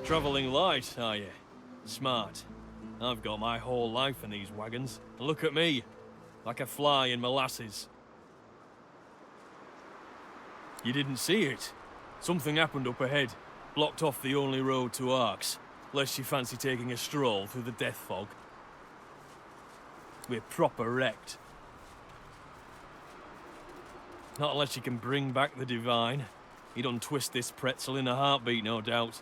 Travelling light, are you? Smart. I've got my whole life in these wagons. Look at me, like a fly in molasses. You didn't see it? Something happened up ahead. Blocked off the only road to Arx. Lest you fancy taking a stroll through the death fog. We're proper wrecked. Not unless you can bring back the divine. He'd untwist this pretzel in a heartbeat, no doubt.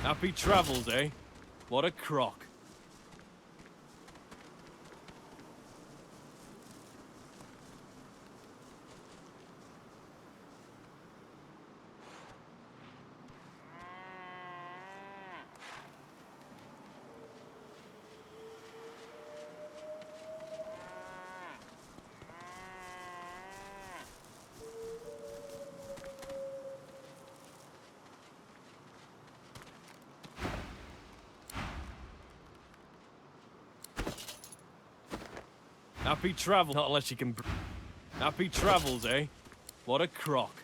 Happy travels, eh? What a crock. Happy travel, not unless you can. Happy travels, eh? What a crock.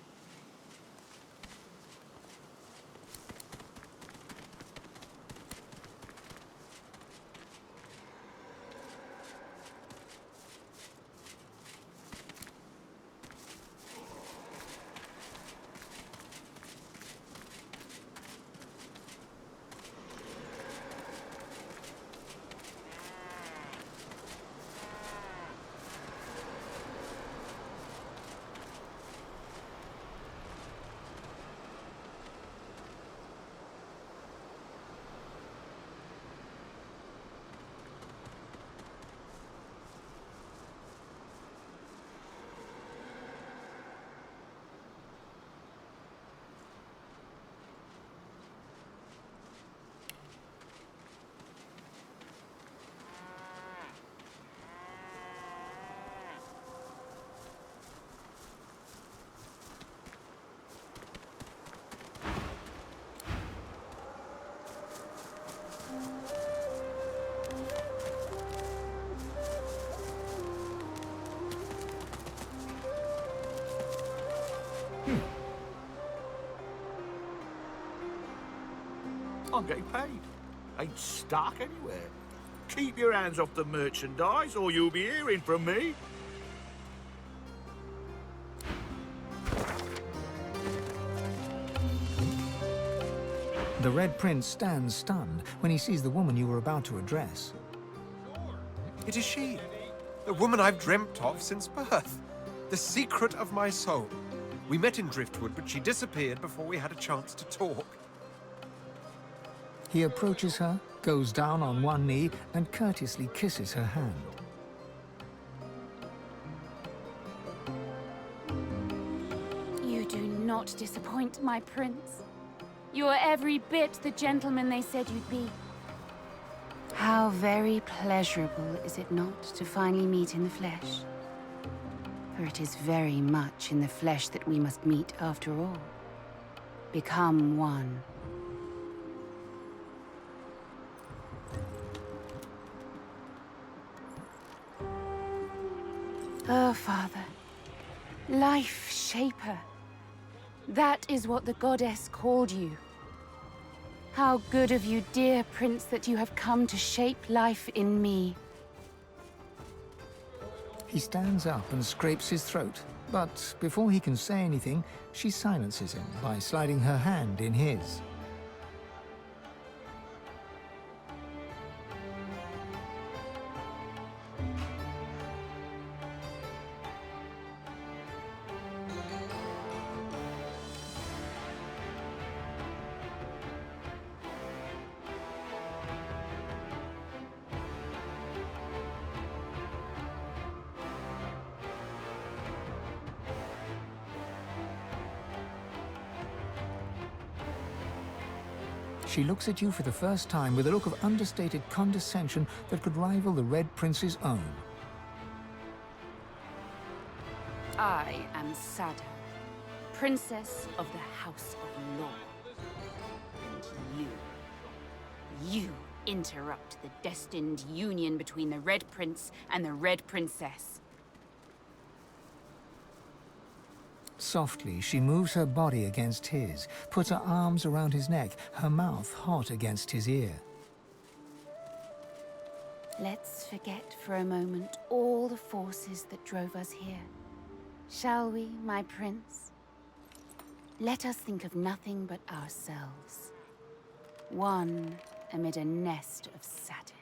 I'm getting paid. Ain't stuck anywhere. Keep your hands off the merchandise or you'll be hearing from me. The Red Prince stands stunned when he sees the woman you were about to address. It is she, the woman I've dreamt of since birth, the secret of my soul. We met in Driftwood, but she disappeared before we had a chance to talk. He approaches her, goes down on one knee, and courteously kisses her hand. You do not disappoint, my prince. You are every bit the gentleman they said you'd be. How very pleasurable, is it not, to finally meet in the flesh? For it is very much in the flesh that we must meet after all. Become one. Oh, Father, Life shaper. That is what the goddess called you. How good of you, dear prince, that you have come to shape life in me. He stands up and scrapes his throat, but before he can say anything, she silences him by sliding her hand in his. She looks at you for the first time with a look of understated condescension that could rival the Red Prince's own. I am Sada, Princess of the House of Law. And you interrupt the destined union between the Red Prince and the Red Princess. Softly, she moves her body against his, puts her arms around his neck, her mouth hot against his ear. Let's forget for a moment all the forces that drove us here. Shall we, my prince? Let us think of nothing but ourselves. One amid a nest of satin.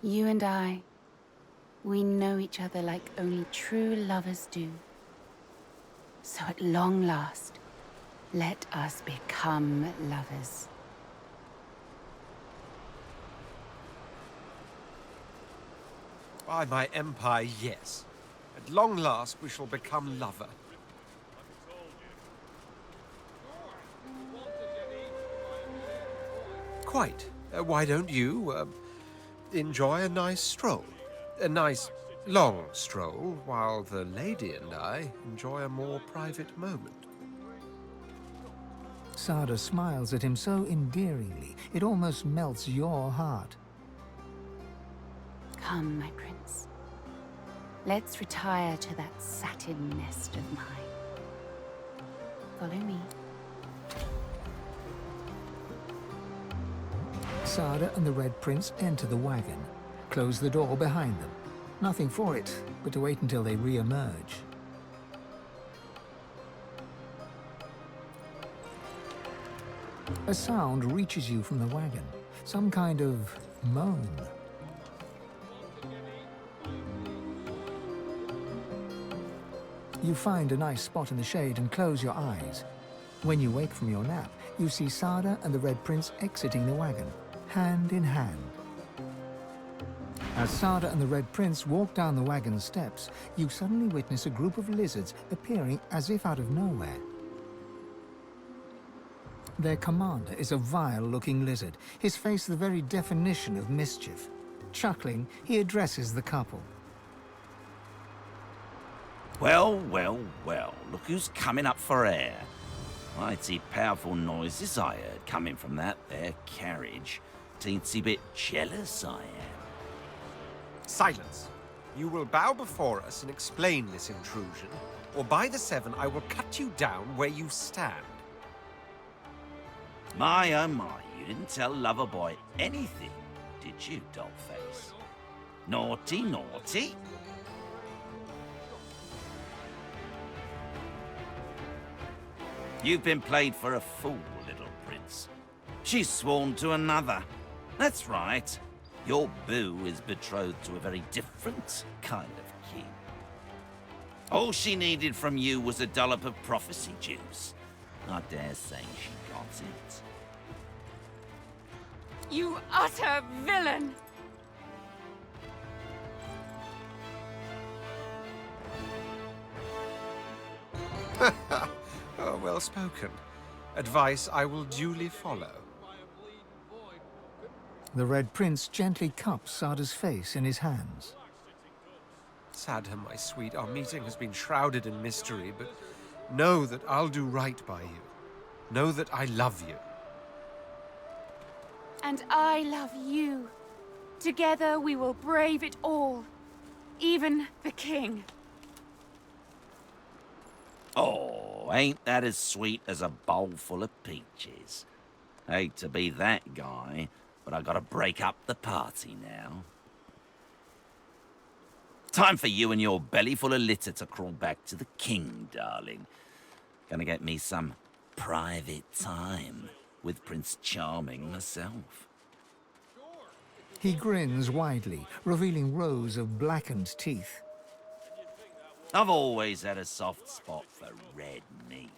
You and I, we know each other like only true lovers do. So at long last, let us become lovers. By my empire, yes. At long last, we shall become lover. Quite. Why don't you, enjoy a nice stroll? A nice, long stroll, while the lady and I enjoy a more private moment. Sada smiles at him so endearingly, it almost melts your heart. Come, my prince. Let's retire to that satin nest of mine. Follow me. Sada and the Red Prince enter the wagon, close the door behind them. Nothing for it but to wait until they re-emerge. A sound reaches you from the wagon, some kind of moan. You find a nice spot in the shade and close your eyes. When you wake from your nap, you see Sada and the Red Prince exiting the wagon, hand in hand. As Sada and the Red Prince walk down the wagon steps, you suddenly witness a group of lizards appearing as if out of nowhere. Their commander is a vile-looking lizard, his face the very definition of mischief. Chuckling, he addresses the couple. Well, well, well, look who's coming up for air. Mighty powerful noises I heard coming from that there carriage. Teensy bit jealous I am. Silence. You will bow before us and explain this intrusion, or by the seven I will cut you down where you stand. My, oh my, you didn't tell Loverboy anything, did you, Dollface? Naughty, naughty. You've been played for a fool, little prince. She's sworn to another. That's right. Your boo is betrothed to a very different kind of king. All she needed from you was a dollop of prophecy juice. I dare say she got it. You utter villain! Oh, well spoken. Advice I will duly follow. The Red Prince gently cups Sada's face in his hands. Sadha, my sweet, our meeting has been shrouded in mystery, but know that I'll do right by you. Know that I love you. And I love you. Together we will brave it all. Even the king. Oh, ain't that as sweet as a bowl full of peaches? Hate to be that guy, but I gotta break up the party now. Time for you and your belly full of litter to crawl back to the king, darling. Gonna get me some private time with Prince Charming myself. He grins widely, revealing rows of blackened teeth. I've always had a soft spot for red meat.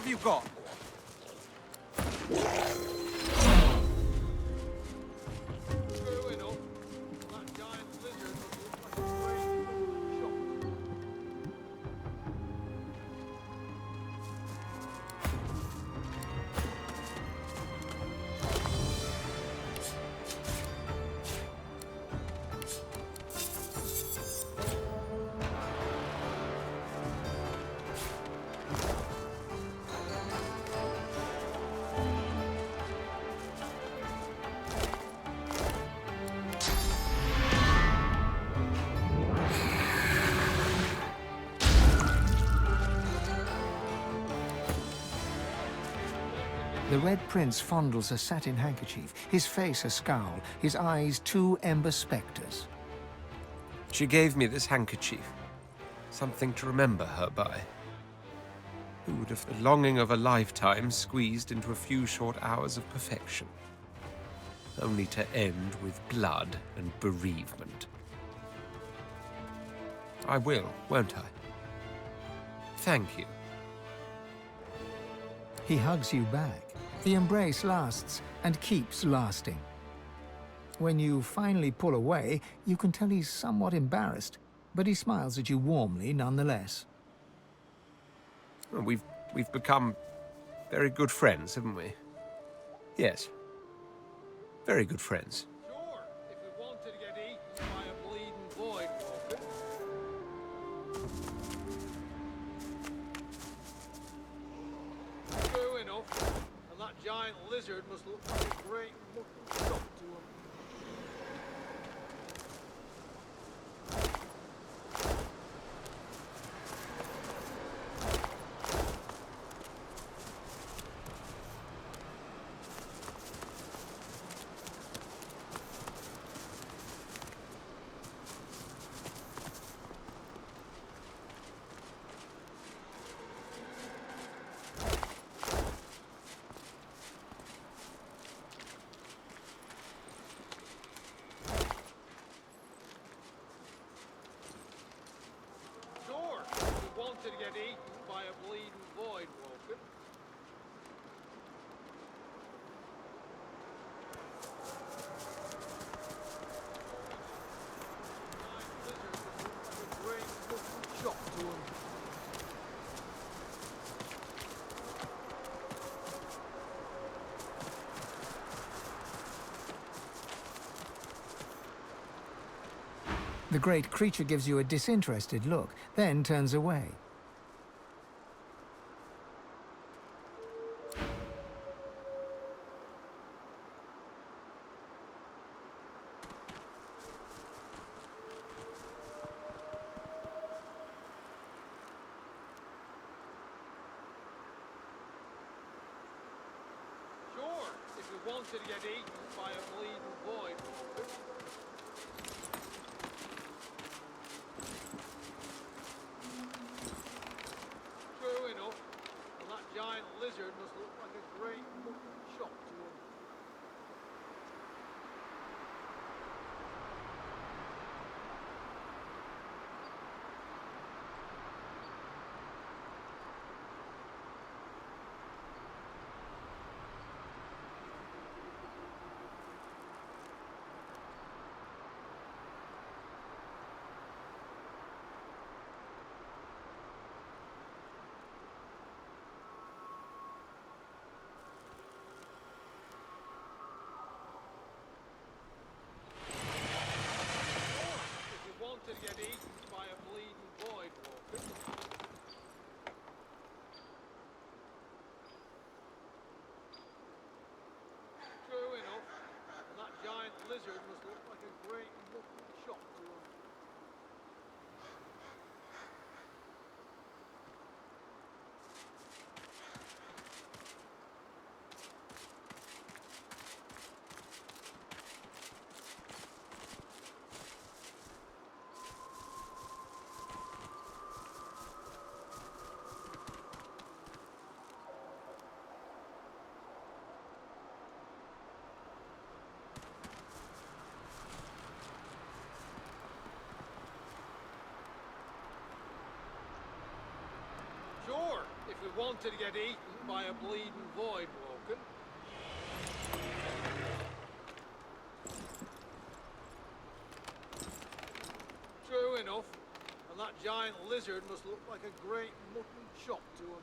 have you got? The Red Prince fondles a satin handkerchief, his face a scowl, his eyes two ember spectres. She gave me this handkerchief. Something to remember her by. Who would have the longing of a lifetime squeezed into a few short hours of perfection? Only to end with blood and bereavement. I will, won't I? Thank you. He hugs you back. The embrace lasts and keeps lasting. When you finally pull away, you can tell he's somewhat embarrassed, but he smiles at you warmly nonetheless. Well, we've become very good friends, haven't we? Yes. Very good friends. Sure, if we wanted to get eaten by a bleeding void walker. True enough. And that giant lizard must look like a great mucking shock to him. To get eaten by a bleeding void walker. A great fucking shock to him. The great creature gives you a disinterested look, then turns away. If we wanted to get eaten by a bleeding void walker. True enough. And that giant lizard must look like a great mucking shock to him. To get eaten by a bleeding void walker. True enough. And that giant lizard must look like a great mucking shock to him. Sure, if we wanted to get eaten by a bleeding void walking. True enough. And that giant lizard must look like a great mutton chop to him.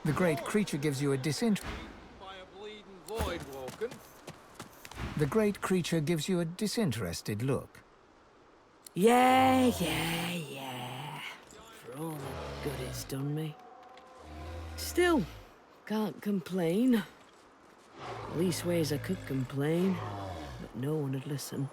The great creature gives you a By a bleeding void walking. The great creature gives you a disinterested look. Yeah. For all the good it's done me. Still, can't complain. Leastways I could complain, but no one would listen.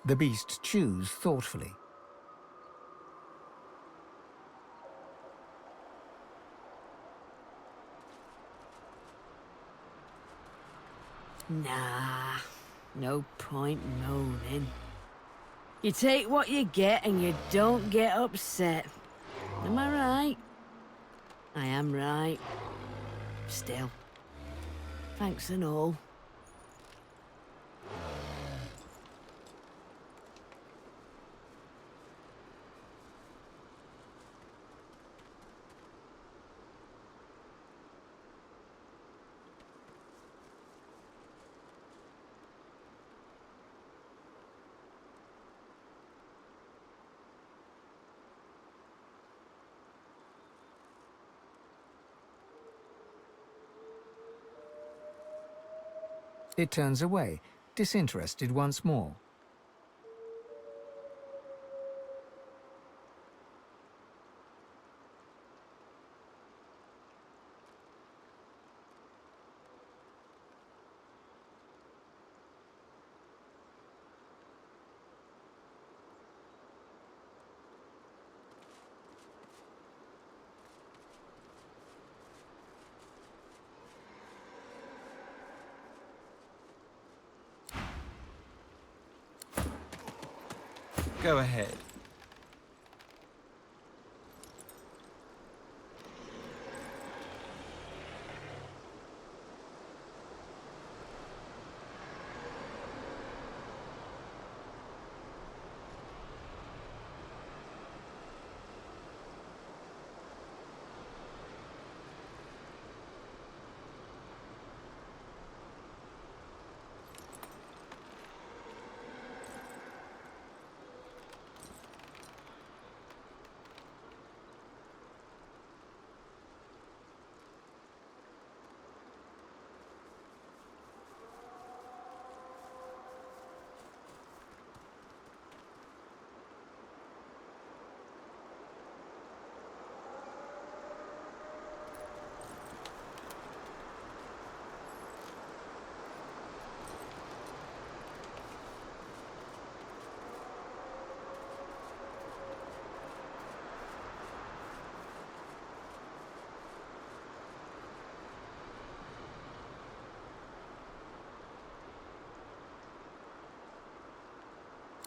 The beast chews thoughtfully. Nah, no point moaning. You take what you get and you don't get upset. Am I right? I am right. Still, thanks and all. It turns away, disinterested once more. Go ahead.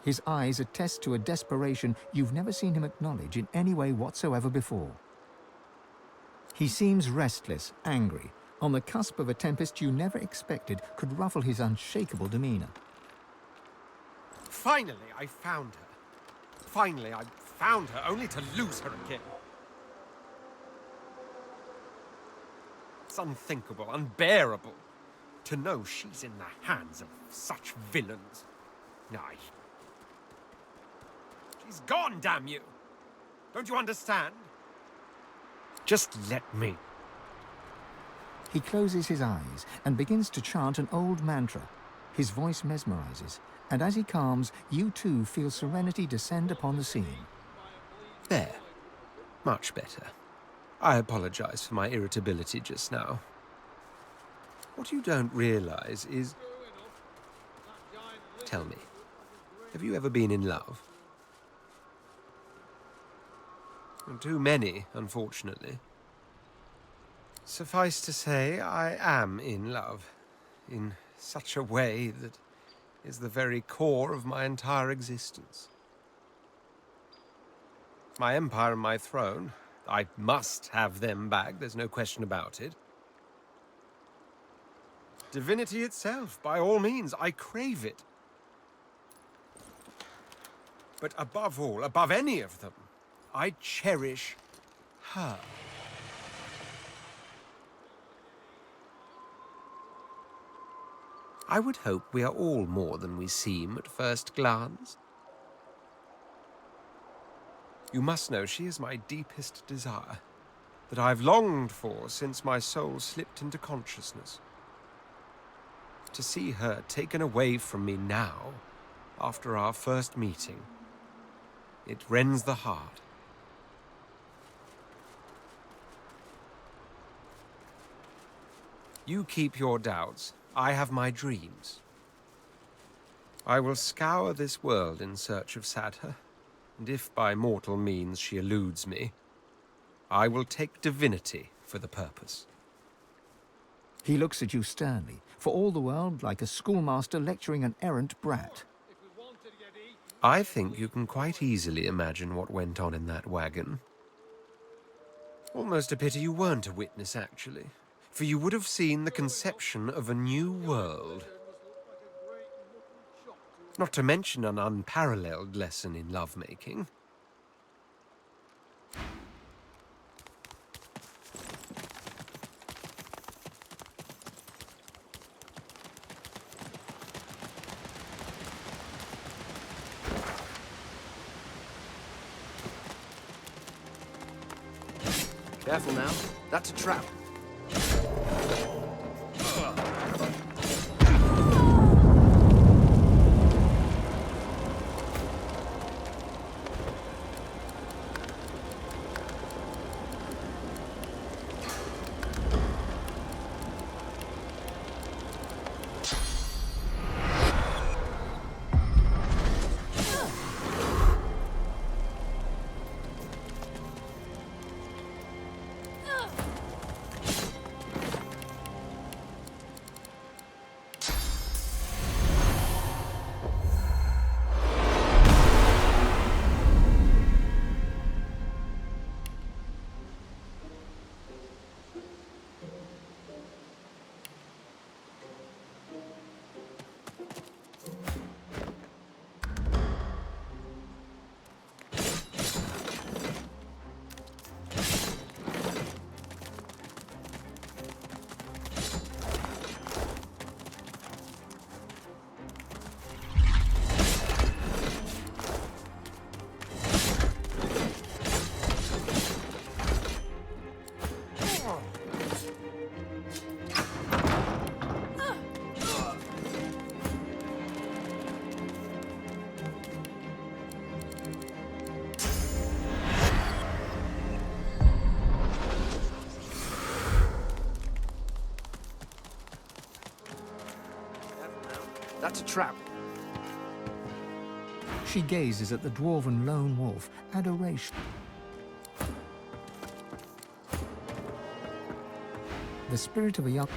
His eyes attest to a desperation you've never seen him acknowledge in any way whatsoever before. He seems restless, angry, on the cusp of a tempest you never expected could ruffle his unshakable demeanor. Finally, I found her. Finally, I found her, only to lose her again. It's unthinkable, unbearable, to know she's in the hands of such villains. Aye. She's gone, damn you! Don't you understand? Just let me. He closes his eyes and begins to chant an old mantra. His voice mesmerizes, and as he calms, you too feel serenity descend upon the scene. There. Much better. I apologize for my irritability just now. What you don't realize is... Tell me, have you ever been in love? Too many, unfortunately. Suffice to say, I am in love. In such a way that is the very core of my entire existence. My empire and my throne, I must have them back, there's no question about it. Divinity itself, by all means, I crave it. But above all, above any of them, I cherish her. I would hope we are all more than we seem at first glance. You must know she is my deepest desire, that I've longed for since my soul slipped into consciousness. To see her taken away from me now, after our first meeting, it rends the heart. You keep your doubts. I have my dreams. I will scour this world in search of Sadha, and if by mortal means she eludes me, I will take divinity for the purpose. He looks at you sternly, for all the world like a schoolmaster lecturing an errant brat. I think you can quite easily imagine what went on in that wagon. Almost a pity you weren't a witness, actually. For you would have seen the conception of a new world. Not to mention an unparalleled lesson in lovemaking. Careful now. That's a trap. trap. She gazes at the dwarven lone wolf, adoration. The spirit of a young...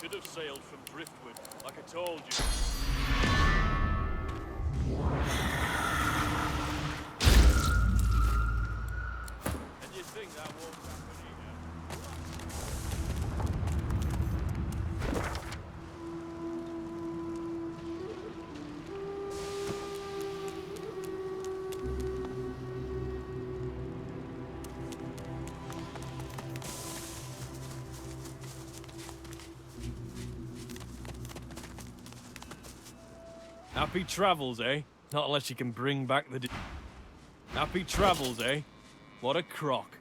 Should have sailed from driftwood, like I told you. And you think that won't happen Happy travels, eh? Not unless you can bring back the... Happy travels, eh? What a crock.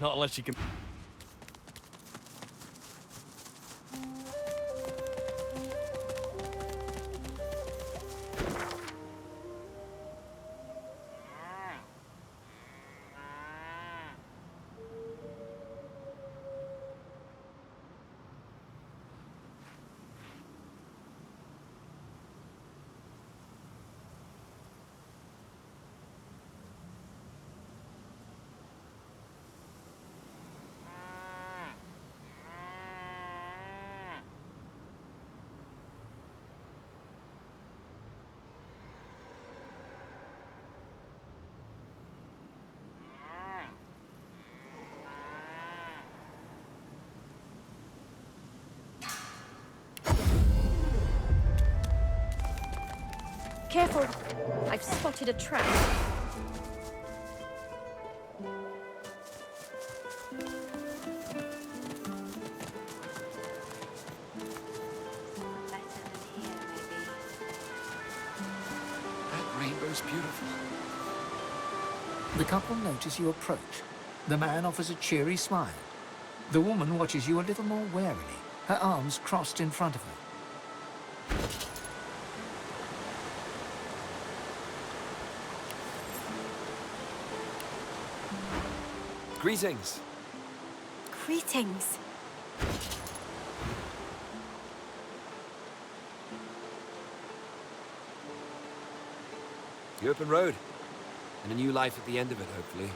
Not unless you can... Careful! I've spotted a trap. That rainbow's beautiful. The couple notice you approach. The man offers a cheery smile. The woman watches you a little more warily, her arms crossed in front of her. Greetings. Greetings. The open road. And a new life at the end of it, hopefully.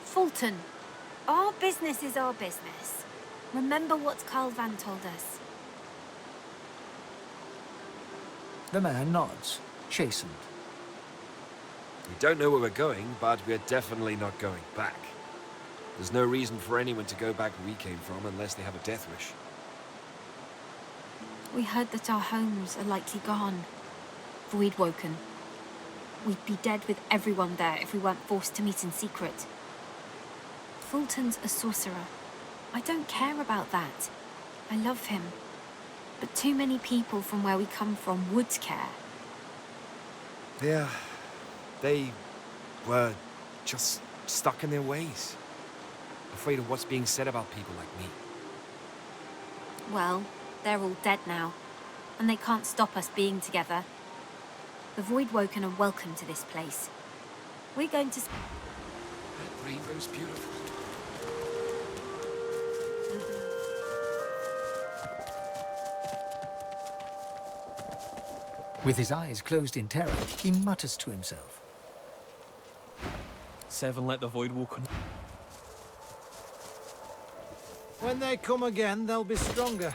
Fulton, Our business is our business. Remember what Van told us. The man nods, chastened. We don't know where we're going, but we're definitely not going back. There's no reason for anyone to go back where we came from unless they have a death wish. We heard that our homes are likely gone. Void-woken. We'd be dead with everyone there if we weren't forced to meet in secret. Fulton's a sorcerer. I don't care about that. I love him. But too many people from where we come from would care. Yeah, they were just stuck in their ways. Afraid of what's being said about people like me. Well, they're all dead now, and they can't stop us being together. The Voidwoken are welcome to this place. We're going to... That rainbow's beautiful. With his eyes closed in terror, he mutters to himself. Seven let the void walk on. When they come again, they'll be stronger.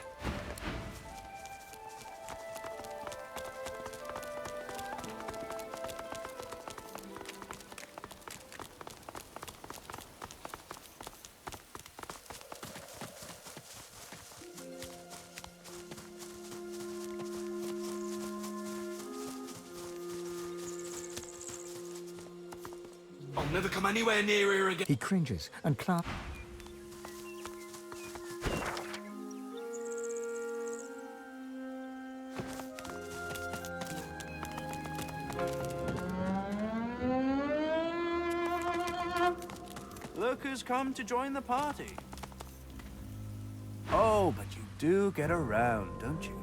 I'll never come anywhere near here again. He cringes and clasps. Look who's come to join the party. Oh, but you do get around, don't you?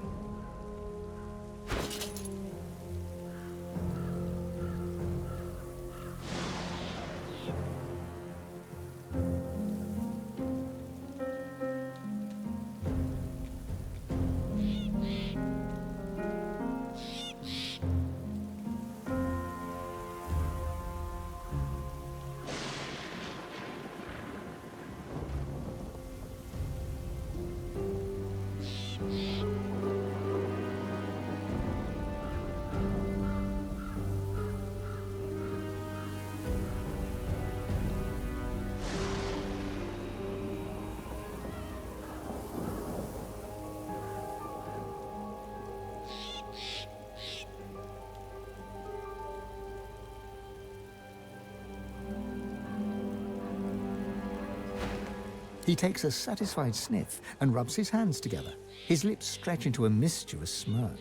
He takes a satisfied sniff and rubs his hands together. His lips stretch into a mischievous smirk.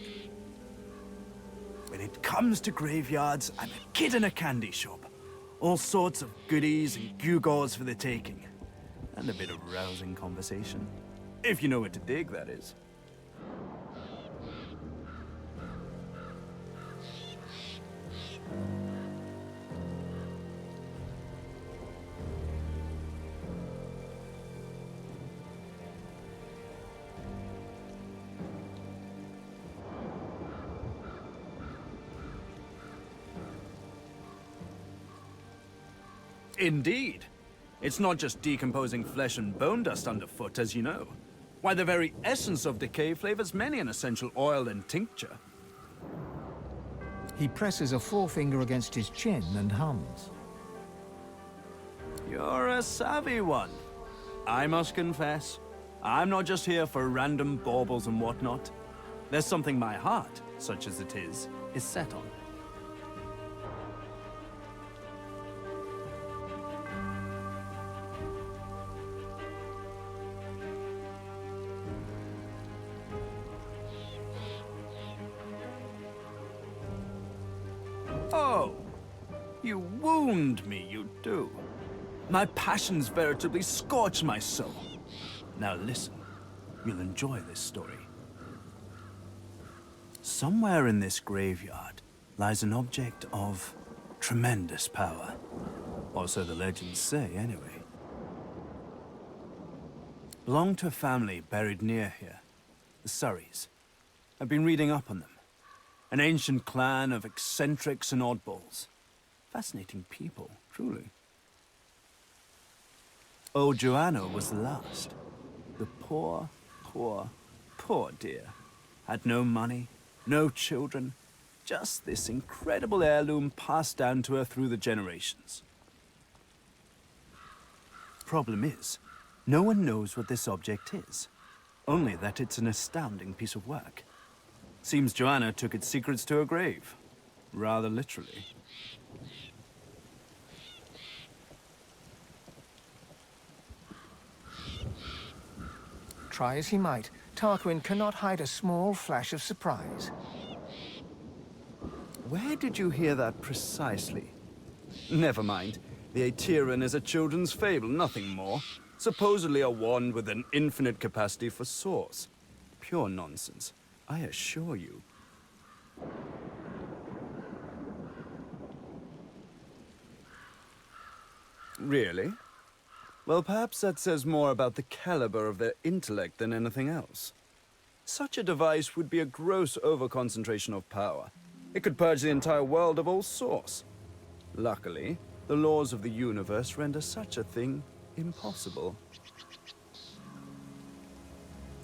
When it comes to graveyards, I'm a kid in a candy shop. All sorts of goodies and gewgaws for the taking. And a bit of rousing conversation. If you know what to dig, that is. Indeed. It's not just decomposing flesh and bone dust underfoot, as you know. Why, the very essence of decay flavors many an essential oil and tincture. He presses a forefinger against his chin and hums. You're a savvy one. I must confess, I'm not just here for random baubles and whatnot. There's something my heart, such as it is set on. Oh, you wound me, you do. My passions veritably scorch my soul. Now listen, you'll enjoy this story. Somewhere in this graveyard lies an object of tremendous power. Or so the legends say, anyway. Belonged to a family buried near here, the Surreys. I've been reading up on them. An ancient clan of eccentrics and oddballs. Fascinating people, truly. Old Joanna was the last. The poor, poor, poor dear. Had no money, no children, just this incredible heirloom passed down to her through the generations. Problem is, no one knows what this object is, only that it's an astounding piece of work. Seems Joanna took its secrets to her grave, rather literally. Try as he might, Tarquin cannot hide a small flash of surprise. Where did you hear that precisely? Never mind. The Aeteran is a children's fable, nothing more. Supposedly a wand with an infinite capacity for source. Pure nonsense, I assure you. Really? Well, perhaps that says more about the caliber of their intellect than anything else. Such a device would be a gross overconcentration of power. It could purge the entire world of all source. Luckily, the laws of the universe render such a thing impossible.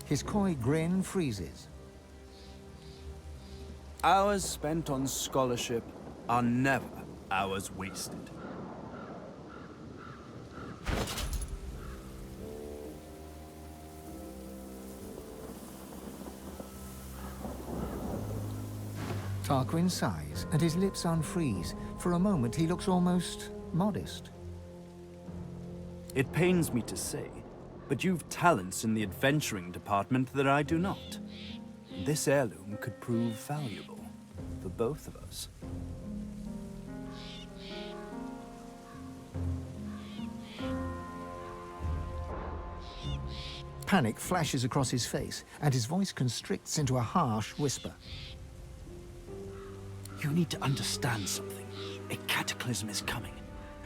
His coy grin freezes. Hours spent on scholarship are never hours wasted. Tarquin sighs, and his lips unfreeze. For a moment, he looks almost modest. It pains me to say, but you've talents in the adventuring department that I do not. This heirloom could prove valuable for both of us. Panic flashes across his face, and his voice constricts into a harsh whisper. You need to understand something. A cataclysm is coming.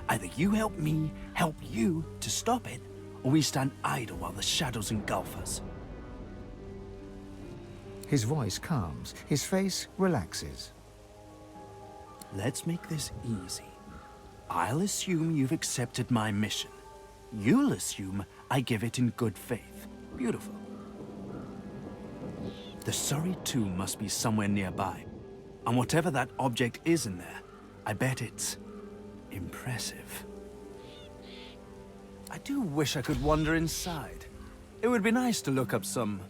Either you help me help you to stop it, or we stand idle while the shadows engulf us. His voice calms, his face relaxes. Let's make this easy. I'll assume you've accepted my mission. You'll assume I give it in good faith. Beautiful. The Surrey tomb must be somewhere nearby. And whatever that object is in there, I bet it's impressive. I do wish I could wander inside. It would be nice to look up some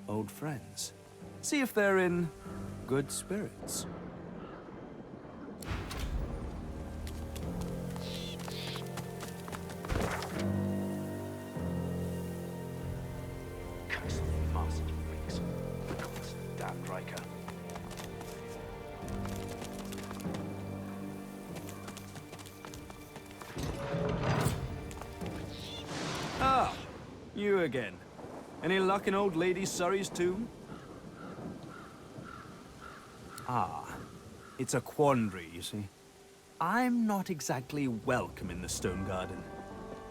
old friends. See if they're in good spirits. Ah, you again. Any luck in old Lady Surrey's tomb? Ah, it's a quandary, you see. I'm not exactly welcome in the Stone Garden.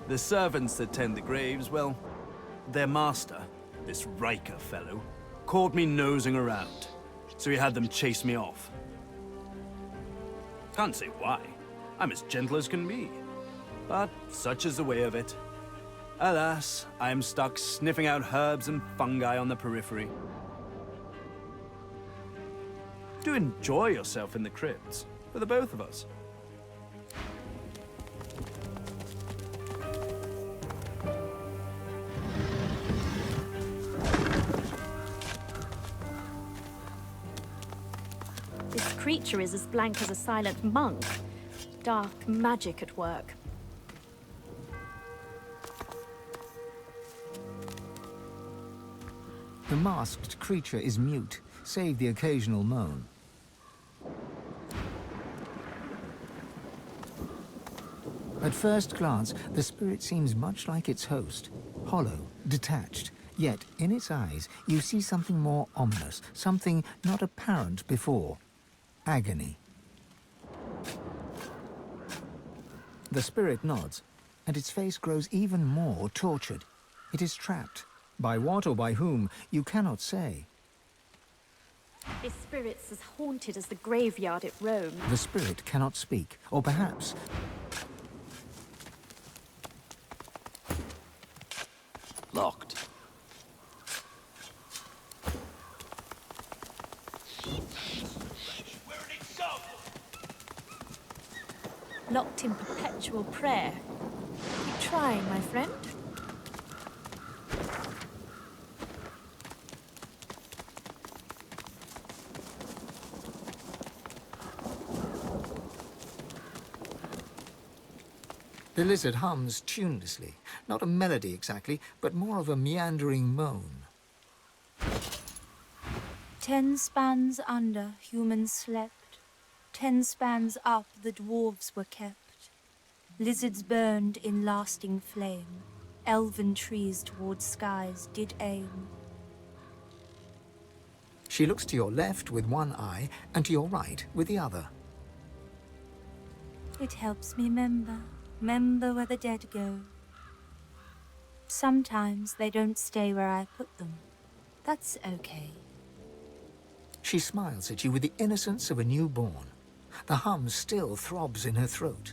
The servants that tend the graves, well, their master, this Riker fellow, caught me nosing around, so he had them chase me off. Can't say why. I'm as gentle as can be. But such is the way of it. Alas, I am stuck sniffing out herbs and fungi on the periphery. Do enjoy yourself in the crypts, for the both of us. This creature is as blank as a silent monk. Dark magic at work. The masked creature is mute, save the occasional moan. At first glance, the spirit seems much like its host, hollow, detached. Yet, in its eyes, you see something more ominous, something not apparent before. Agony. The spirit nods, and its face grows even more tortured. It is trapped. By what or by whom, you cannot say. This spirit's as haunted as the graveyard it roams. The spirit cannot speak, or perhaps Locked. Locked in perpetual prayer. Keep trying, my friend. The lizard hums tunelessly, not a melody exactly, but more of a meandering moan. 10 spans under, humans slept. 10 spans up, the dwarves were kept. Lizards burned in lasting flame. Elven trees towards skies did aim. She looks to your left with one eye and to your right with the other. It helps me remember where the dead go. Sometimes they don't stay where I put them. That's okay. She smiles at you with the innocence of a newborn. The hum still throbs in her throat.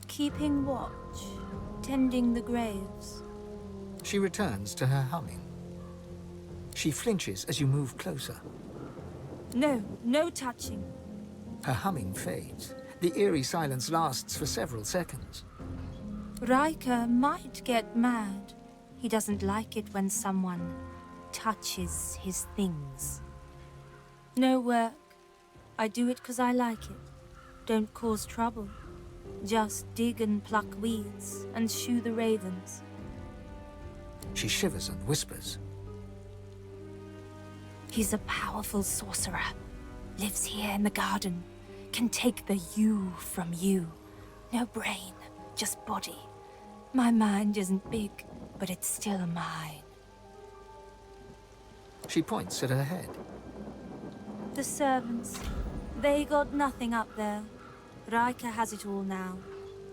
Keeping watch, tending the graves. She returns to her humming. She flinches as you move closer. No touching. Her humming fades. The eerie silence lasts for several seconds. Riker might get mad. He doesn't like it when someone touches his things. No work. I do it 'cause I like it. Don't cause trouble. Just dig and pluck weeds and shoo the ravens. She shivers and whispers. He's a powerful sorcerer. Lives here in the garden. Can take the you from you. No brain, just body. My mind isn't big, but it's still mine. She points at her head. The servants, they got nothing up there. Riker has it all now.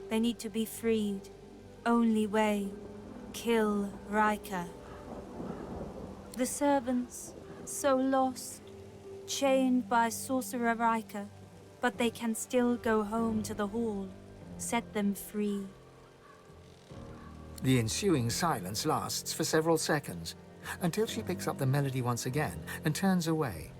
They need to be freed. Only way, kill Riker. The servants, so lost, chained by Sorcerer Riker, but they can still go home to the hall. Set them free. The ensuing silence lasts for several seconds, until she picks up the melody once again and turns away.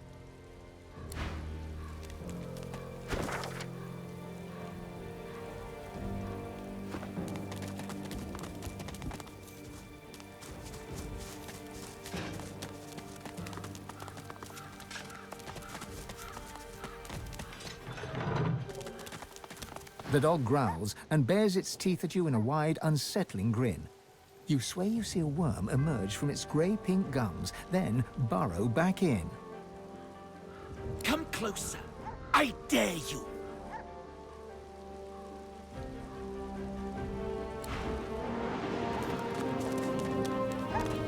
The dog growls and bares its teeth at you in a wide, unsettling grin. You swear you see a worm emerge from its grey-pink gums, then burrow back in. Come closer. I dare you.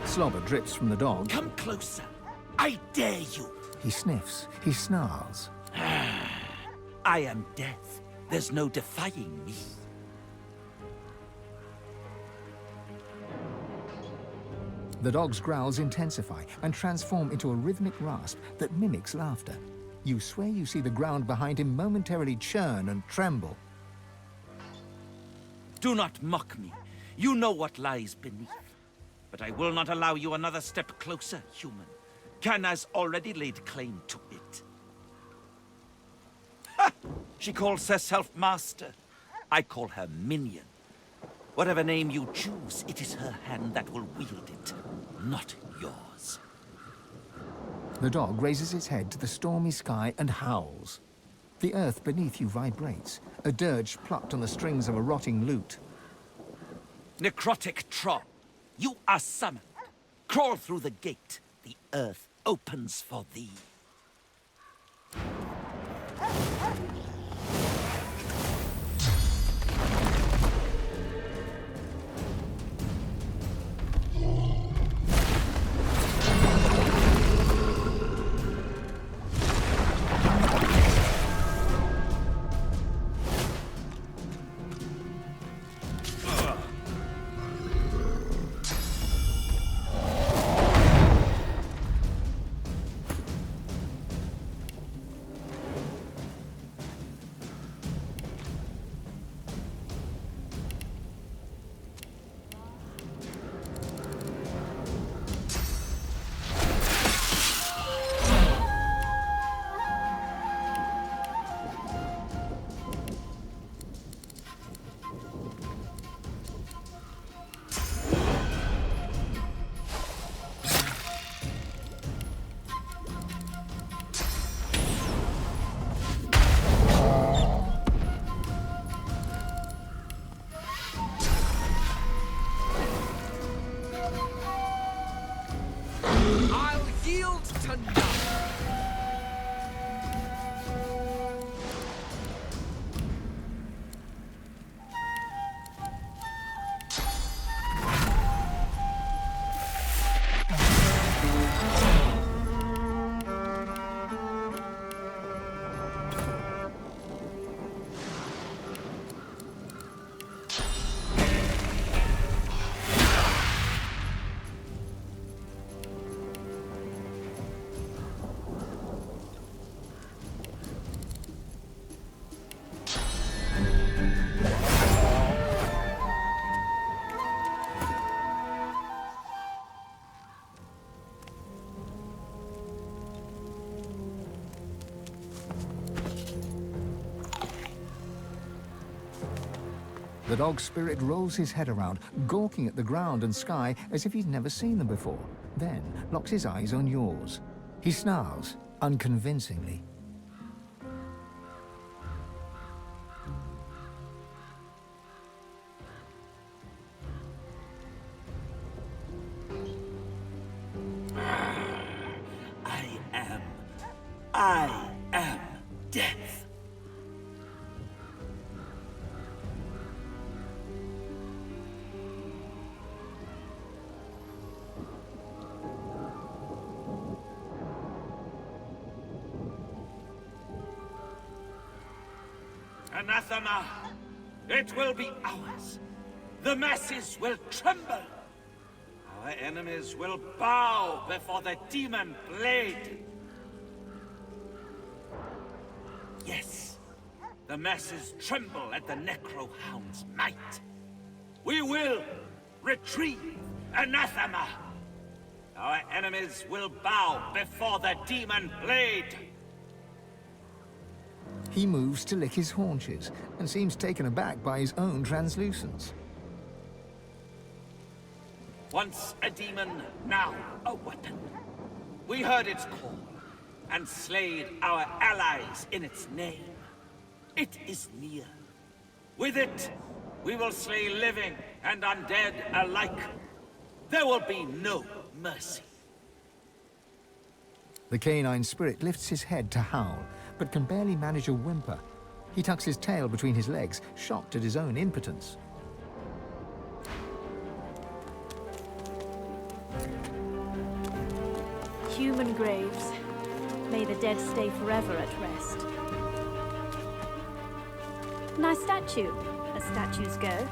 Slobber drips from the dog. Come closer. I dare you. He sniffs. He snarls. I am death. There's no defying me. The dog's growls intensify and transform into a rhythmic rasp that mimics laughter. You swear you see the ground behind him momentarily churn and tremble. Do not mock me. You know what lies beneath. But I will not allow you another step closer, human. Can has already laid claim to it. Ha! She calls herself master. I call her minion. Whatever name you choose, it is her hand that will wield it, not yours. The dog raises its head to the stormy sky and howls. The earth beneath you vibrates, a dirge plucked on the strings of a rotting lute. Necrotic troll, you are summoned. Crawl through the gate. The earth opens for thee. The dog spirit rolls his head around, gawking at the ground and sky as if he's never seen them before, then locks his eyes on yours. He snarls, unconvincingly. I am death. Anathema! It will be ours. The masses will tremble. Our enemies will bow before the demon blade. Yes, the masses tremble at the Necrohound's might. We will retrieve Anathema. Our enemies will bow before the demon blade. He moves to lick his haunches and seems taken aback by his own translucence. Once a demon, now a weapon. We heard its call and slayed our allies in its name. It is near. With it, we will slay living and undead alike. There will be no mercy. The canine spirit lifts his head to howl, but can barely manage a whimper. He tucks his tail between his legs, shocked at his own impotence. Human graves. May the dead stay forever at rest. Nice statue, as statues go.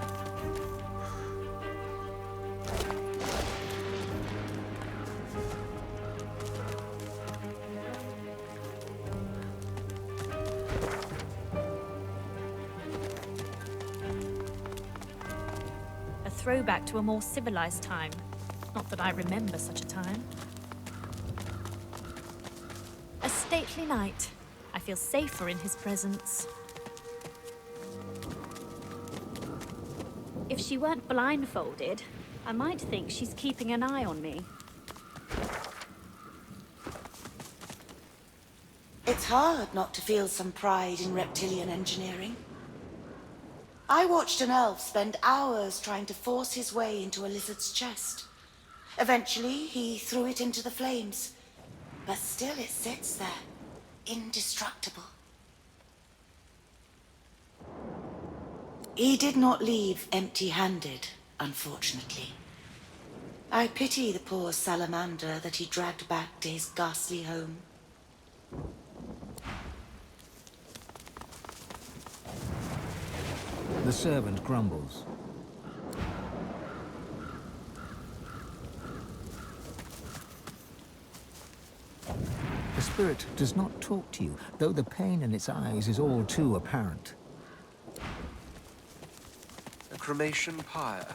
A throwback to a more civilized time. Not that I remember such a time. A stately knight. I feel safer in his presence. If she weren't blindfolded, I might think she's keeping an eye on me. It's hard not to feel some pride in reptilian engineering. I watched an elf spend hours trying to force his way into a lizard's chest. Eventually, he threw it into the flames. But still it sits there, indestructible. He did not leave empty-handed, unfortunately. I pity the poor salamander that he dragged back to his ghastly home. The servant grumbles. The spirit does not talk to you, though the pain in its eyes is all too apparent. A cremation pyre.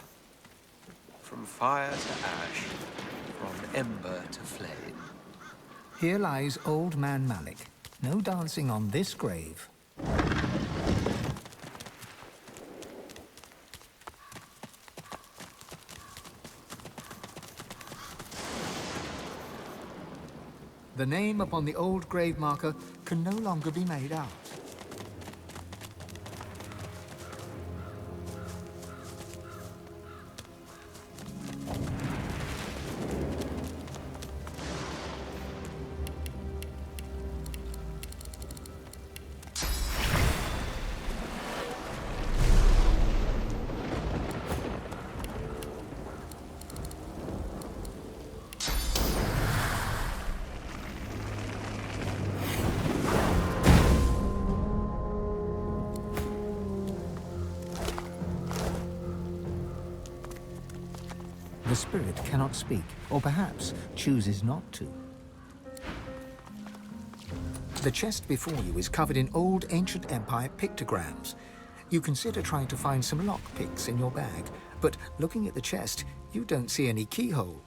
From fire to ash, from ember to flame. Here lies old man Malik. No dancing on this grave. The name upon the old grave marker can no longer be made out. The spirit cannot speak, or perhaps chooses not to. The chest before you is covered in old ancient empire pictograms. You consider trying to find some lockpicks in your bag, but looking at the chest, you don't see any keyhole.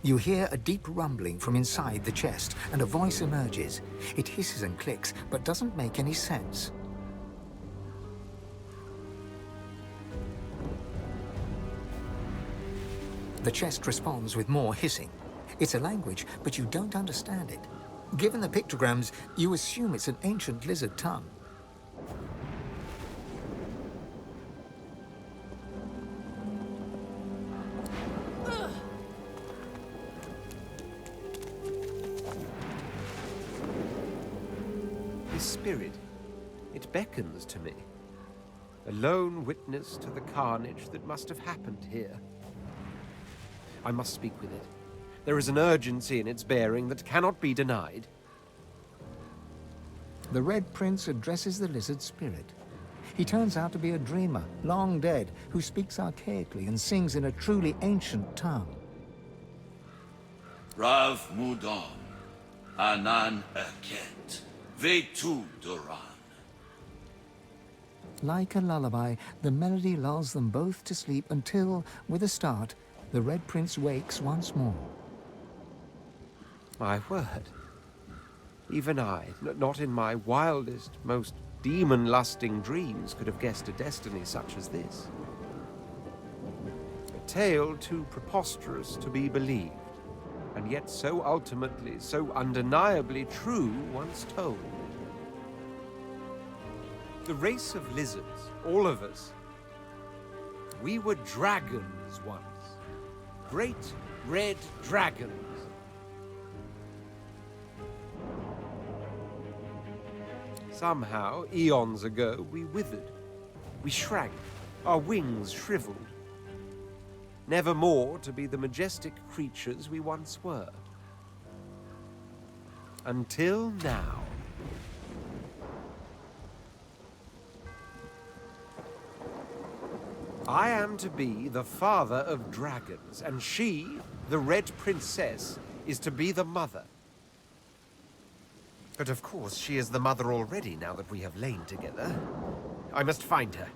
You hear a deep rumbling from inside the chest, and a voice emerges. It hisses and clicks, but doesn't make any sense. The chest responds with more hissing. It's a language, but you don't understand it. Given the pictograms, you assume it's an ancient lizard tongue. This spirit, it beckons to me. A lone witness to the carnage that must have happened here. I must speak with it. There is an urgency in its bearing that cannot be denied. The Red Prince addresses the lizard spirit. He turns out to be a dreamer, long dead, who speaks archaically and sings in a truly ancient tongue. Rav Mudon, Anan Eket, Vietinbank. Like a lullaby, the melody lulls them both to sleep until, with a start, the Red Prince wakes once more. My word. Even I, not in my wildest, most demon-lusting dreams, could have guessed a destiny such as this. A tale too preposterous to be believed, and yet so ultimately, so undeniably true once told. The race of lizards, all of us, we were dragons once. Great red dragons. Somehow, eons ago, we withered. We shrank, our wings shriveled. Never more to be the majestic creatures we once were. Until now. I am to be the father of dragons, and she, the Red Princess, is to be the mother. But of course, she is the mother already now that we have lain together. I must find her.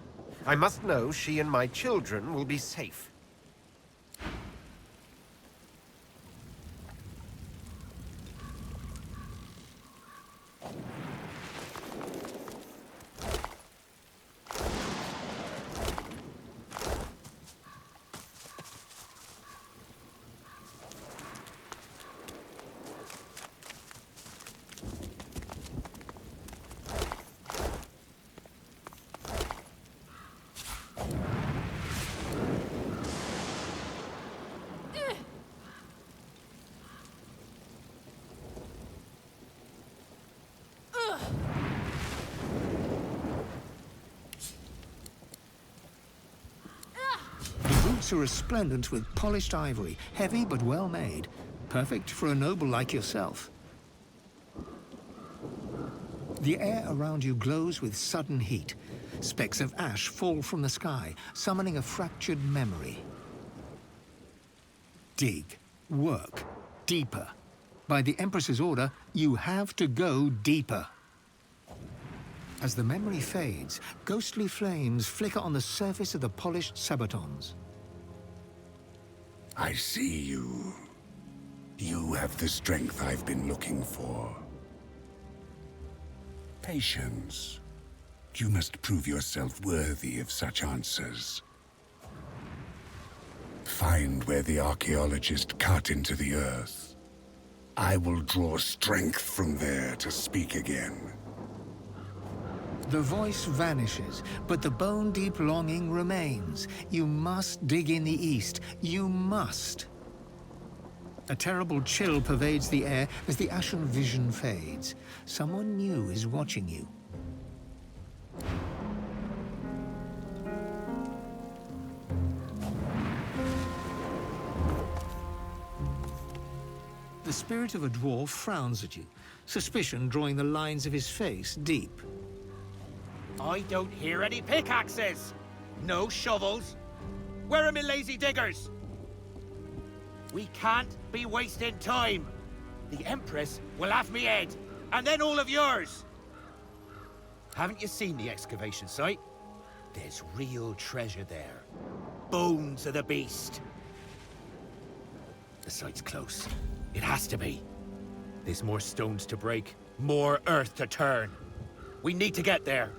I must know she and my children will be safe. Are resplendent with polished ivory, heavy but well made, perfect for a noble like yourself. The air around you glows with sudden heat. Specks of ash fall from the sky, summoning a fractured memory. Dig, work, deeper. By the Empress's order, you have to go deeper. As the memory fades, ghostly flames flicker on the surface of the polished sabatons. I see you. You have the strength I've been looking for. Patience. You must prove yourself worthy of such answers. Find where the archaeologist cut into the earth. I will draw strength from there to speak again. The voice vanishes, but the bone-deep longing remains. You must dig in the east. You must. A terrible chill pervades the air as the ashen vision fades. Someone new is watching you. The spirit of a dwarf frowns at you, suspicion drawing the lines of his face deep. I don't hear any pickaxes! No shovels! Where are my lazy diggers? We can't be wasting time! The Empress will have me head, and then all of yours! Haven't you seen the excavation site? There's real treasure there. Bones of the beast. The site's close. It has to be. There's more stones to break, more earth to turn. We need to get there.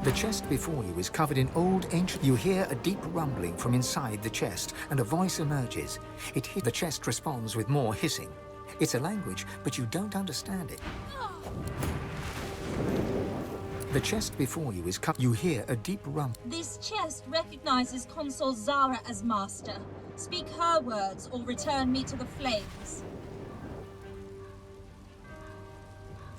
The chest before you is covered in old ancient... You hear a deep rumbling from inside the chest, and a voice emerges. The chest responds with more hissing. It's a language, but you don't understand it. The chest before you is covered... You hear a deep rumble. This chest recognizes Consul Zara as master. Speak her words or return me to the flames.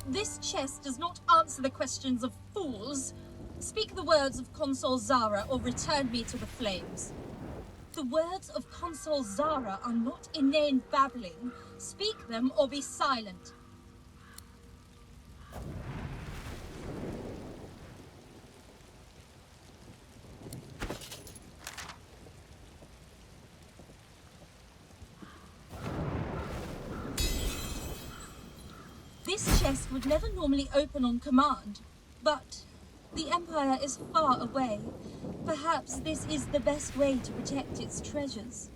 This chest does not answer the questions of fools. Speak the words of Consul Zara or return me to the flames. The words of Consul Zara are not inane babbling. Speak them or be silent. This chest would never normally open on command, but the Empire is far away. Perhaps this is the best way to protect its treasures.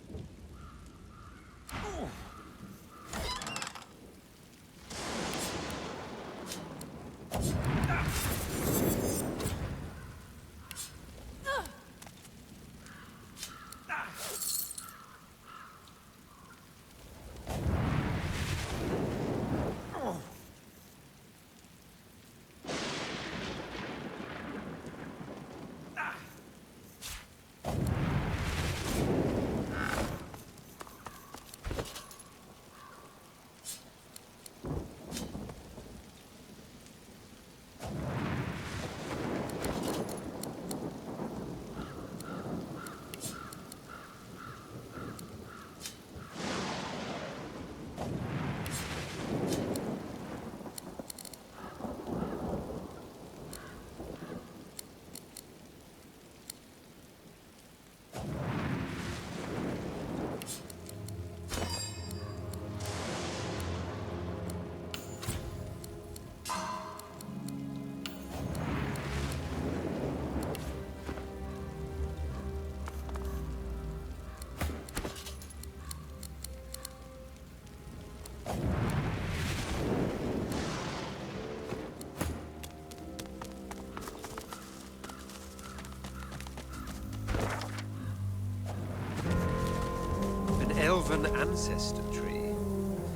Elven ancestor tree.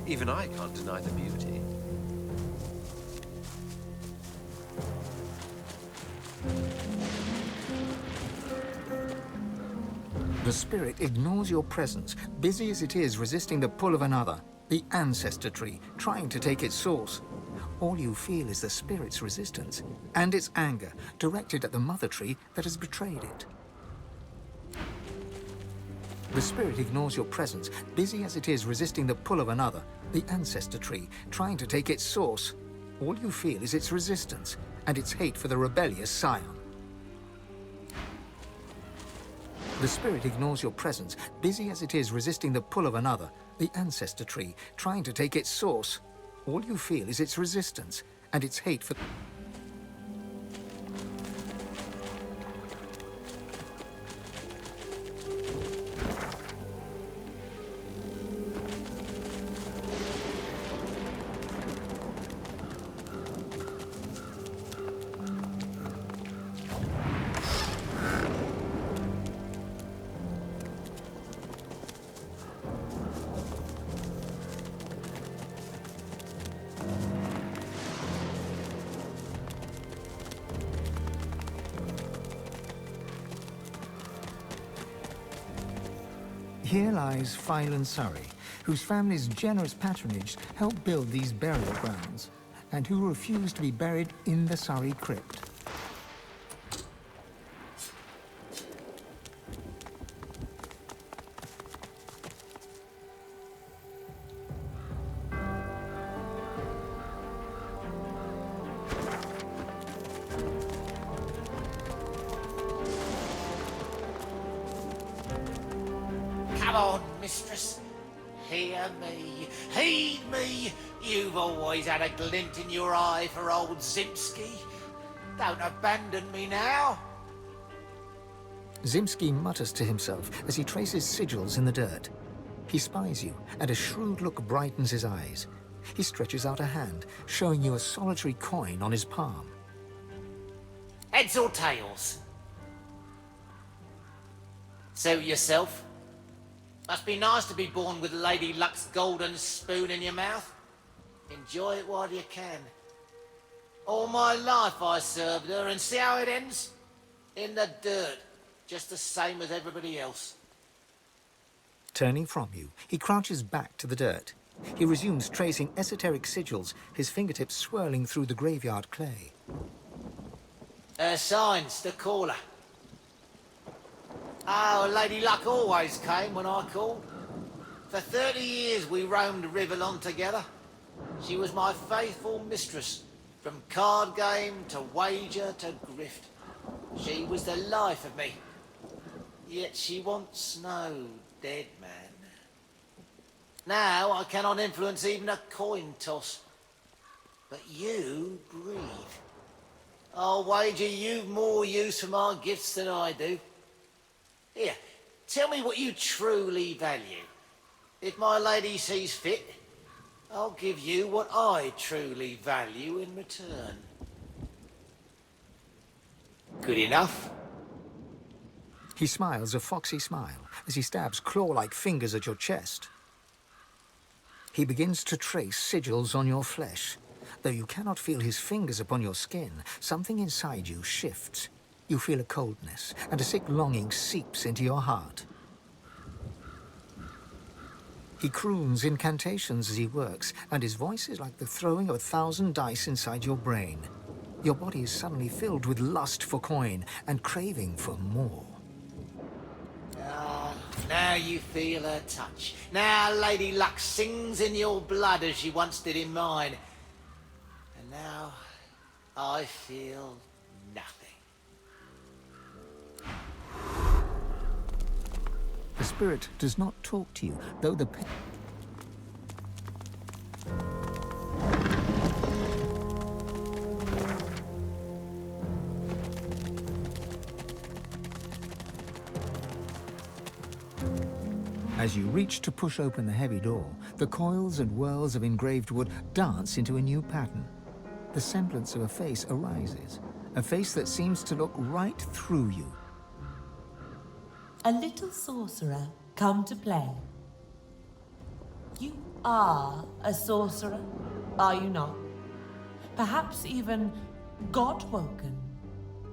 Even I can't deny the beauty. The spirit ignores your presence, busy as it is resisting the pull of another, the ancestor tree, trying to take its source. All you feel is the spirit's resistance, and its anger, directed at the mother tree that has betrayed it. The spirit ignores your presence, busy as it is resisting the pull of another, the ancestor tree, trying to take its source. All you feel is its resistance, and its hate for the rebellious scion. The spirit ignores your presence, busy as it is resisting the pull of another, the ancestor tree, trying to take its source. All you feel is its resistance, and its hate for... Here lies Phylan Surrey, whose family's generous patronage helped build these burial grounds, and who refused to be buried in the Surrey crypt. Come on, mistress. Hear me. Heed me. You've always had a glint in your eye for old Zimski. Don't abandon me now. Zimski mutters to himself as he traces sigils in the dirt. He spies you, and a shrewd look brightens his eyes. He stretches out a hand, showing you a solitary coin on his palm. Heads or tails? Suit yourself. Must be nice to be born with Lady Luck's golden spoon in your mouth. Enjoy it while you can. All my life I served her, and see how it ends? In the dirt, just the same as everybody else. Turning from you, he crouches back to the dirt. He resumes tracing esoteric sigils, his fingertips swirling through the graveyard clay. Signs to call her. Oh, Lady Luck always came when I called. For 30 years we roamed Rivellon together. She was my faithful mistress, from card game to wager to grift. She was the life of me. Yet she once no dead man. Now I cannot influence even a coin toss. But you breathe. I'll wager you've more use for my gifts than I do. Here, tell me what you truly value. If my lady sees fit, I'll give you what I truly value in return. Good enough? He smiles a foxy smile as he stabs claw-like fingers at your chest. He begins to trace sigils on your flesh. Though you cannot feel his fingers upon your skin, something inside you shifts. You feel a coldness, and a sick longing seeps into your heart. He croons incantations as he works, and his voice is like the throwing of 1,000 dice inside your brain. Your body is suddenly filled with lust for coin and craving for more. Ah, now you feel her touch. Now Lady Luck sings in your blood as she once did in mine. And now I feel nothing. The spirit does not talk to you, though the As you reach to push open the heavy door, the coils and whirls of engraved wood dance into a new pattern. The semblance of a face arises, a face that seems to look right through you. A little sorcerer come to play. You are a sorcerer, are you not? Perhaps even God-woken.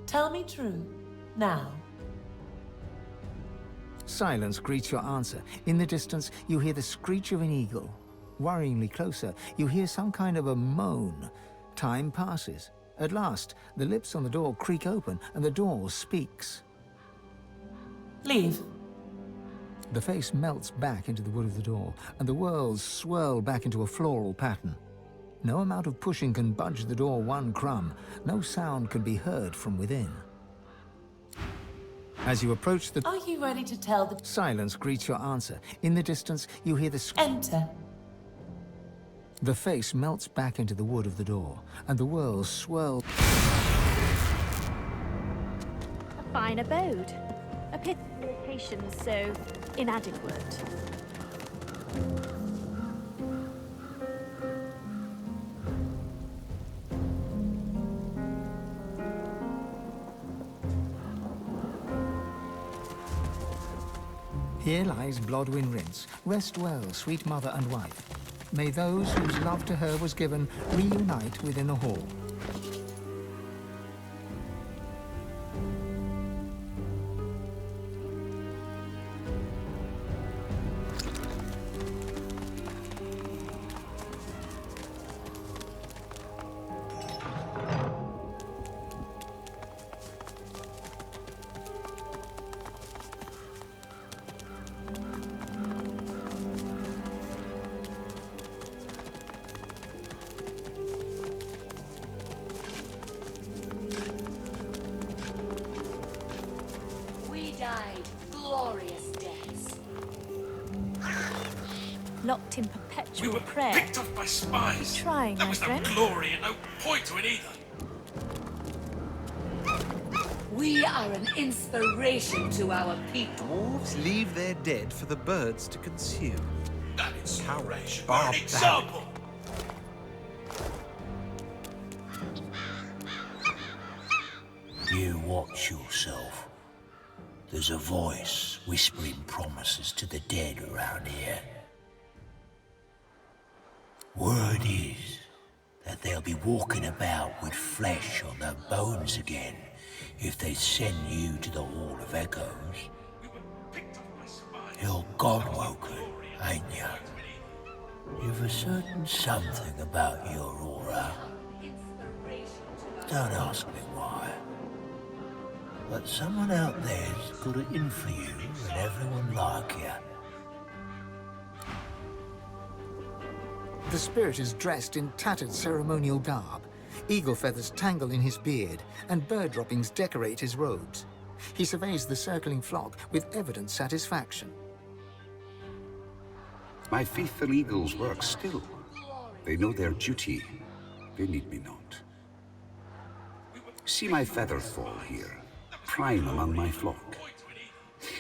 Tell me true, now. Silence greets your answer. In the distance, you hear the screech of an eagle. Worryingly closer, you hear some kind of a moan. Time passes. At last, the lips on the door creak open, and the door speaks. Leave. The face melts back into the wood of the door, and the whirls swirl back into a floral pattern. No amount of pushing can budge the door one crumb. No sound can be heard from within. As you approach the... Are you ready to tell the... Silence greets your answer. In the distance, you hear the... Enter. The face melts back into the wood of the door, and the whirls swirl... A fine abode. A pit location so inadequate. Here lies Blodwyn Rince. Rest well, sweet mother and wife. May those whose love to her was given reunite within the hall. Locked in perpetual We were prayer. picked off by spies. Trying, There my was no friend. glory and no point to it either. We are an inspiration to our people. Dwarves leave their dead for the birds to consume. That inspiration. Barbaric. An example. You watch yourself. There's a voice whispering promises to the dead around here. Word is that they'll be walking about with flesh on their bones again if they send you to the Hall of Echoes. You're God-woken, ain't you? You've a certain something about your aura. Don't ask me why. But someone out there's got it in for you and everyone like you. The spirit is dressed in tattered ceremonial garb. Eagle feathers tangle in his beard, and bird droppings decorate his robes. He surveys the circling flock with evident satisfaction. My faithful eagles work still. They know their duty. They need me not. See my feather fall here, prime among my flock.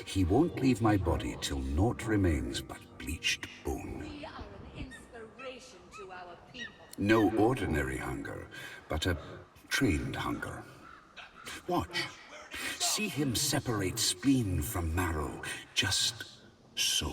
He won't leave my body till naught remains but bleached bone. We are an inspiration to our people. No ordinary hunger, but a trained hunger. Watch. See him separate spleen from marrow, just so.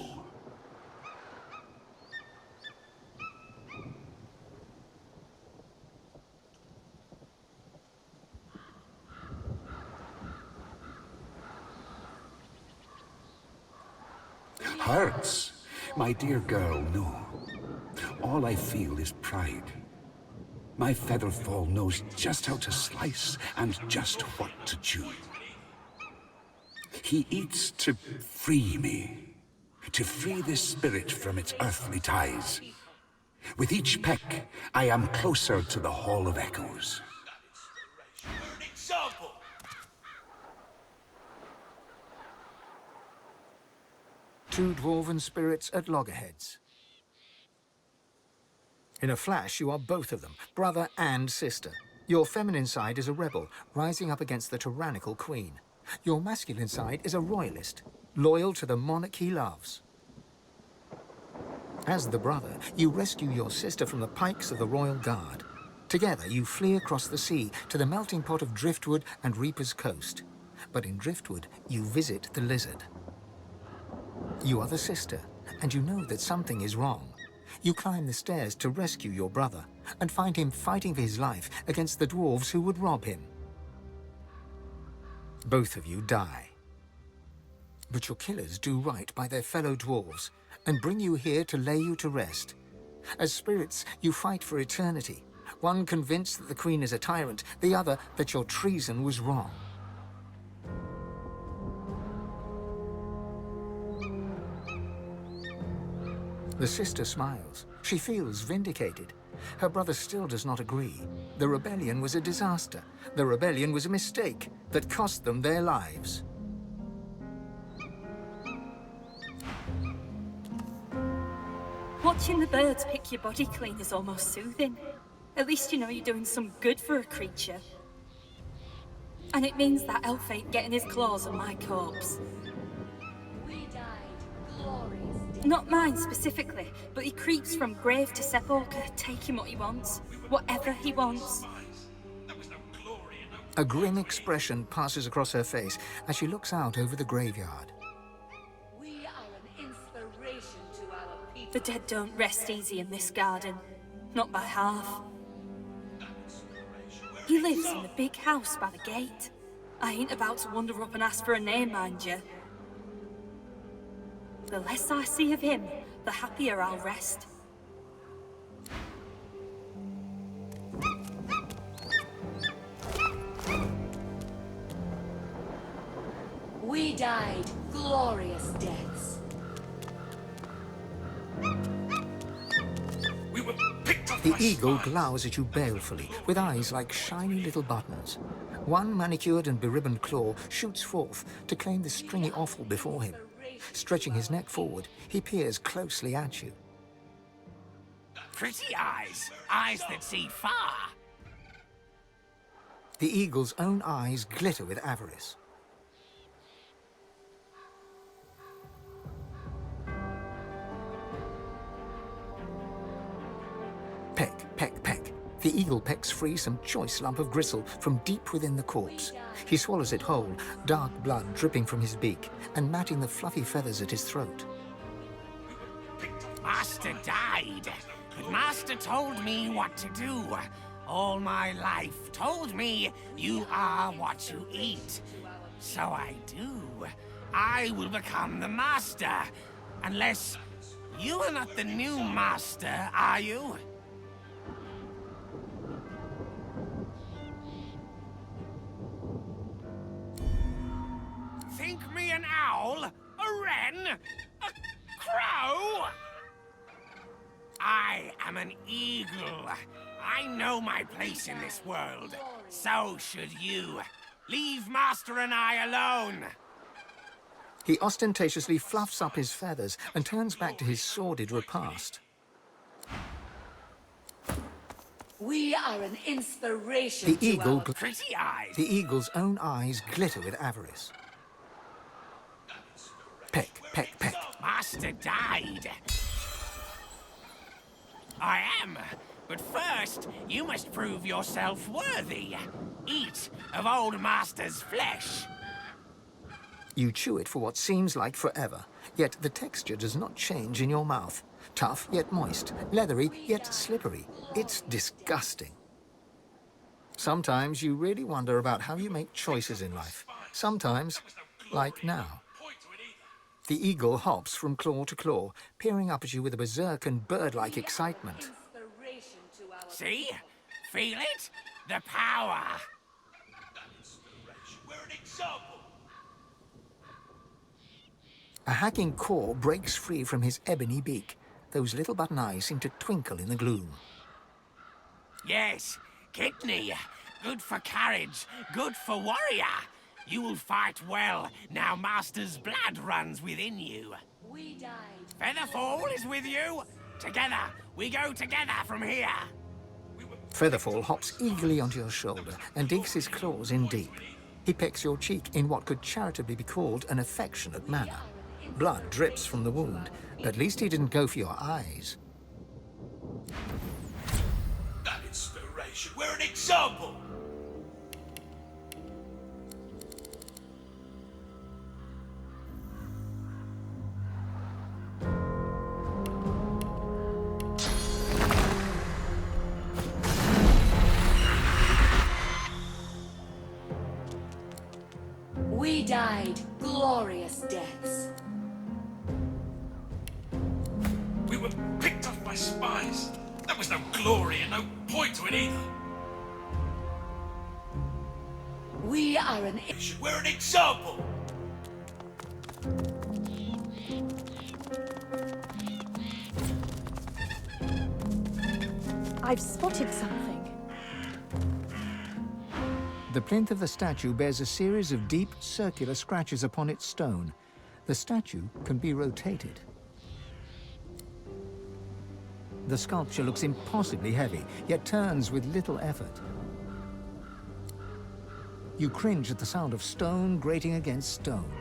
Hurts. My dear girl, no. All I feel is pride. My featherfall knows just how to slice and just what to chew. He eats to free me, to free this spirit from its earthly ties. With each peck, I am closer to the Hall of Echoes. Example. Two dwarven spirits at loggerheads. In a flash, you are both of them, brother and sister. Your feminine side is a rebel, rising up against the tyrannical queen. Your masculine side is a royalist, loyal to the monarch he loves. As the brother, you rescue your sister from the pikes of the royal guard. Together, you flee across the sea to the melting pot of Driftwood and Reaper's Coast. But in Driftwood, you visit the lizard. You are the sister, and you know that something is wrong. You climb the stairs to rescue your brother, and find him fighting for his life against the dwarves who would rob him. Both of you die. But your killers do right by their fellow dwarves, and bring you here to lay you to rest. As spirits, you fight for eternity, one convinced that the queen is a tyrant, the other that your treason was wrong. The sister smiles. She feels vindicated. Her brother still does not agree. The rebellion was a disaster. The rebellion was a mistake that cost them their lives. Watching the birds pick your body clean is almost soothing. At least you know you're doing some good for a creature. And it means that elf ain't getting his claws on my corpse. We died glorious. Not mine specifically, but he creeps from grave to sepulchre, taking what he wants, whatever he wants. A grim expression passes across her face as she looks out over the graveyard. We are an inspiration to our people. The dead don't rest easy in this garden. Not by half. He lives in the big house by the gate. I ain't about to wander up and ask for a name, mind you. The less I see of him, the happier I'll rest. We died glorious deaths. The eagle glowers at you balefully, with eyes like shiny little buttons. One manicured and beribboned claw shoots forth to claim the stringy offal before him. Stretching his neck forward, he peers closely at you. Pretty eyes. Eyes that see far. The eagle's own eyes glitter with avarice. Peck, peck, peck. The eagle pecks free some choice lump of gristle from deep within the corpse. He swallows it whole, dark blood dripping from his beak and matting the fluffy feathers at his throat. Master died, but Master told me what to do. All my life told me you are what you eat. So I do. I will become the Master. Unless you are not the new Master, are you? Think me an owl? A wren? A crow? I am an eagle. I know my place in this world. So should you. Leave Master and I alone. He ostentatiously fluffs up his feathers and turns back to his sordid repast. We are an inspiration The eagle, pretty eyes. The eagle's own eyes glitter with avarice. Peck, peck, peck. Master died. I am. But first, you must prove yourself worthy. Eat of old Master's flesh. You chew it for what seems like forever, yet the texture does not change in your mouth. Tough, yet moist. Leathery, yet slippery. It's disgusting. Sometimes you really wonder about how you make choices in life. Sometimes, like now. The eagle hops from claw to claw, peering up at you with a berserk and bird-like excitement. See? Feel it? The power. We're an example. A hacking caw breaks free from his ebony beak. Those little button eyes seem to twinkle in the gloom. Yes, kidney. Good for courage, good for warrior. You will fight well, now Master's blood runs within you. We died. Featherfall is with you. Together, we go together from here. Featherfall hops eagerly onto your shoulder and digs his claws in deep. He pecks your cheek in what could charitably be called an affectionate manner. Blood drips from the wound. At least he didn't go for your eyes. That inspiration. We're an example. We died glorious deaths. We were picked off by spies. There was no glory and no point to it either. We are an... We're an example. I've spotted something. The plinth of the statue bears a series of deep, circular scratches upon its stone. The statue can be rotated. The sculpture looks impossibly heavy, yet turns with little effort. You cringe at the sound of stone grating against stone.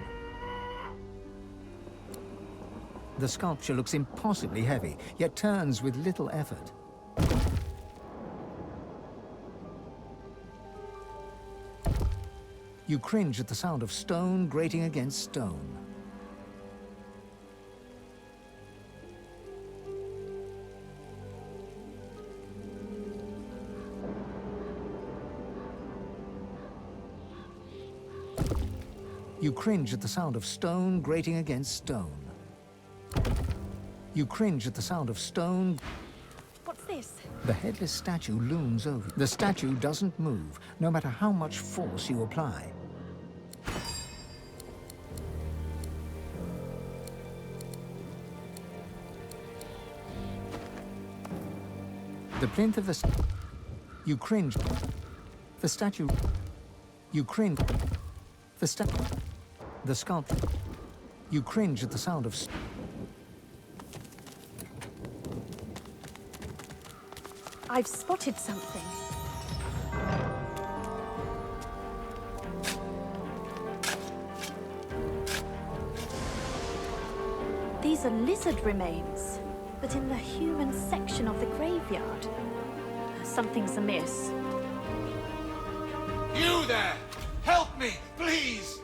The sculpture looks impossibly heavy, yet turns with little effort. You cringe at the sound of stone grating against stone. You cringe at the sound of stone grating against stone. You cringe at the sound of stone. What's this? The headless statue looms over. The statue doesn't move, no matter how much force you apply. The plinth of the... You cringe. The statue... You cringe. The The sculpture. You cringe at the sound of... I've spotted something. These are lizard remains, but in the human section of the graveyard. A something's amiss. You there! Help me, please!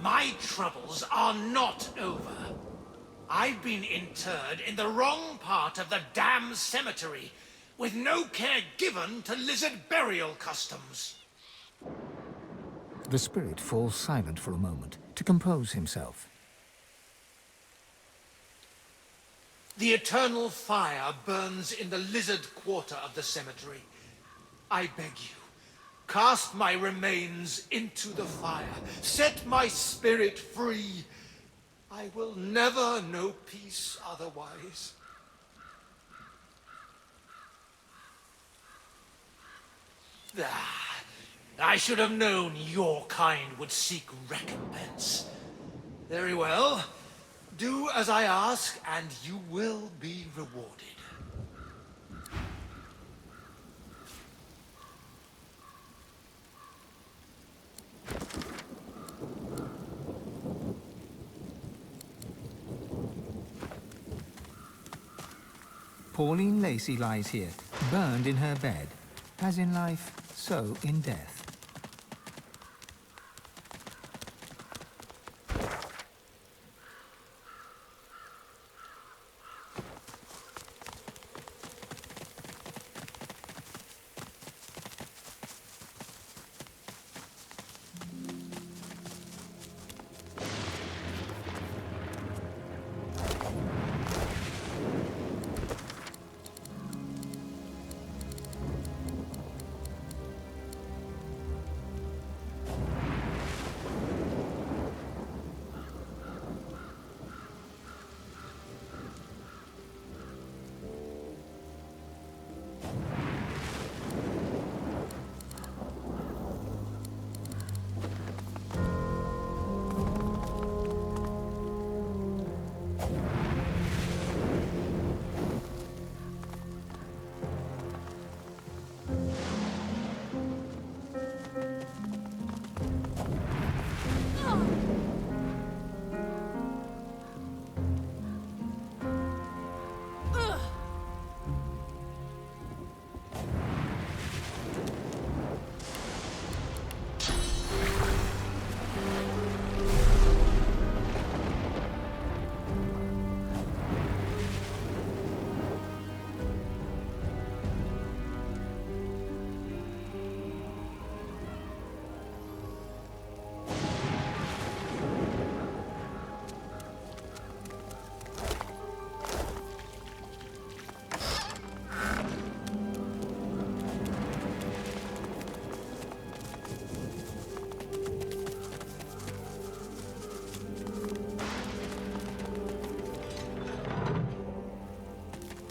My troubles are not over. I've been interred in the wrong part of the damn cemetery, with no care given to lizard burial customs. The spirit falls silent for a moment to compose himself. The eternal fire burns in the lizard quarter of the cemetery. I beg you, cast my remains into the fire. Set my spirit free. I will never know peace otherwise. I should have known your kind would seek recompense. Very well. Do as I ask, and you will be rewarded. Pauline Lacey lies here, burned in her bed. As in life, so in death.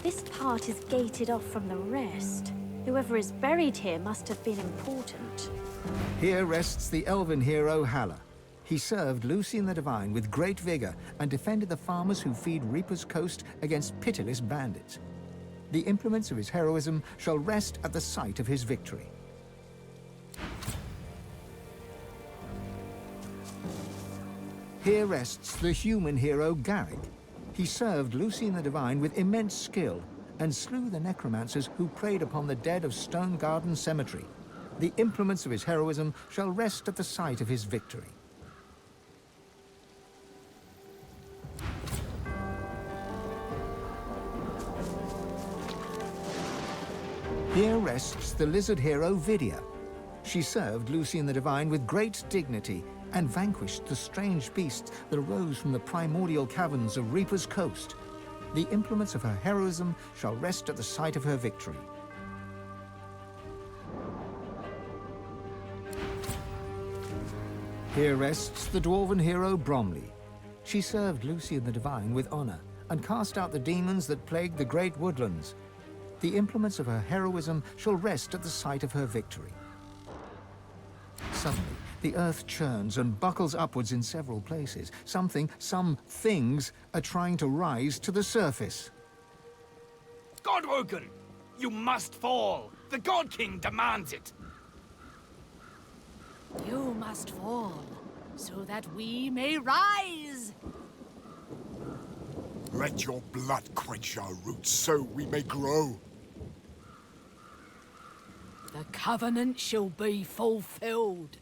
This part is gated off from the rest. Whoever is buried here must have been important. Here rests the elven hero Halla. He served Lucian the Divine with great vigor and defended the farmers who feed Reaper's Coast against pitiless bandits. The implements of his heroism shall rest at the site of his victory. Here rests the human hero Garrick. He served Lucian the Divine with immense skill and slew the necromancers who preyed upon the dead of Stone Garden Cemetery. The implements of his heroism shall rest at the site of his victory. Here rests the lizard hero Vidia. She served Lucian the Divine with great dignity and vanquished the strange beasts that arose from the primordial caverns of Reaper's Coast. The implements of her heroism shall rest at the site of her victory. Here rests the dwarven hero Bromley. She served Lucian the Divine with honor and cast out the demons that plagued the great woodlands. The implements of her heroism shall rest at the site of her victory. Suddenly, the earth churns and buckles upwards in several places. Some things are trying to rise to the surface. Godwoken! You must fall! The God King demands it! You must fall, so that we may rise! Let your blood quench our roots, so we may grow. The covenant shall be fulfilled.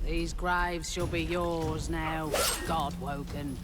These graves shall be yours now, Godwoken.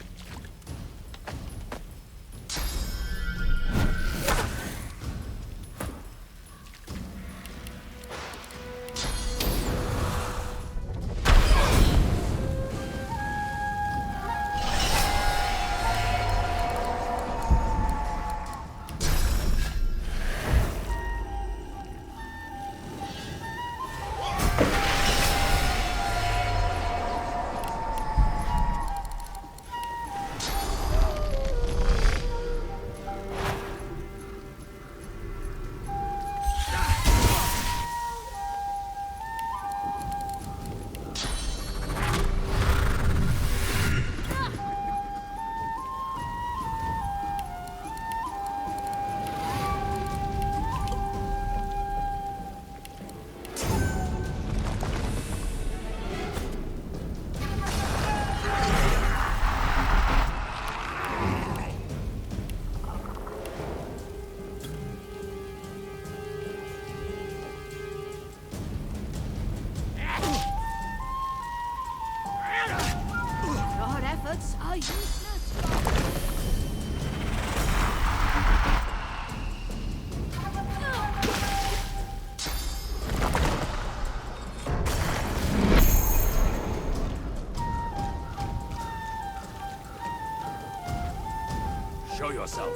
Show yourself.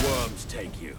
Worms take you.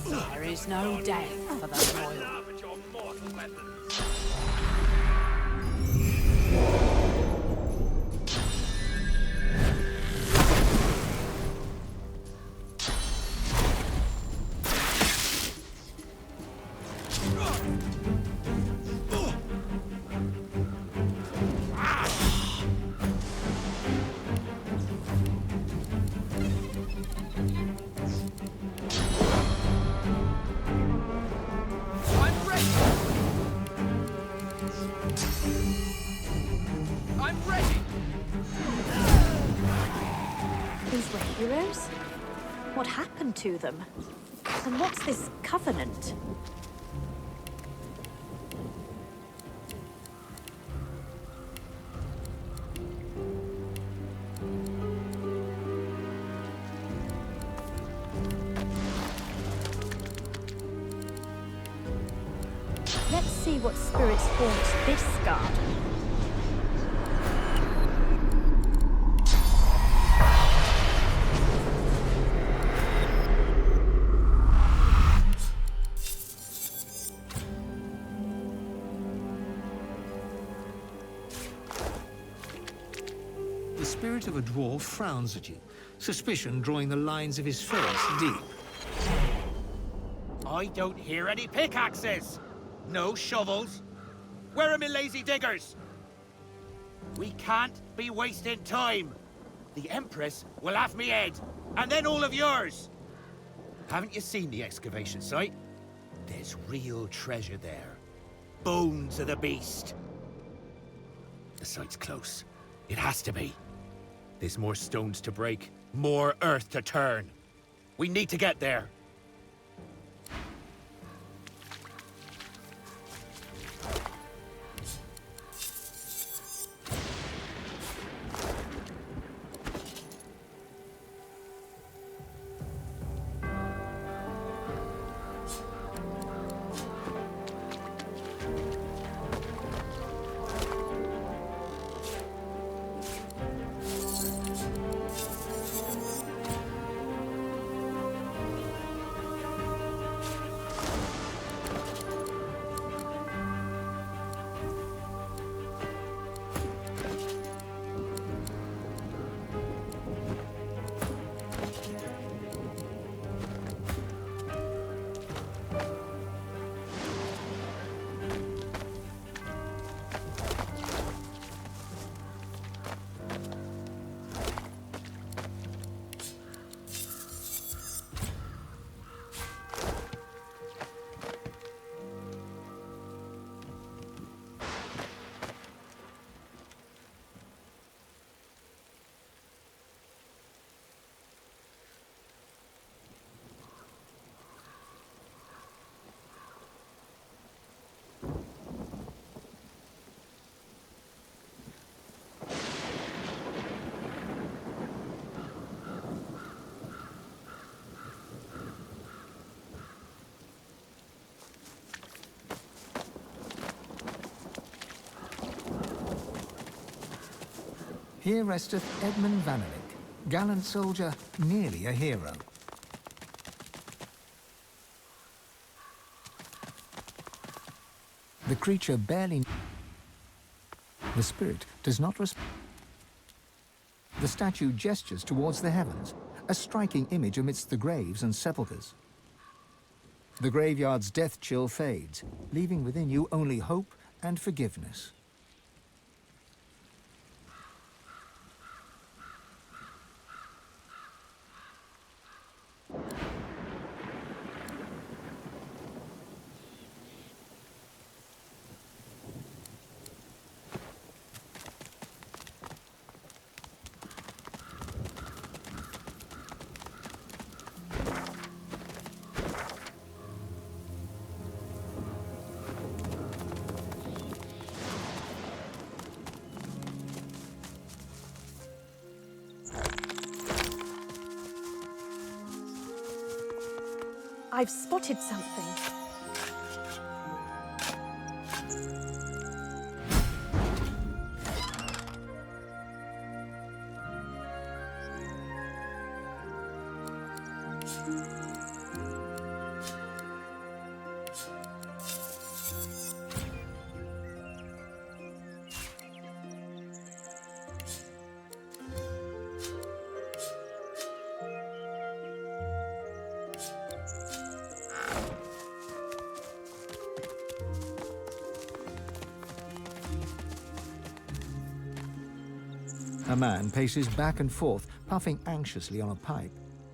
There is no death for the royal. What happened to them? And what's this covenant? Let's see what spirits haunt this garden. The spirit of a dwarf frowns at you, suspicion drawing the lines of his face deep. I don't hear any pickaxes. No shovels. Where are my lazy diggers? We can't be wasting time. The Empress will have me head, and then all of yours. Haven't you seen the excavation site? There's real treasure there. Bones of the beast. The site's close. It has to be. There's more stones to break, more earth to turn. We need to get there. Here resteth Edmund Vannelik, gallant soldier, nearly a hero. The creature barely... The spirit does not respond. The statue gestures towards the heavens, a striking image amidst the graves and sepulchres. The graveyard's death chill fades, leaving within you only hope and forgiveness. I've spotted something. A man paces back and forth, puffing anxiously on a pipe.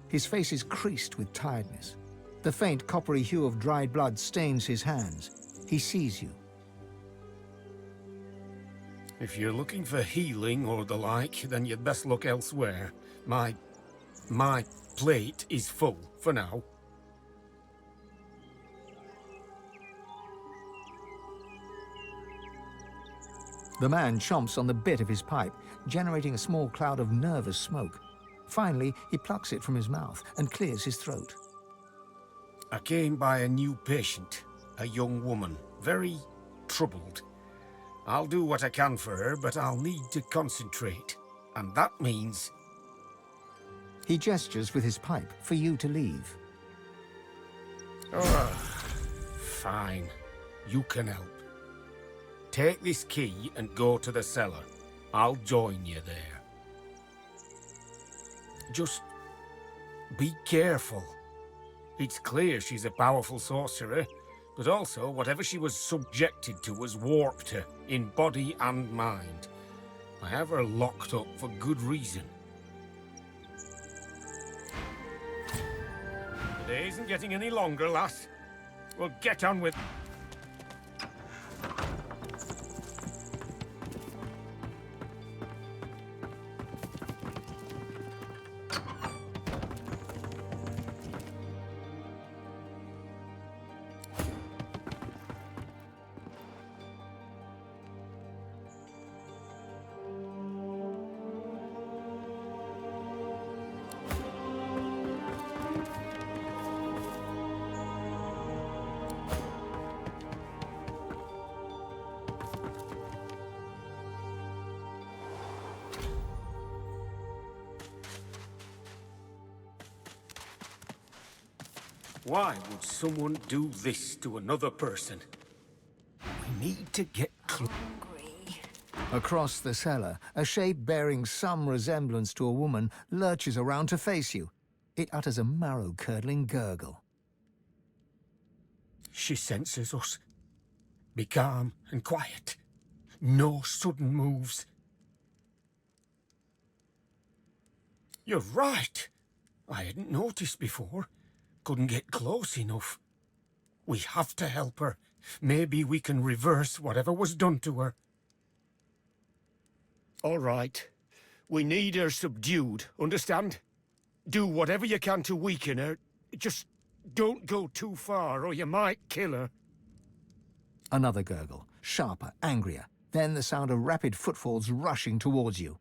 His face is creased with tiredness. The faint coppery hue of dried blood stains his hands. He sees you. If you're looking for healing or the like, then you'd best look elsewhere. My plate is full for now. The man chomps on the bit of his pipe, generating a small cloud of nervous smoke. Finally, he plucks it from his mouth and clears his throat. I came by a new patient, a young woman, very troubled. I'll do what I can for her, but I'll need to concentrate. And that means... He gestures with his pipe for you to leave. Oh, fine. You can help. Take this key and go to the cellar. I'll join you there. Just be careful. It's clear she's a powerful sorcerer, but also whatever she was subjected to has warped her in body and mind. I have her locked up for good reason. The day isn't getting any longer, lass. We'll get on with... Why would someone do this to another person? We need to get close. Across the cellar, a shape bearing some resemblance to a woman lurches around to face you. It utters a marrow-curdling gurgle. She senses us. Be calm and quiet. No sudden moves. You're right. I hadn't noticed before. Couldn't get close enough. We have to help her. Maybe we can reverse whatever was done to her. All right. We need her subdued, understand? Do whatever you can to weaken her. Just don't go too far or you might kill her. Another gurgle, sharper, angrier. Then the sound of rapid footfalls rushing towards you.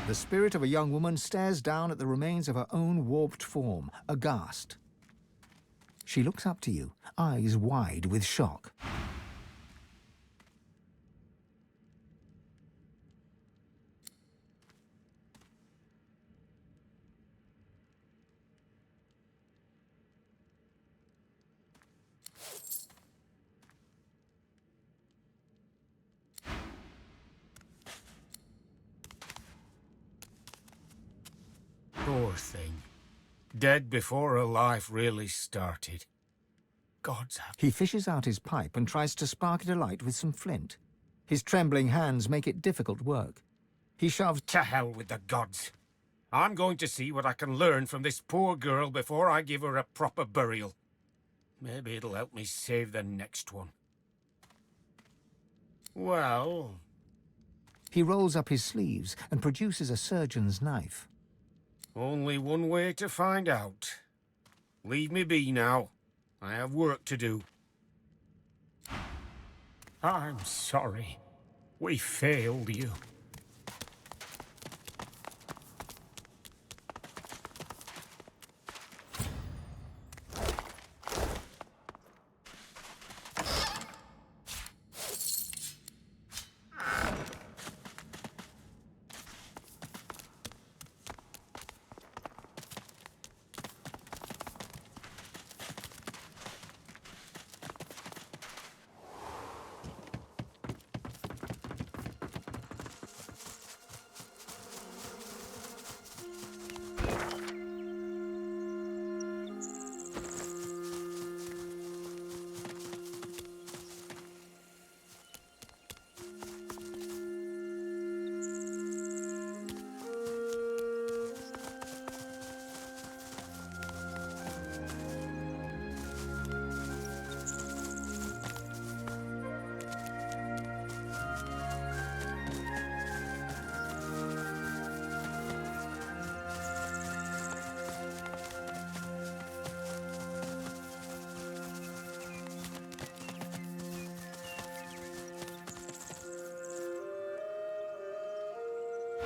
The spirit of a young woman stares down at the remains of her own warped form, aghast. She looks up to you, eyes wide with shock. Poor thing. Dead before her life really started. God's have... He fishes out his pipe and tries to spark it alight with some flint. His trembling hands make it difficult work. He shoved. To hell with the gods. I'm going to see what I can learn from this poor girl before I give her a proper burial. Maybe it'll help me save the next one. Well... He rolls up his sleeves and produces a surgeon's knife. Only one way to find out. Leave me be now. I have work to do. I'm sorry. We failed you.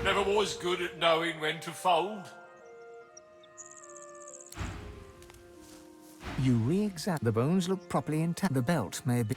Never was good at knowing when to fold. You re-examine. The bones look properly intact. The belt may be...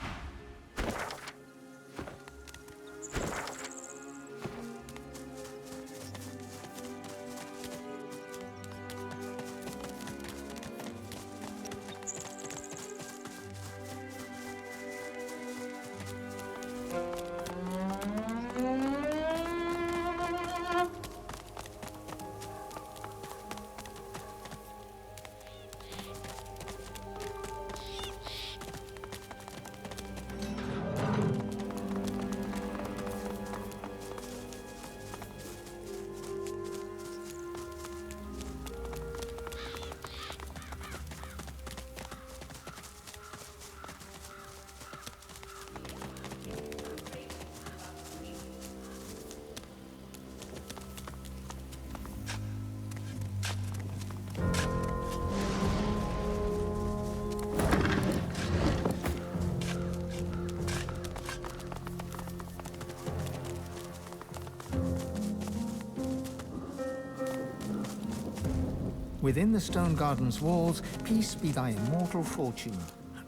Within the stone garden's walls, peace be thy immortal fortune,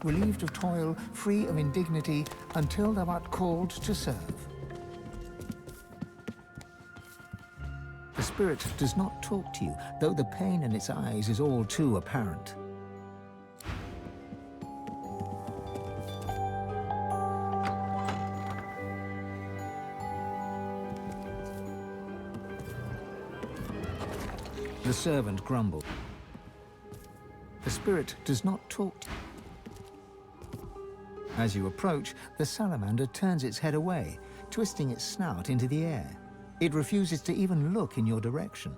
relieved of toil, free of indignity, until thou art called to serve. The spirit does not talk to you, though the pain in its eyes is all too apparent. The servant grumbled. The spirit does not talk to you. As you approach, the salamander turns its head away, twisting its snout into the air. It refuses to even look in your direction.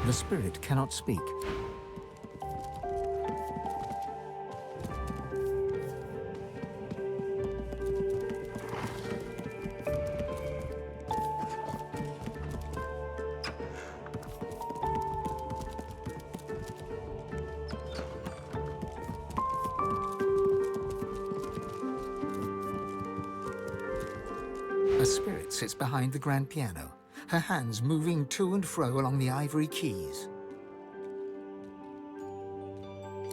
The spirit cannot speak. A spirit sits behind the grand piano, her hands moving to and fro along the ivory keys.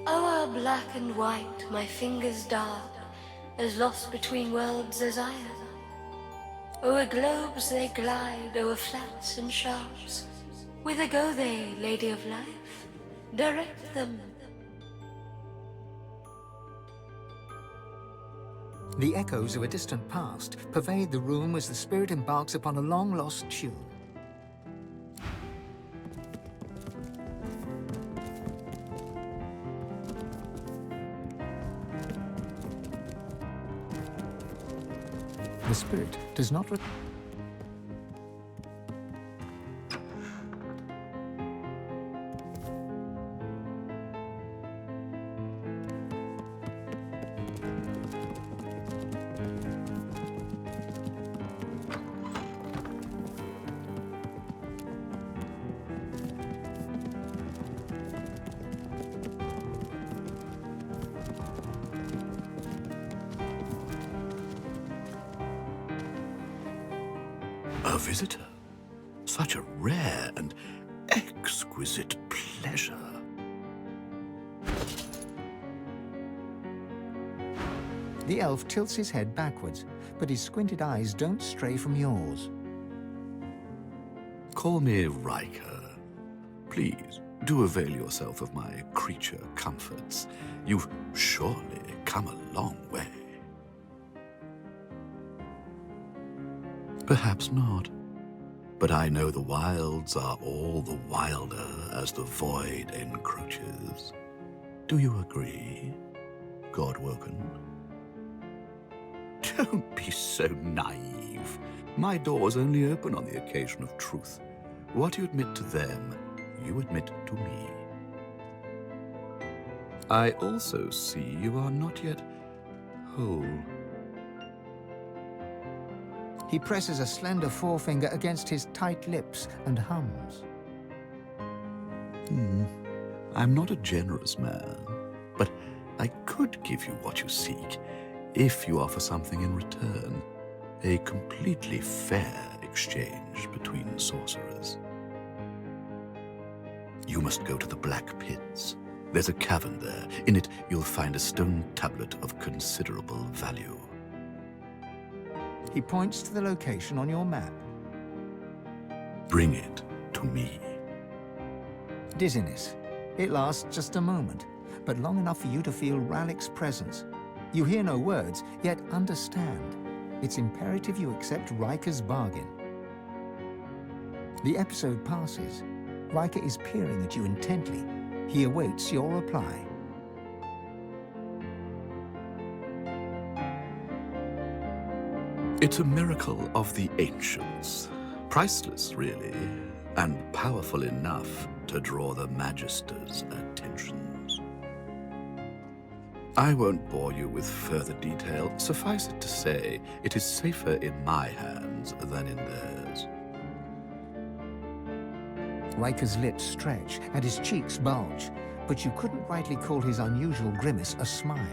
O'er black and white, my fingers dart, as lost between worlds as I am. O'er globes they glide, o'er flats and sharps. Whither go they, Lady of Life? Direct them. The echoes of a distant past pervade the room as the spirit embarks upon a long-lost tune. The spirit does not A visitor? Such a rare and exquisite pleasure. The elf tilts his head backwards, but his squinted eyes don't stray from yours. Call me Riker. Please, do avail yourself of my creature comforts. You've surely come a long way. Perhaps not. But I know the wilds are all the wilder as the void encroaches. Do you agree, Godwoken? Don't be so naive. My doors only open on the occasion of truth. What you admit to them, you admit to me. I also see you are not yet whole. He presses a slender forefinger against his tight lips and hums. I'm not a generous man, but I could give you what you seek if you offer something in return. A completely fair exchange between sorcerers. You must go to the Black Pits. There's a cavern there. In it, you'll find a stone tablet of considerable value. He points to the location on your map. Bring it to me. Dizziness. It lasts just a moment, but long enough for you to feel Ralik's presence. You hear no words, yet understand. It's imperative you accept Riker's bargain. The episode passes. Riker is peering at you intently. He awaits your reply. It's a miracle of the ancients. Priceless, really, and powerful enough to draw the Magister's attentions. I won't bore you with further detail. Suffice it to say, it is safer in my hands than in theirs. Riker's lips stretch and his cheeks bulge, but you couldn't rightly call his unusual grimace a smile.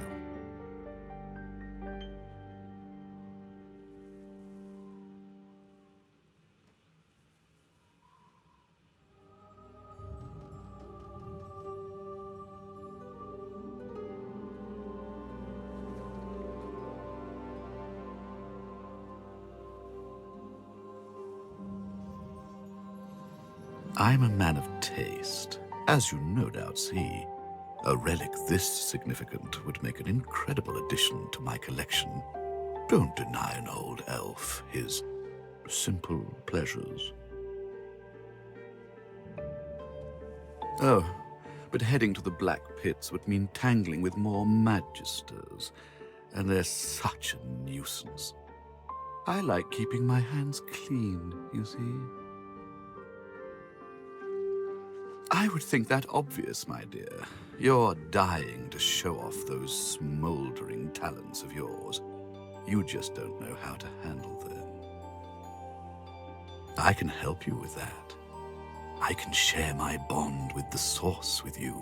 I'm a man of taste, as you no doubt see. A relic this significant would make an incredible addition to my collection. Don't deny an old elf his simple pleasures. Oh, but heading to the Black Pits would mean tangling with more Magisters, and they're such a nuisance. I like keeping my hands clean, you see. I would think that obvious, my dear. You're dying to show off those smoldering talents of yours. You just don't know how to handle them. I can help you with that. I can share my bond with the Source with you,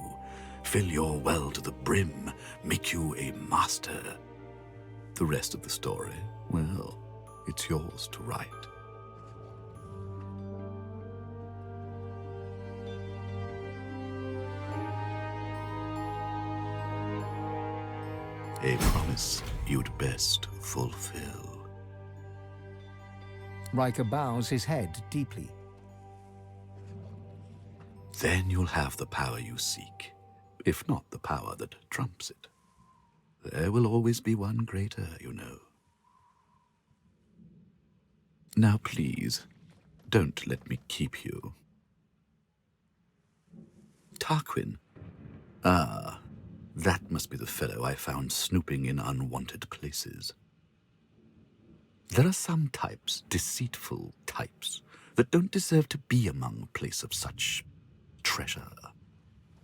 fill your well to the brim, make you a master. The rest of the story, well, it's yours to write. A promise you'd best fulfill. Riker bows his head deeply. Then you'll have the power you seek, if not the power that trumps it. There will always be one greater, you know. Now please, don't let me keep you. Tarquin. Ah, that must be the fellow I found snooping in unwanted places. There are some types, deceitful types, that don't deserve to be among a place of such treasure.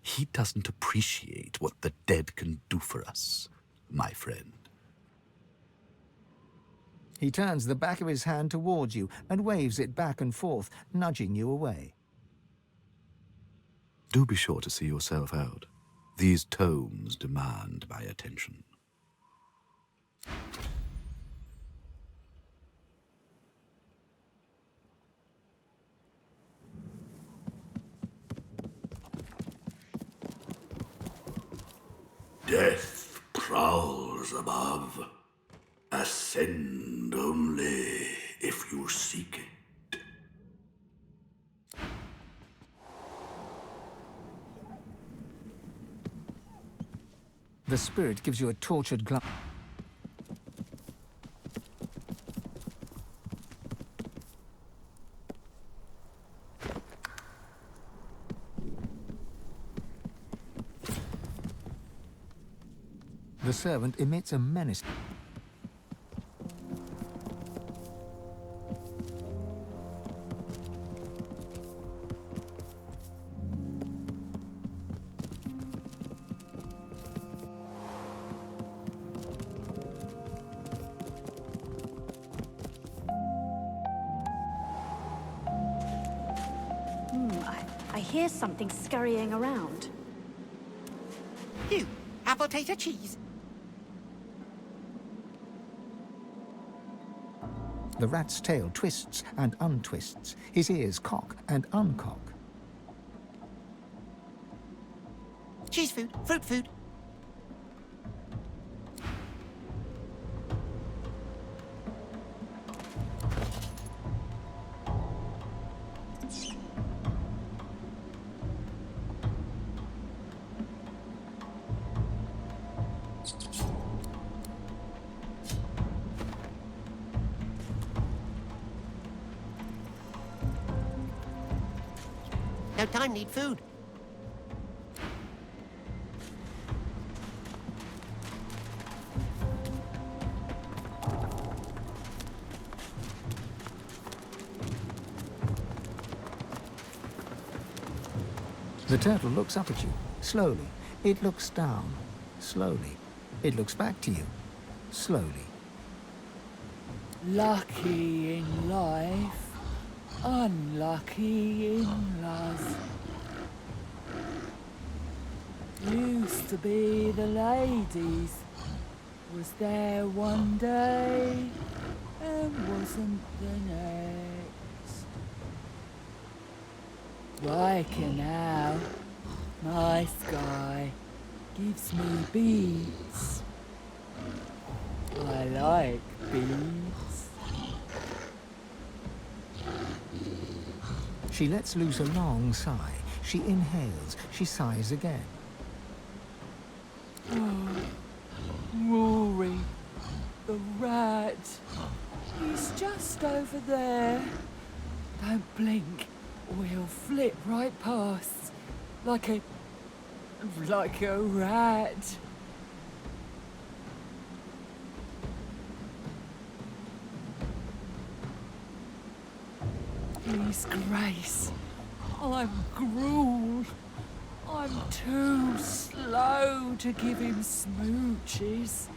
He doesn't appreciate what the dead can do for us, my friend. He turns the back of his hand towards you and waves it back and forth, nudging you away. Do be sure to see yourself out. These tomes demand my attention. Death prowls above. Ascend only if you seek it. The spirit gives you a tortured glance. The servant emits a menace. I hear something scurrying around. You have potato cheese. The rat's tail twists and untwists. His ears cock and uncock. Cheese food, fruit food. No time, need food. The turtle looks up at you, slowly. It looks down, slowly. It looks back to you, slowly. Lucky in life, unlucky in love. Used to be the ladies, was there one day and wasn't the next. Riker now, my sky gives me beats. I like beats. She lets loose a long sigh. She inhales. She sighs again. Oh, Rory, the rat. He's just over there. Don't blink, or he'll flit right past, like a rat. His Grace, I'm Gruel. I'm too slow to give him smooches,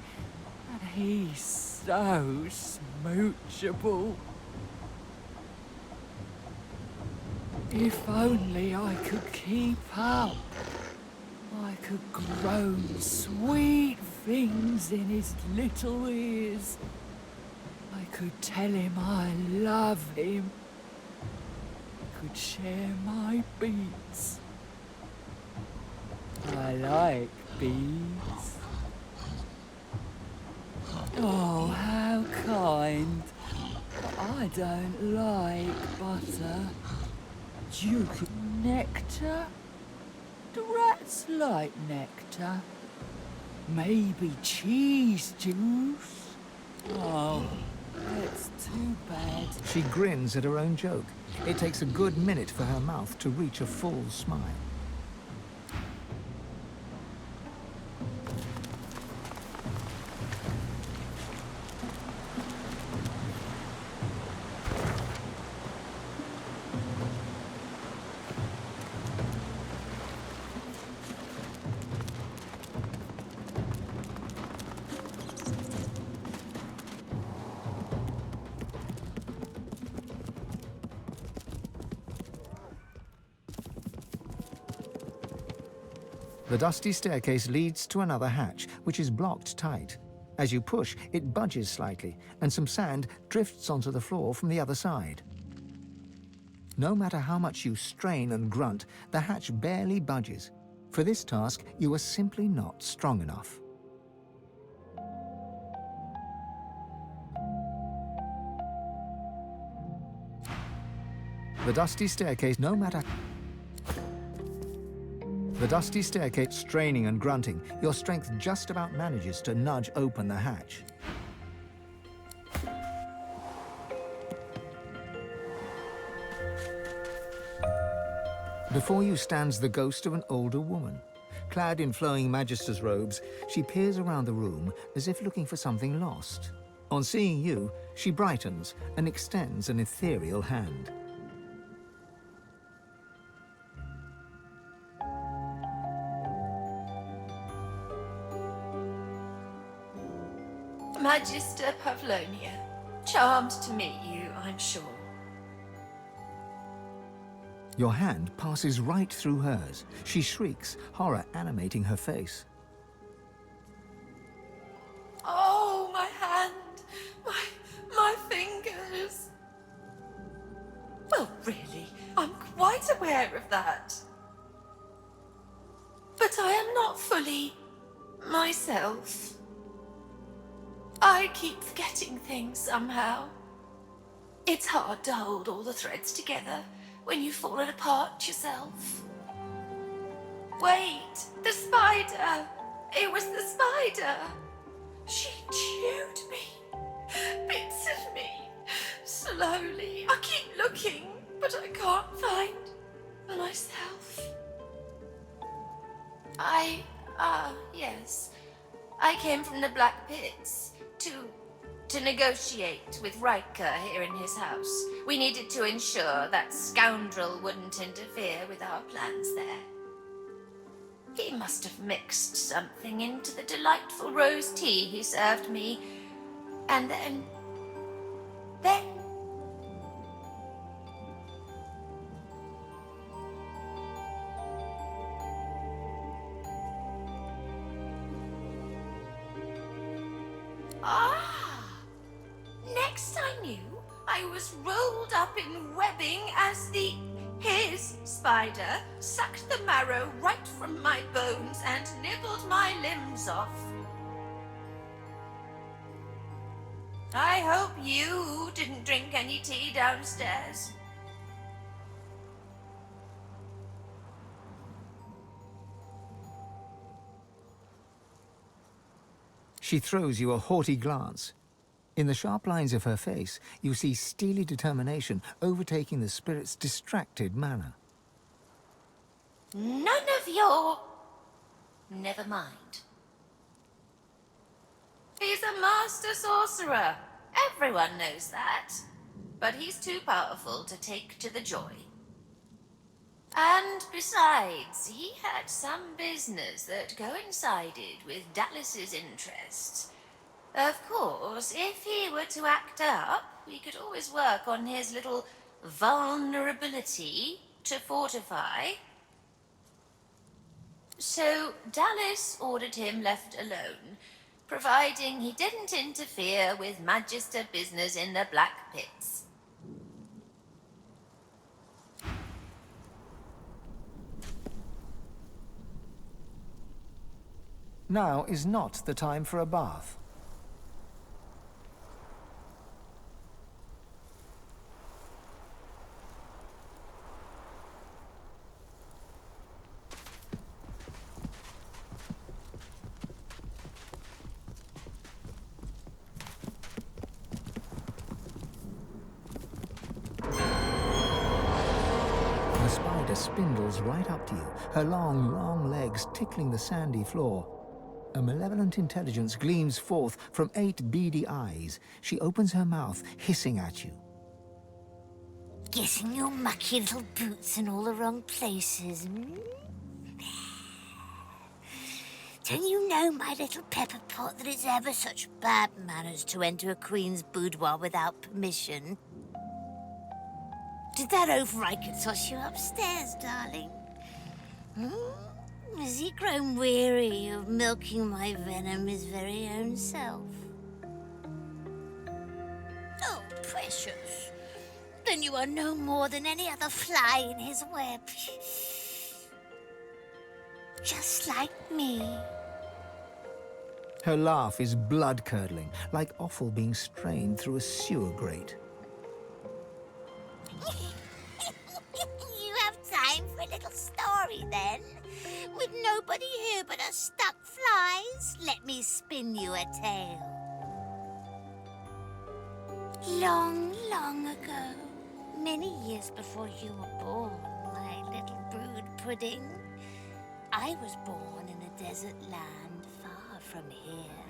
and he's so smoochable. If only I could keep up, I could groan sweet things in his little ears. I could tell him I love him. I could share my beats. I like beads. Oh, how kind. But I don't like butter. Duke nectar? Do rats like nectar? Maybe cheese juice? Oh, that's too bad. She grins at her own joke. It takes a good minute for her mouth to reach a full smile. The dusty staircase leads to another hatch, which is blocked tight. As you push, it budges slightly, and some sand drifts onto the floor from the other side. No matter how much you strain and grunt, the hatch barely budges. For this task, you are simply not strong enough. The dusty staircase, straining and grunting, your strength just about manages to nudge open the hatch. Before you stands the ghost of an older woman. Clad in flowing magister's robes, she peers around the room as if looking for something lost. On seeing you, she brightens and extends an ethereal hand. Magister Pavlonia, charmed to meet you, I'm sure. Your hand passes right through hers. She shrieks, horror animating her face. Oh, my hand! My fingers! Well, really, I'm quite aware of that. But I am not fully myself. I keep forgetting things somehow. It's hard to hold all the threads together when you've fallen apart yourself. Wait, the spider! It was the spider! She chewed me, bits of me, slowly. I keep looking, but I can't find myself. Yes. I came from the Black Pits to negotiate with Riker here in his house. We needed to ensure that scoundrel wouldn't interfere with our plans there. He must have mixed something into the delightful rose tea he served me, and then... Next I knew, I was rolled up in webbing as his spider sucked the marrow right from my bones and nibbled my limbs off. I hope you didn't drink any tea downstairs. She throws you a haughty glance. In the sharp lines of her face, you see steely determination overtaking the spirit's distracted manner. None of your... Never mind. He's a master sorcerer. Everyone knows that. But he's too powerful to take to the joy. And besides, he had some business that coincided with Dallas's interests. Of course, if he were to act up, we could always work on his little vulnerability to fortify. So Dallas ordered him left alone, providing he didn't interfere with Magister business in the Black Pits. Now is not the time for a bath. creature spindles right up to you, her long, long legs tickling the sandy floor. A malevolent intelligence gleams forth from 8 beady eyes. She opens her mouth, hissing at you. Getting your mucky little boots in all the wrong places. Don't you know, my little pepper pot, that it's ever such bad manners to enter a queen's boudoir without permission? Did that override toss you upstairs, darling? Has he grown weary of milking my venom his very own self? Oh, precious. Then you are no more than any other fly in his web. Just like me. Her laugh is blood-curdling, like offal being strained through a sewer grate. You have time for a little story, then? With nobody here but us stuck flies, let me spin you a tale. Long, long ago, many years before you were born, my little brood pudding, I was born in a desert land far from here.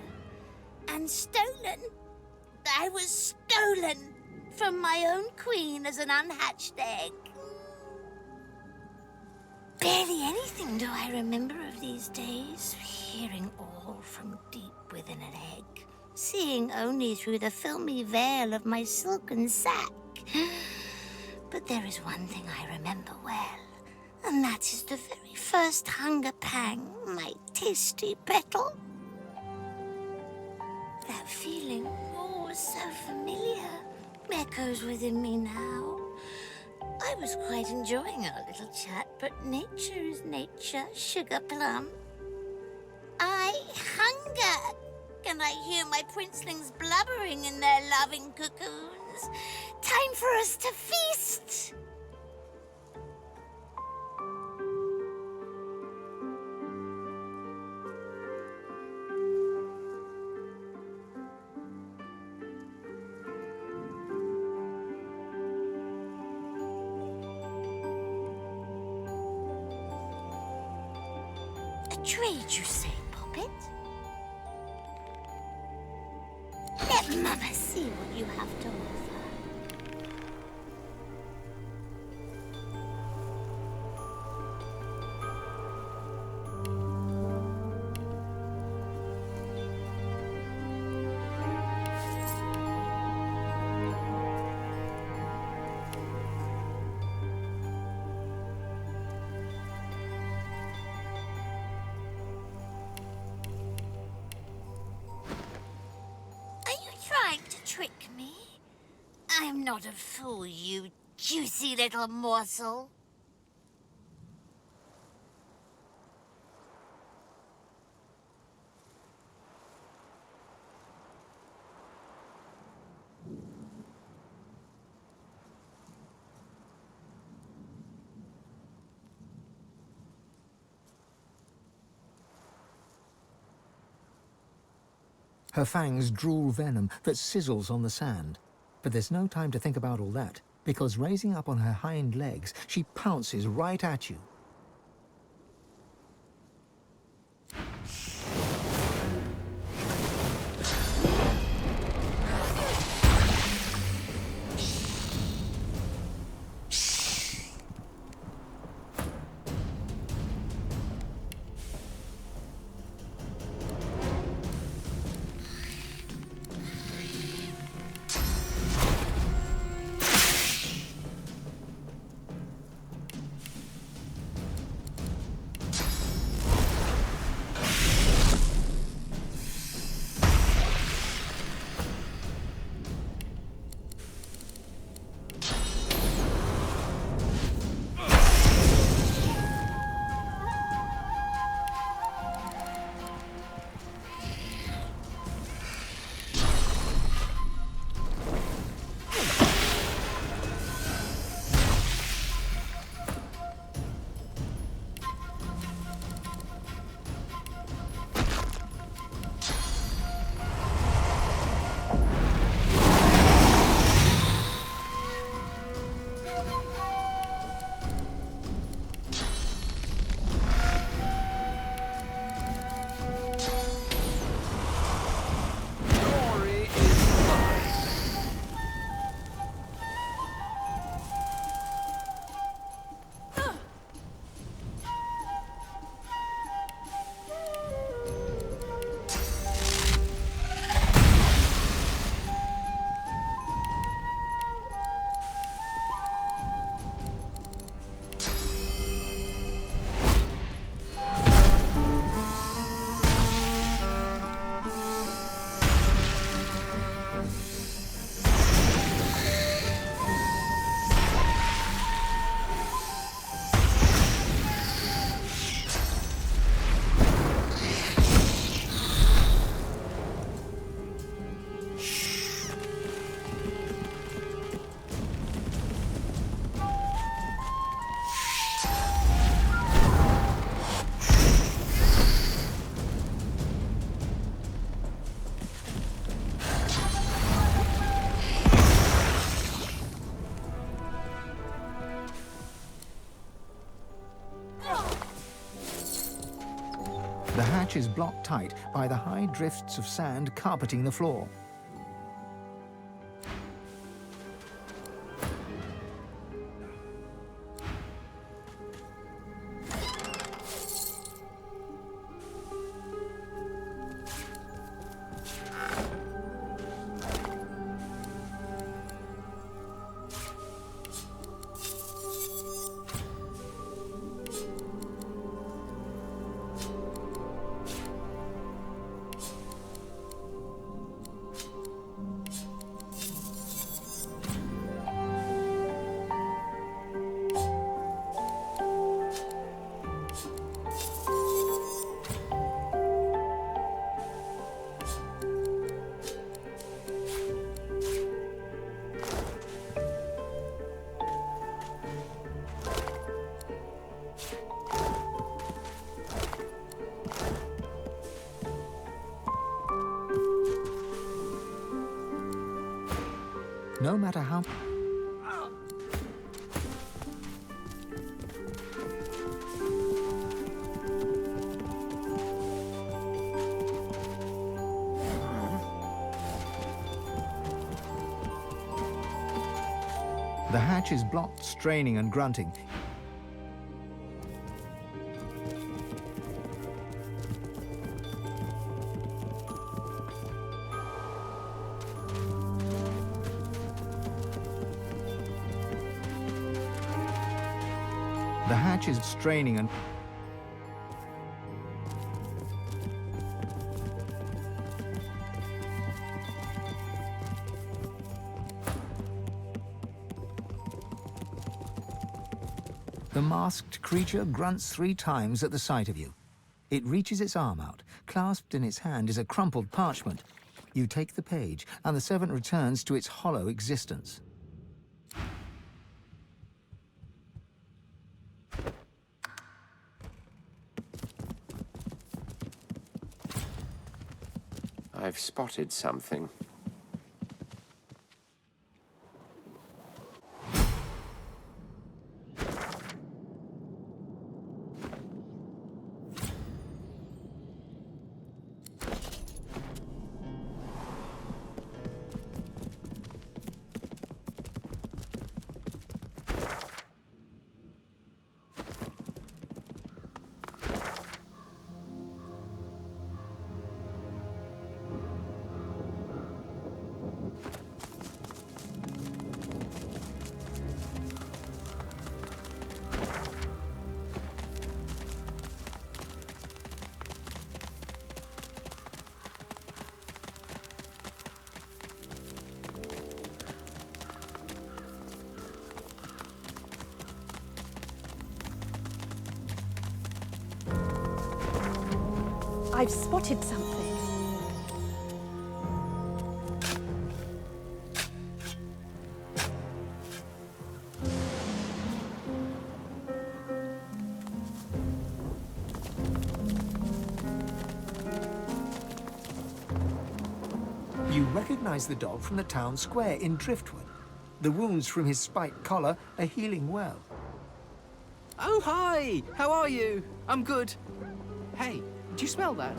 And stolen. I was stolen from my own queen as an unhatched egg. Barely anything do I remember of these days, hearing all from deep within an egg, seeing only through the filmy veil of my silken sack. But there is one thing I remember well, and that is the very first hunger pang, my tasty petal. That feeling, oh, so familiar, echoes within me now. I was quite enjoying our little chat, but nature is nature, sugar plum. I hunger. Can I hear my princelings blubbering in their loving cocoons? Time for us to feast. Trade, you say, Poppet? Let Mama see what you have to offer. Trick me? I'm not a fool, you juicy little morsel. Her fangs drool venom that sizzles on the sand. But there's no time to think about all that, because raising up on her hind legs, she pounces right at you. The hatch is blocked tight by the high drifts of sand carpeting the floor. No matter how... The hatch is blocked, straining and grunting. The hatch is straining and... The masked creature grunts 3 times at the sight of you. It reaches its arm out. Clasped in its hand is a crumpled parchment. You take the page, and the servant returns to its hollow existence. I've spotted something. I've spotted something. You recognize the dog from the town square in Driftwood. The wounds from his spiked collar are healing well. Oh, hi! How are you? I'm good. Hey, do you smell that?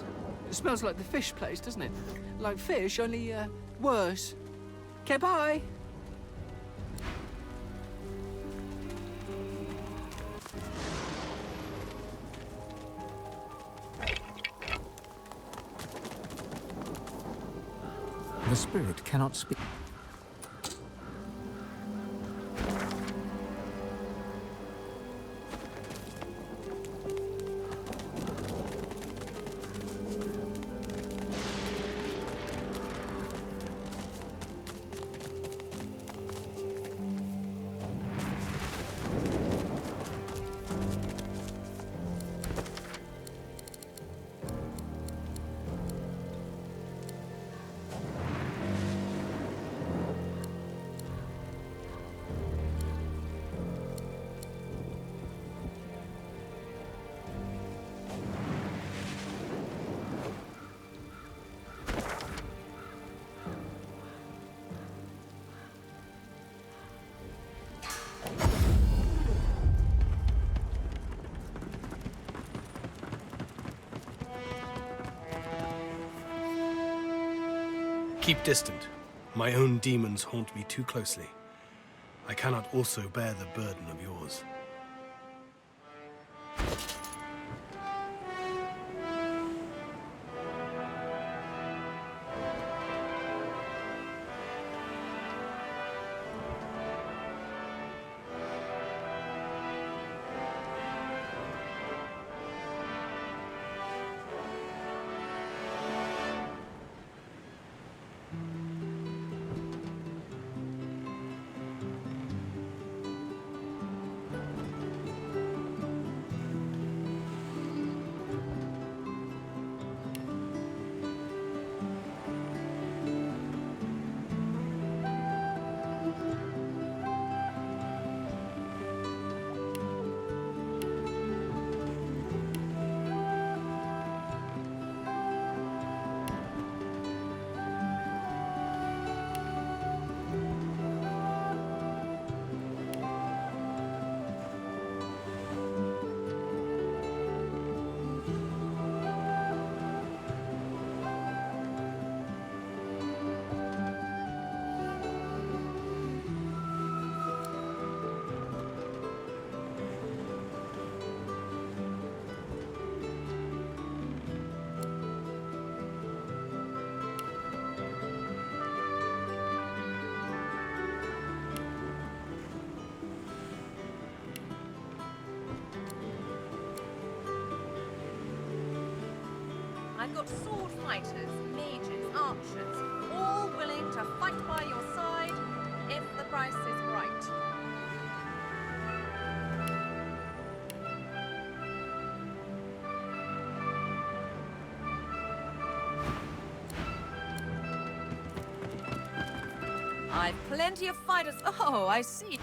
It smells like the fish place, doesn't it? Like fish, only, worse. Okay, bye! The spirit cannot speak. Keep distant. My own demons haunt me too closely. I cannot also bear the burden of yours. I've got sword fighters, mages, archers, all willing to fight by your side if the price is right. I've plenty of fighters. Oh, I see.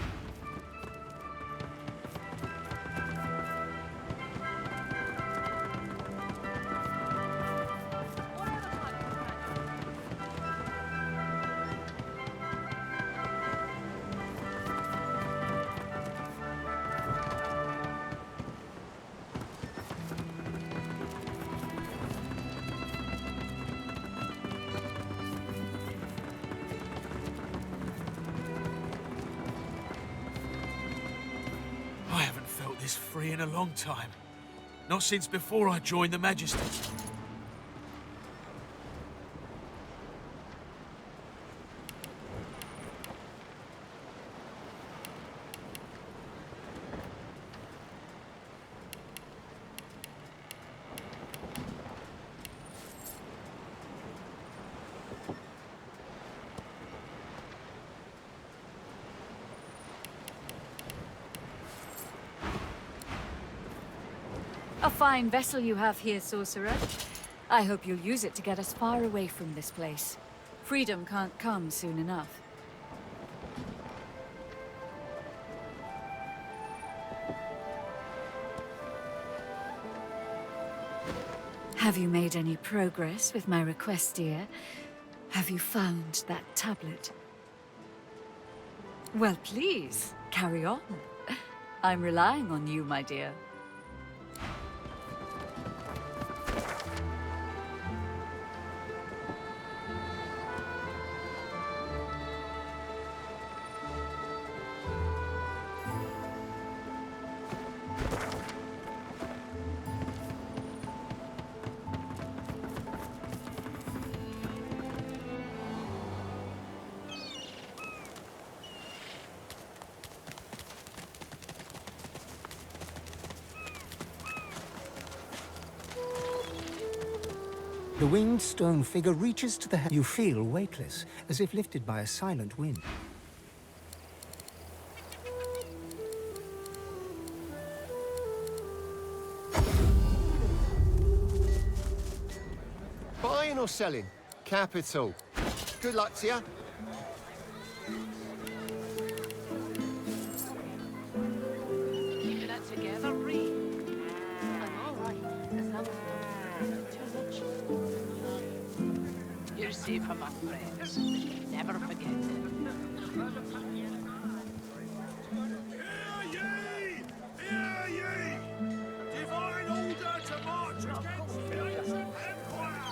This free in a long time. Not since before I joined the Majesty. A fine vessel you have here, Sorcerer. I hope you'll use it to get us far away from this place. Freedom can't come soon enough. Have you made any progress with my request, dear? Have you found that tablet? Well, please, carry on. I'm relying on you, my dear. The winged stone figure reaches to the heaven. You feel weightless, as if lifted by a silent wind. Buying or selling? Capital. Good luck to you. Keep that together, Ree. I'm all right, as long as I don't too much. You're safe among friends. Never forget it. Hear ye! Divine order to march against the ancient empire!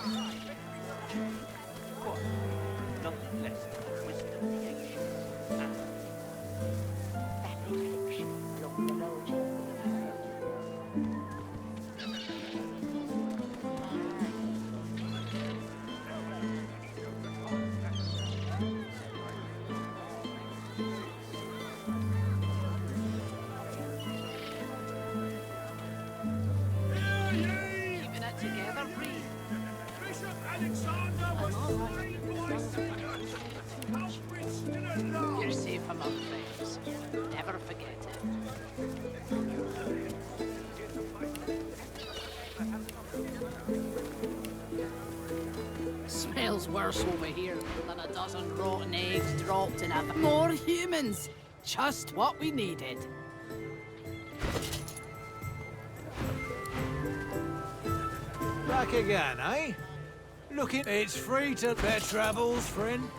All's worse over here than a dozen rotten eggs dropped in a... More humans! Just what we needed. Back again, eh? Looking... It's free to bear travels, friend.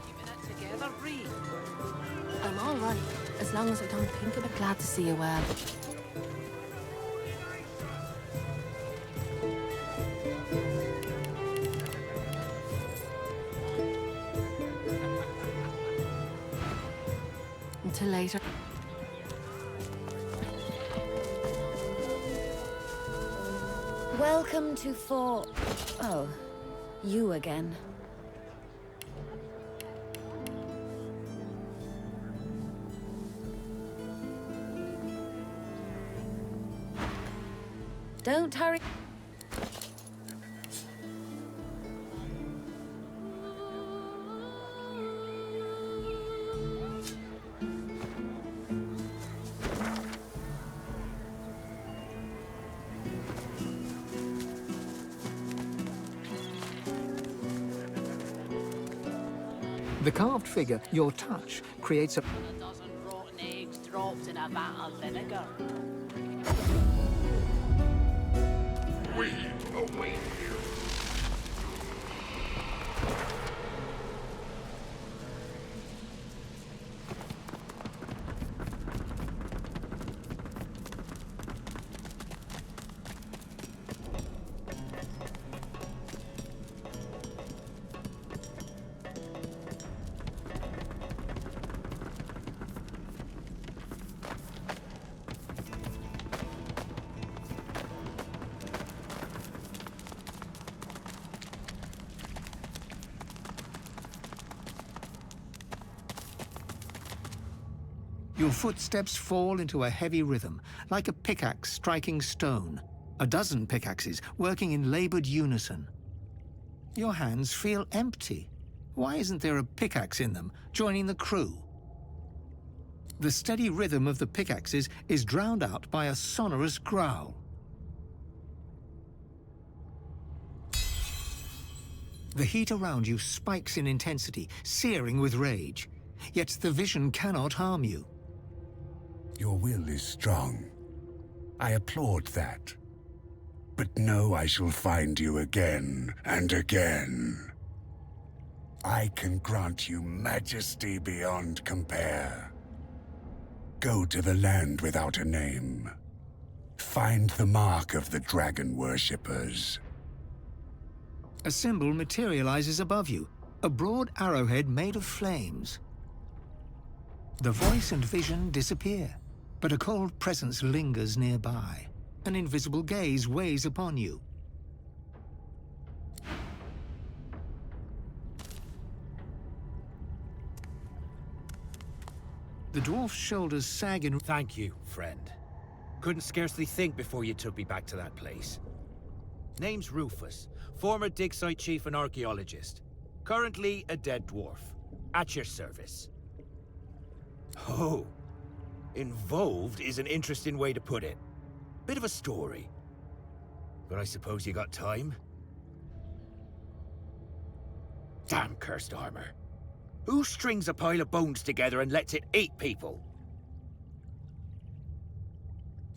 Keeping it together, Bree. I'm all right, as long as I don't think of it. Glad to see you well. Until later. Welcome to Oh, you again. Don't hurry. The carved figure, your touch, creates a... A dozen rotten eggs dropped in a vat of vinegar. We await you. Your footsteps fall into a heavy rhythm, like a pickaxe striking stone. A dozen pickaxes working in labored unison. Your hands feel empty. Why isn't there a pickaxe in them, joining the crew? The steady rhythm of the pickaxes is drowned out by a sonorous growl. The heat around you spikes in intensity, searing with rage. Yet the vision cannot harm you. Your will is strong. I applaud that. But know I shall find you again and again. I can grant you majesty beyond compare. Go to the land without a name. Find the mark of the dragon worshippers. A symbol materializes above you, a broad arrowhead made of flames. The voice and vision disappear, but a cold presence lingers nearby. An invisible gaze weighs upon you. The dwarf's shoulders sag in... Thank you, friend. Couldn't scarcely think before you took me back to that place. Name's Rufus, former dig site chief and archaeologist. Currently a dead dwarf. At your service. Oh, involved is an interesting way to put it. Bit of a story. But I suppose you got time? Damn cursed armor. Who strings a pile of bones together and lets it eat people?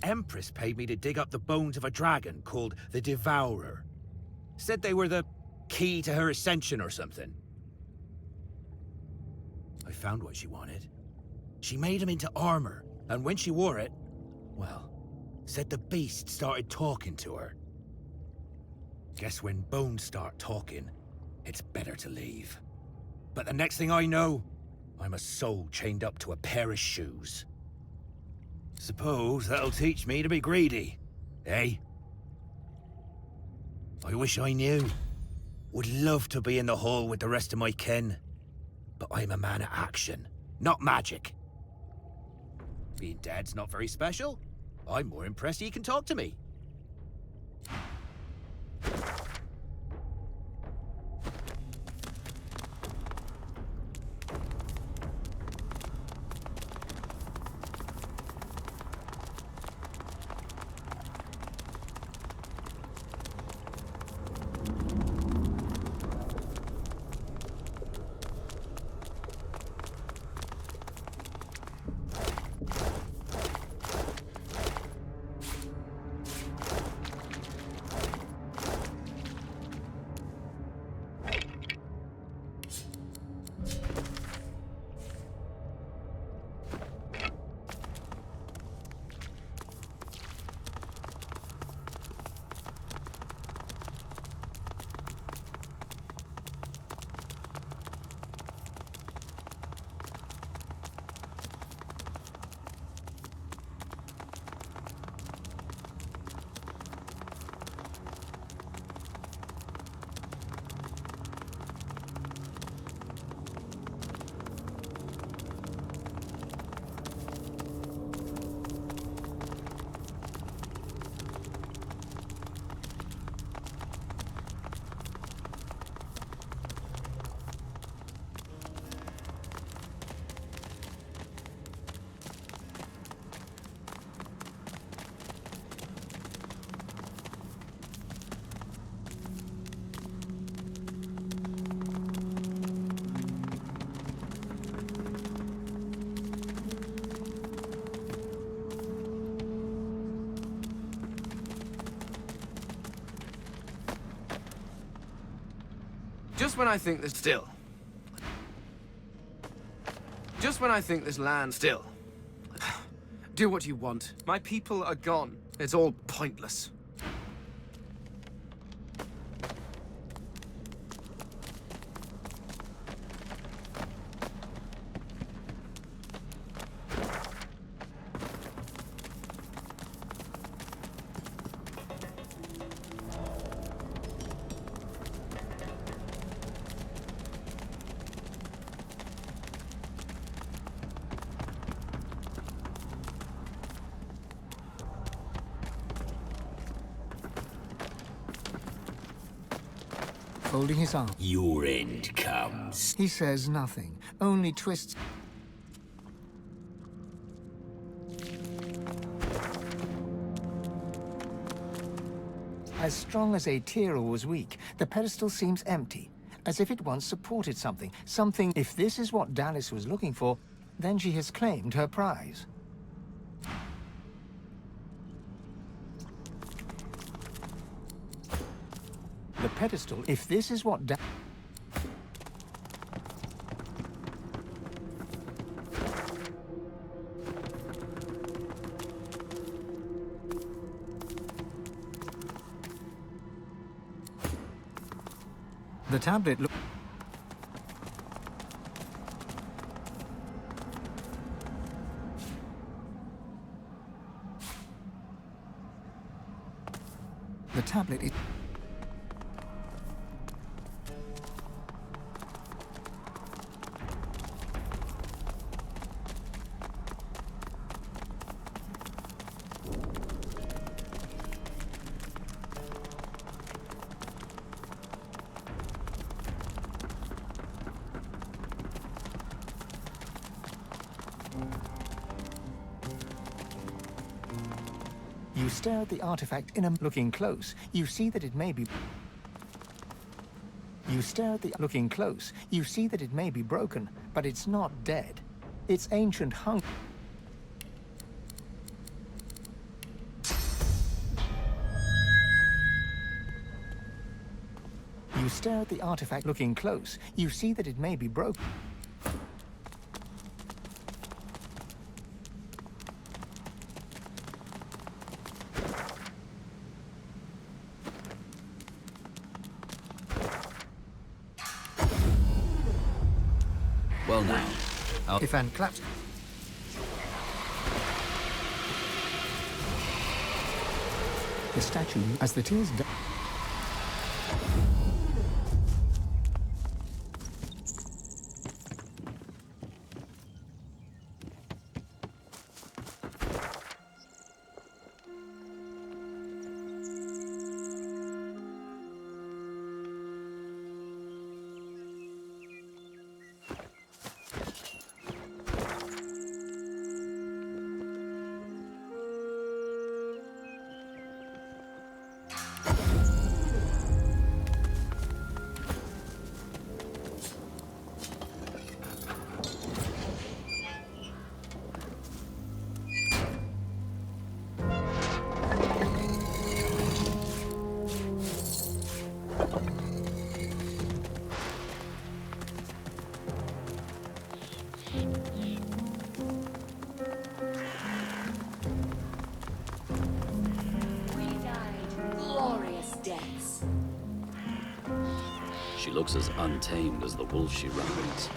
Empress paid me to dig up the bones of a dragon called the Devourer. Said they were the key to her ascension or something. I found what she wanted. She made him into armor, and when she wore it, well, said the beast started talking to her. Guess when bones start talking, it's better to leave. But the next thing I know, I'm a soul chained up to a pair of shoes. Suppose that'll teach me to be greedy, eh? I wish I knew. Would love to be in the hall with the rest of my kin. But I'm a man of action, not magic. Being dead's not very special. I'm more impressed he can talk to me. Just when I think this still. Just when I think this land still. Do what you want. My people are gone. It's all pointless. Holding his arm. Your end comes. He says nothing, only twists. As strong as a Tyrrell was weak, the pedestal seems empty, as if it once supported something. Something, if this is what Dallis was looking for, then she has claimed her prize. The pedestal, if this is what the tablet the tablet is You stare at the artifact in a looking close. You see that it may be... You stare at the looking close. You see that it may be broken, but it's not dead. Its ancient hung... You stare at the artifact looking close. You see that it may be broken. Well now, Ifan claps. The statue, as the tears... She looks as untamed as the wolf she rides.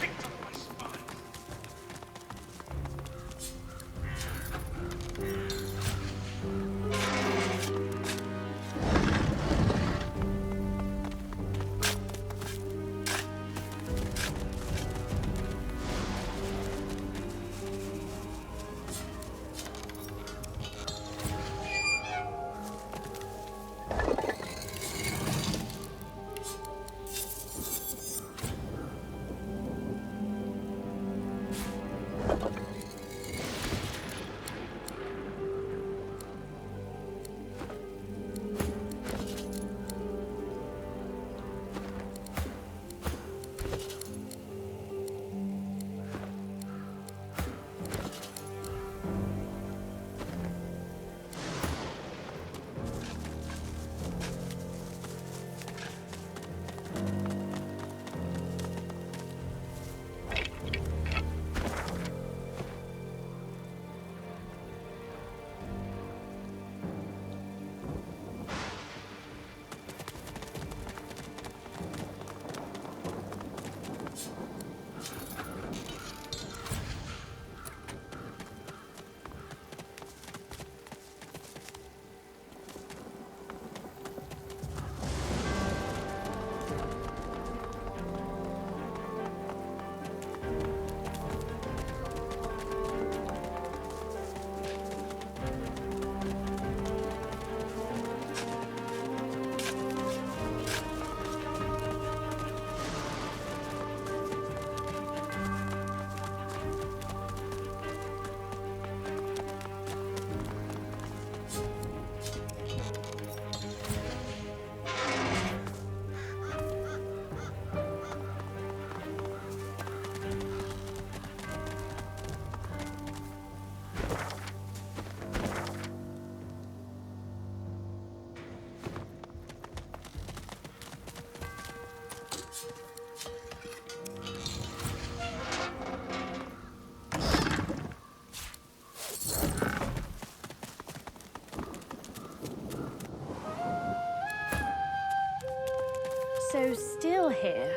so still here,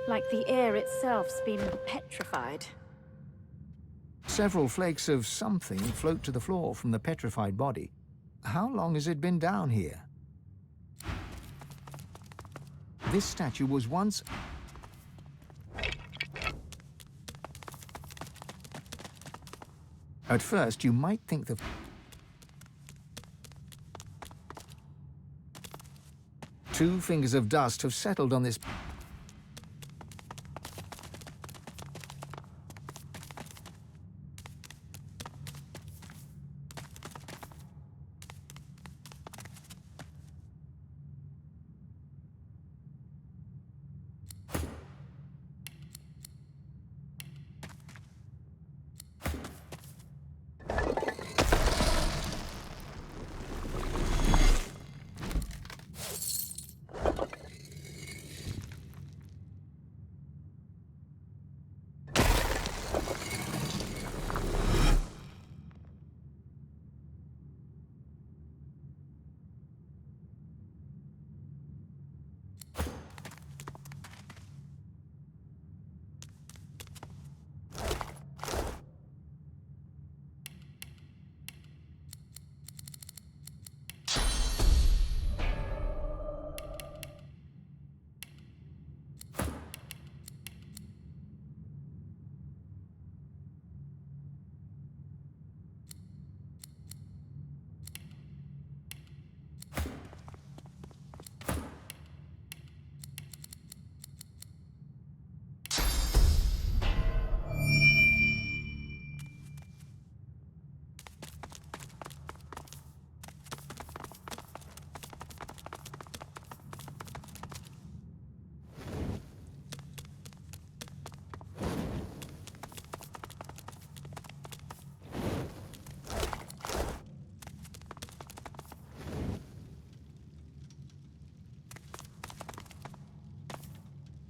like the air itself's been petrified. Several flakes of something float to the floor from the petrified body. How long has it been down here? This statue was once... At first, you might think the... Two fingers of dust have settled on this...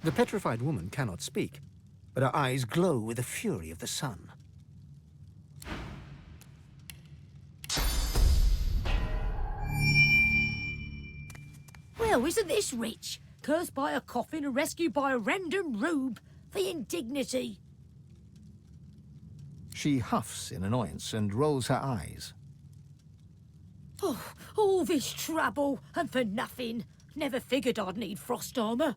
The petrified woman cannot speak, but her eyes glow with the fury of the sun. Well, isn't this rich? Cursed by a coffin and rescued by a random rube. The indignity. She huffs in annoyance and rolls her eyes. Oh, all this trouble, and for nothing. Never figured I'd need frost armor.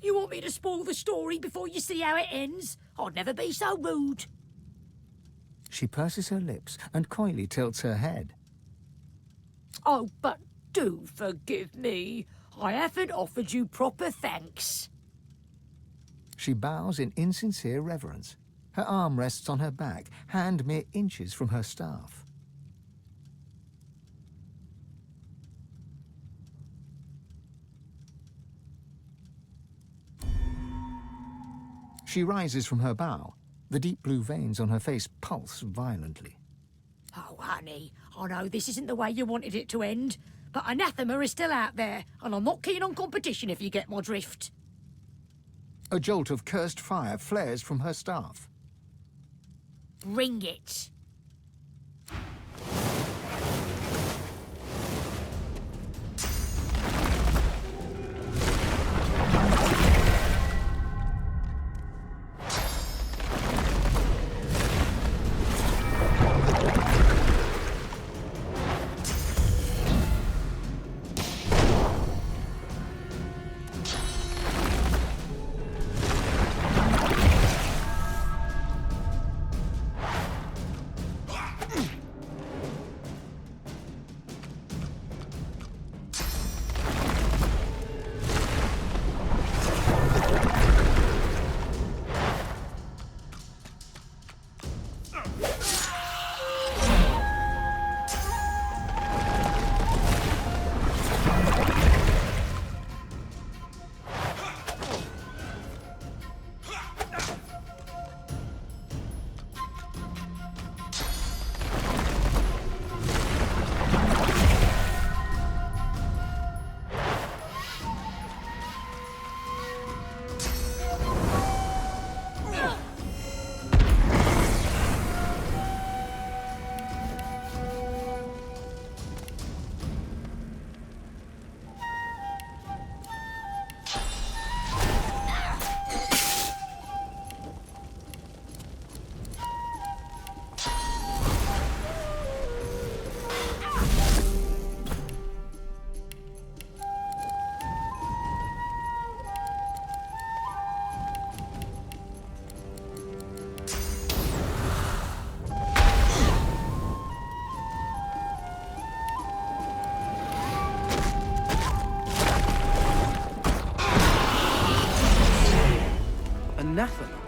You want me to spoil the story before you see how it ends? I'd never be so rude. She purses her lips and coyly tilts her head. Oh, but do forgive me. I haven't offered you proper thanks. She bows in insincere reverence. Her arm rests on her back, hand mere inches from her staff. She rises from her bow. The deep blue veins on her face pulse violently. Oh, honey, I know this isn't the way you wanted it to end, but anathema is still out there, and I'm not keen on competition if you get my drift. A jolt of cursed fire flares from her staff. Bring it. anathema.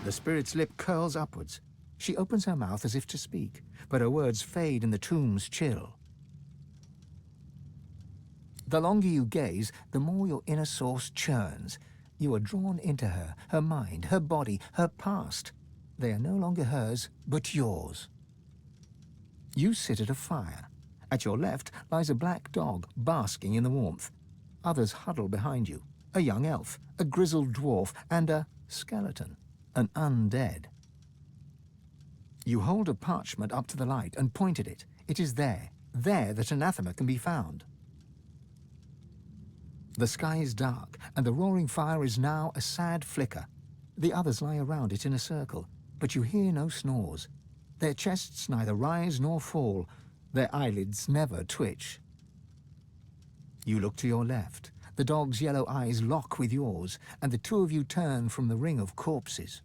The spirit's lip curls upwards. She opens her mouth as if to speak, but her words fade in the tomb's chill. The longer you gaze, the more your inner source churns. You are drawn into her, her mind, her body, her past. They are no longer hers, but yours. You sit at a fire. At your left lies a black dog, basking in the warmth. Others huddle behind you. A young elf, a grizzled dwarf, and a skeleton. An undead. You hold a parchment up to the light and point at it. It is there that anathema can be found. The sky is dark, and the roaring fire is now a sad flicker. The others lie around it in a circle, but you hear no snores. Their chests neither rise nor fall. Their eyelids never twitch. You look to your left. The dog's yellow eyes lock with yours, and the two of you turn from the ring of corpses.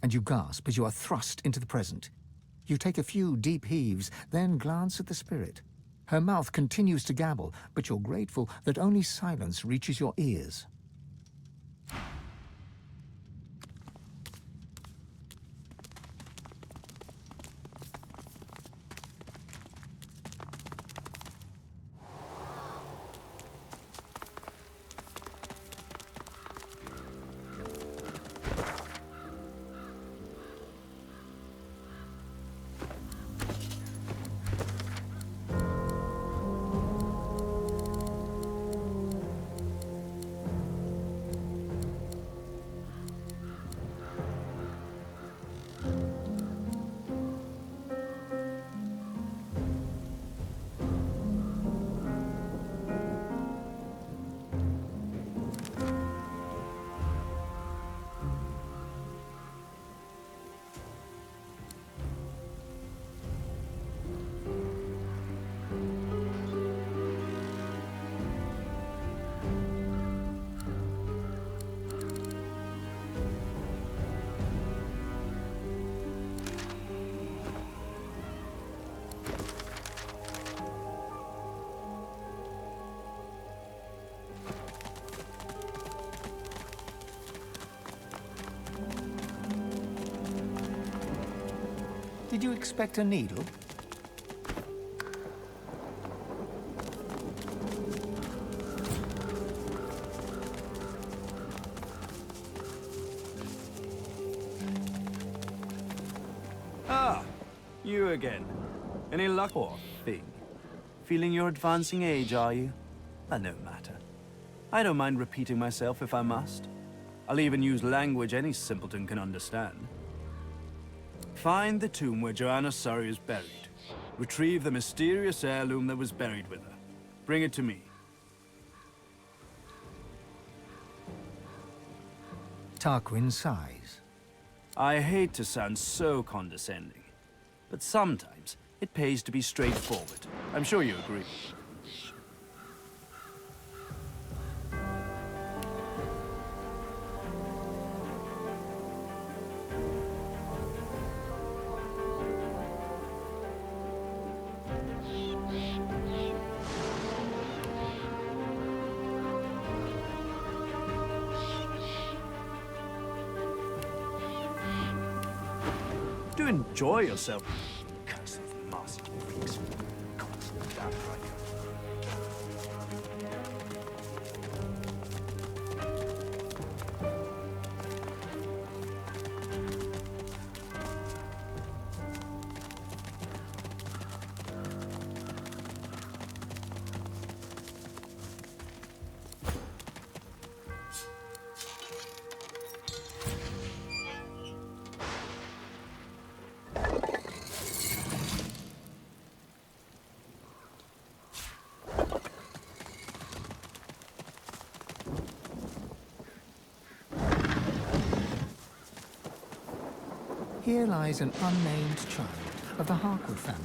And you gasp as you are thrust into the present. You take a few deep heaves, then glance at the spirit. Her mouth continues to gabble, but you're grateful that only silence reaches your ears. Did you expect a needle? Ah, you again. Any luck or thing? Feeling your advancing age, are you? No matter. I don't mind repeating myself if I must. I'll even use language any simpleton can understand. Find the tomb where Joanna Surrey is buried. Retrieve the mysterious heirloom that was buried with her. Bring it to me. Tarquin sighs. I hate to sound so condescending, but sometimes it pays to be straightforward. I'm sure you agree. enjoy yourself. Cursed master freaks. Constant damn right. Here lies an unnamed child of the Harkwood family.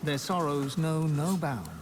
Their sorrows know no bounds.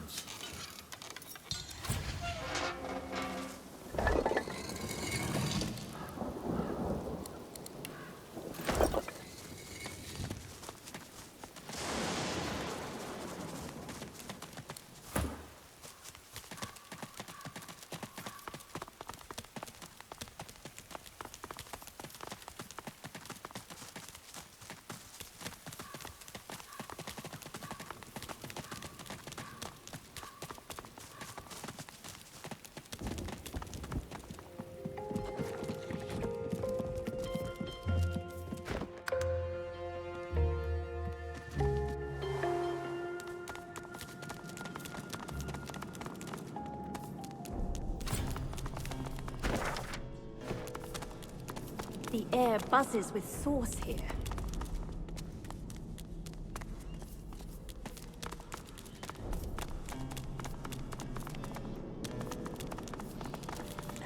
The air buzzes with source here.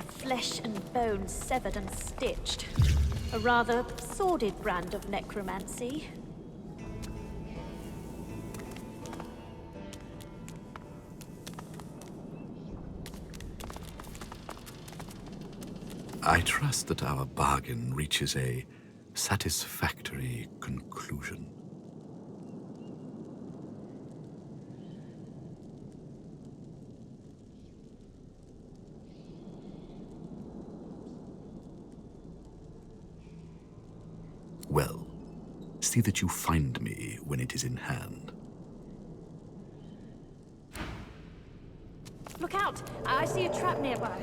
Flesh and bone severed and stitched. A rather sordid brand of necromancy. I trust that our bargain reaches a satisfactory conclusion. Well, see that you find me when it is in hand. Look out! I see a trap nearby.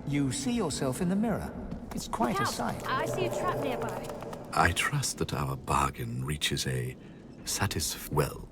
You see yourself in the mirror. It's quite a sight. I see a trap nearby. I trust that our bargain reaches a well.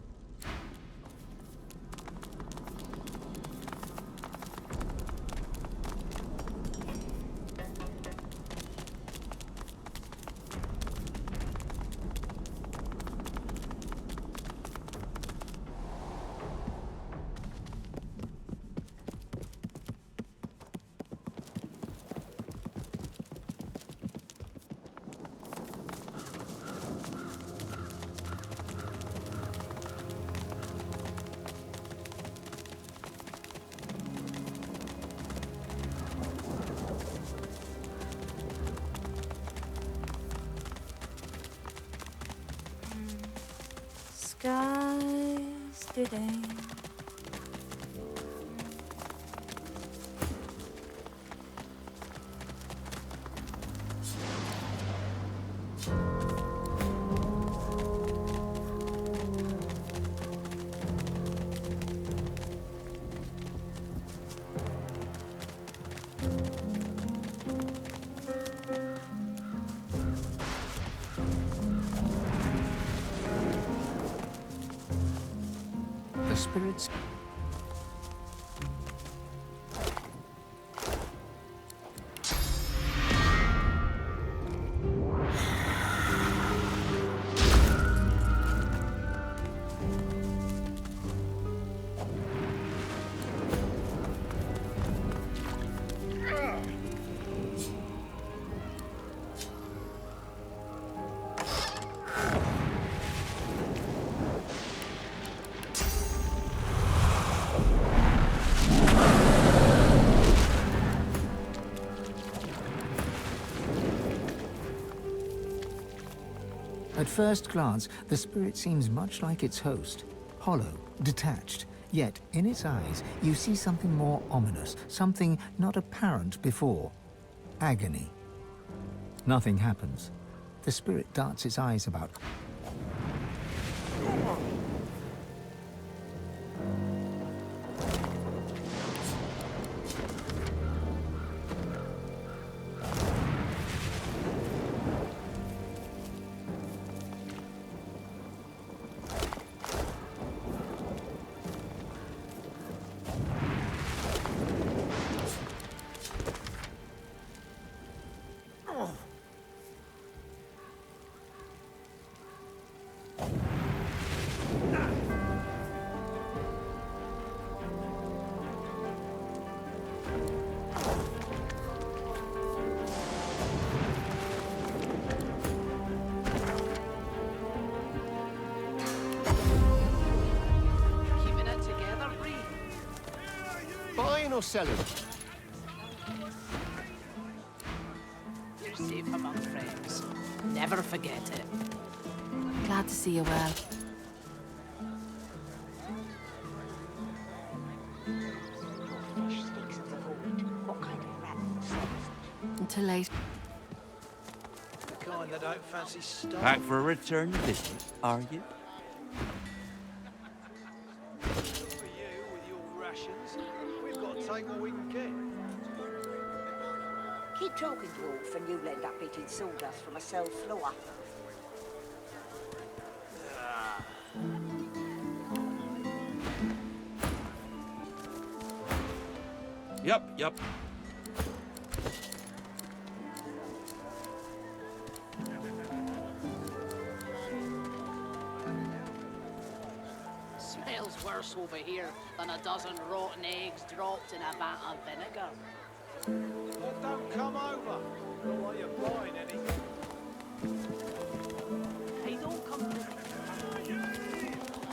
Skies today. Spirits. first glance, the spirit seems much like its host. Hollow, detached. Yet, in its eyes, you see something more ominous, something not apparent before. Agony. Nothing happens. The spirit darts its eyes about. Buying or selling? You're safe among friends. Never forget it. Glad to see you well. Until late. The kind that don't fancy stuff. Back for a return visit, are you? For you, with your rations, we've got to take what we can get. Keep talking, dwarf, and you'll end up eating sawdust from a cell floor. Yep. Smells worse over here than a dozen rotten eggs dropped in a vat of vinegar. Well, don't come over. Not like you're buying anything. Hey, don't come.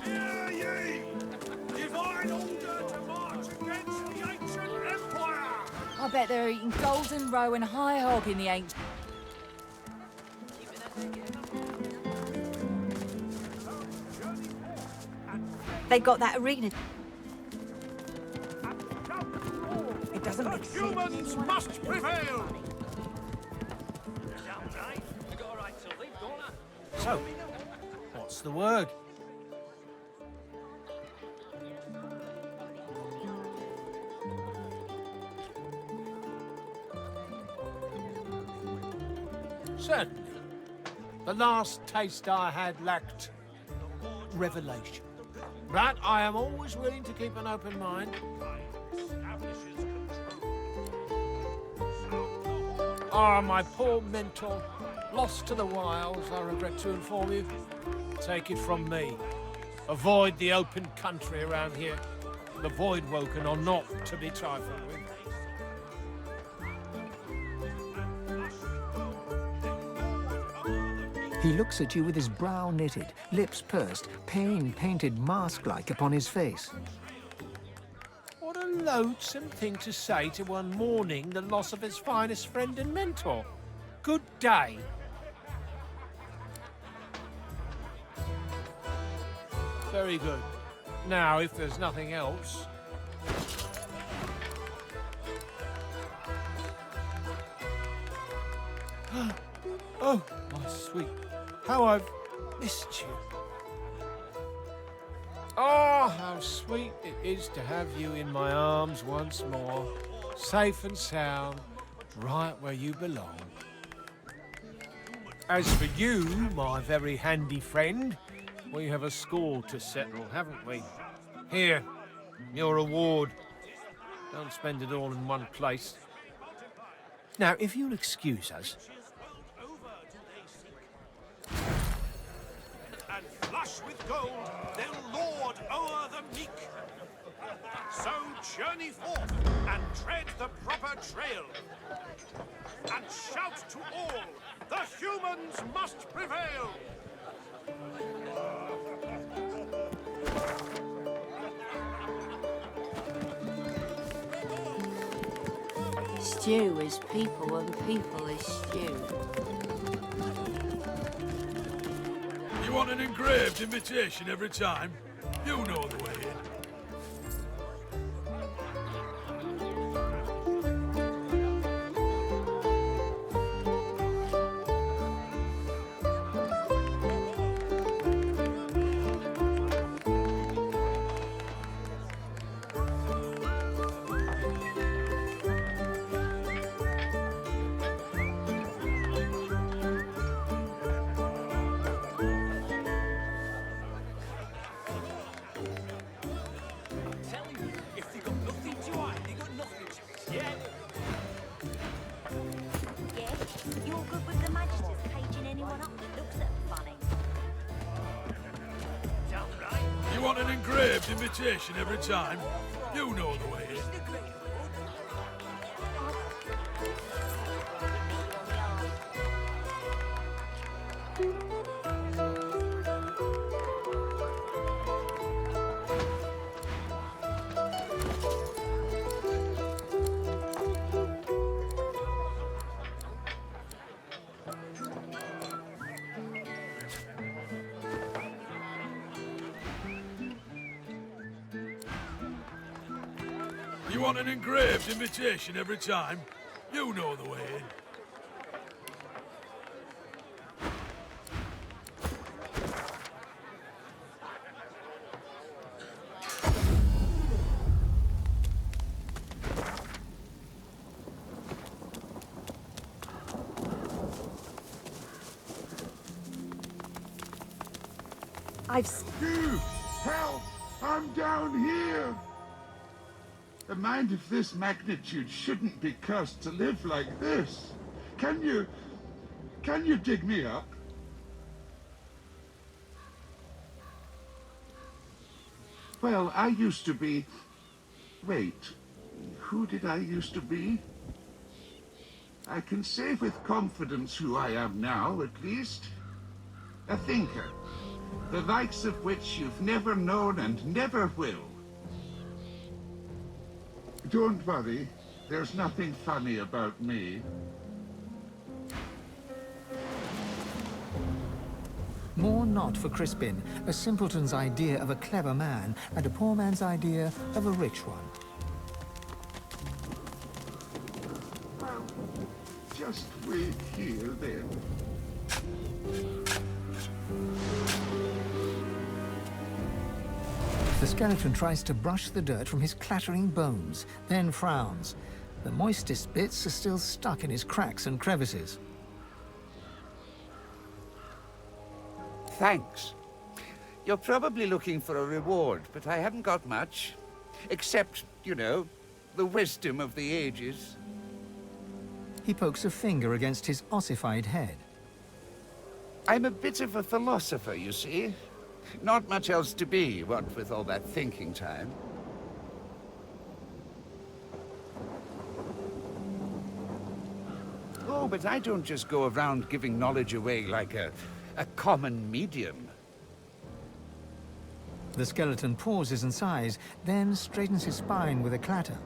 Hear ye! Divine order to march against the ancient empire! I bet they're eating golden roe and high hog in the ancient. They got that arena. It doesn't make sense. Humans must prevail! So, what's the word? Certainly. The last taste I had lacked revelation. But I am always willing to keep an open mind. Ah, my poor mentor, lost to the wilds, I regret to inform you. Take it from me. Avoid the open country around here. The void-woken are not to be trifled with. He looks at you with his brow knitted, lips pursed, pain painted mask-like upon his face. What a loathsome thing to say to one mourning the loss of his finest friend and mentor. Good day. Very good. Now, if there's nothing else... Oh, my sweet. How I've missed you. Oh, how sweet it is to have you in my arms once more, safe and sound, right where you belong. As for you, my very handy friend, we have a score to settle, haven't we? Here, your reward. Don't spend it all in one place. Now, if you'll excuse us... And flush with gold, they'll lord o'er the meek. So journey forth and tread the proper trail. And shout to all, the humans must prevail. Stew is people and people is stew. You want an engraved invitation every time? You know the way in. Invitation every time. You know the way in. You want an engraved invitation every time? You know the way in. Help! I'm down here! A mind of this magnitude shouldn't be cursed to live like this. Can you dig me up? Well, I used to be... Wait, who did I used to be? I can say with confidence who I am now, at least. A thinker, the likes of which you've never known and never will. Don't worry, there's nothing funny about me. More not for Crispin, a simpleton's idea of a clever man and a poor man's idea of a rich one. Well, just wait here then. The skeleton tries to brush the dirt from his clattering bones, then frowns. The moistest bits are still stuck in his cracks and crevices. Thanks. You're probably looking for a reward, but I haven't got much. Except, you know, the wisdom of the ages. He pokes a finger against his ossified head. I'm a bit of a philosopher, you see. Not much else to be, what with all that thinking time. Oh, but I don't just go around giving knowledge away like a common medium. The skeleton pauses and sighs, then straightens his spine with a clatter.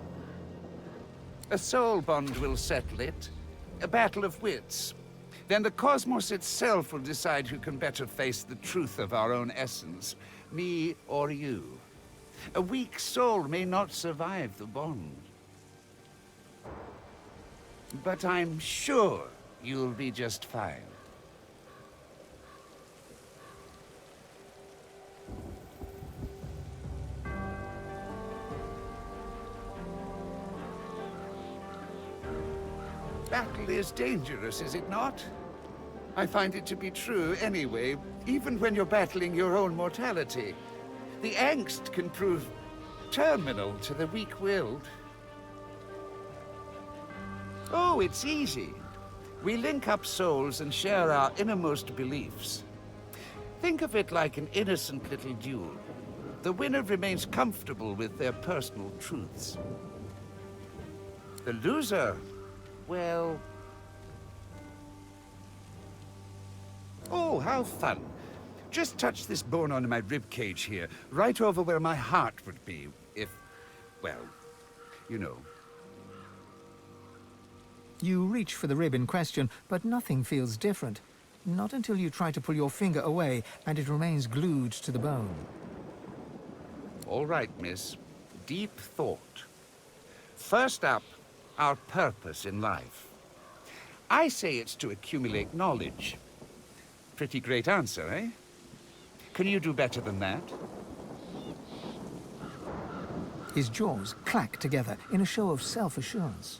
A soul bond will settle it. A battle of wits. Then the cosmos itself will decide who can better face the truth of our own essence, me or you. A weak soul may not survive the bond. But I'm sure you'll be just fine. Battle is dangerous, is it not? I find it to be true anyway, even when you're battling your own mortality. The angst can prove terminal to the weak-willed. Oh, it's easy. We link up souls and share our innermost beliefs. Think of it like an innocent little duel. The winner remains comfortable with their personal truths. The loser, well... Oh, how fun. Just touch this bone on my rib cage here, right over where my heart would be, if, well, you know. You reach for the rib in question, but nothing feels different. Not until you try to pull your finger away and it remains glued to the bone. All right, miss. Deep thought. First up, our purpose in life. I say it's to accumulate knowledge. Pretty great answer, eh? Can you do better than that? His jaws clack together in a show of self-assurance.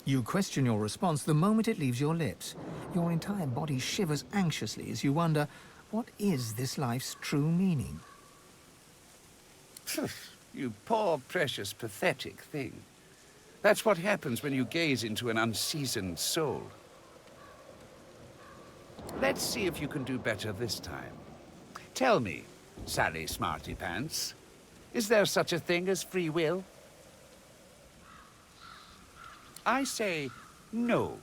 You question your response the moment it leaves your lips. Your entire body shivers anxiously as you wonder, what is this life's true meaning? You poor, precious, pathetic thing. That's what happens when you gaze into an unseasoned soul. Let's see if you can do better this time. Tell me, Sally Smarty Pants, is there such a thing as free will? I say no.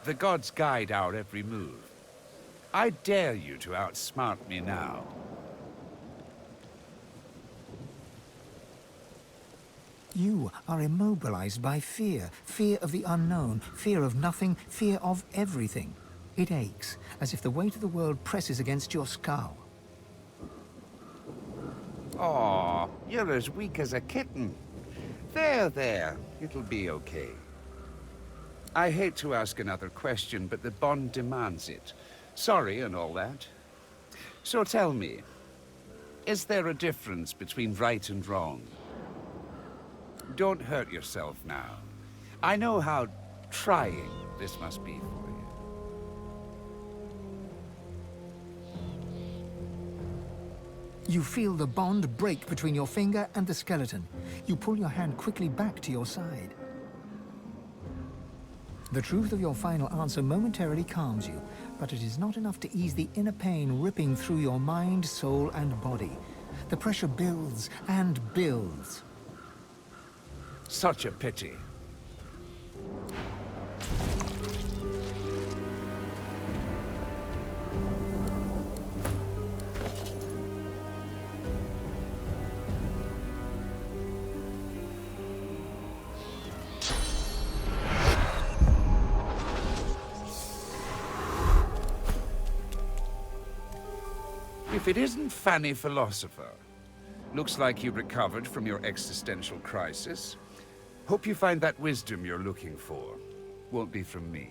The gods guide our every move. I dare you to outsmart me now. You are immobilized by fear. Fear of the unknown, fear of nothing, fear of everything. It aches, as if the weight of the world presses against your skull. Aw, you're as weak as a kitten. There, it'll be okay. I hate to ask another question, but the bond demands it. Sorry and all that. So tell me, is there a difference between right and wrong? Don't hurt yourself now. I know how trying this must be for you. You feel the bond break between your finger and the skeleton. You pull your hand quickly back to your side. The truth of your final answer momentarily calms you, but it is not enough to ease the inner pain ripping through your mind, soul, and body. The pressure builds and builds. Such a pity. If it isn't Fanny Philosopher, looks like you recovered from your existential crisis. Hope you find that wisdom you're looking for. Won't be from me.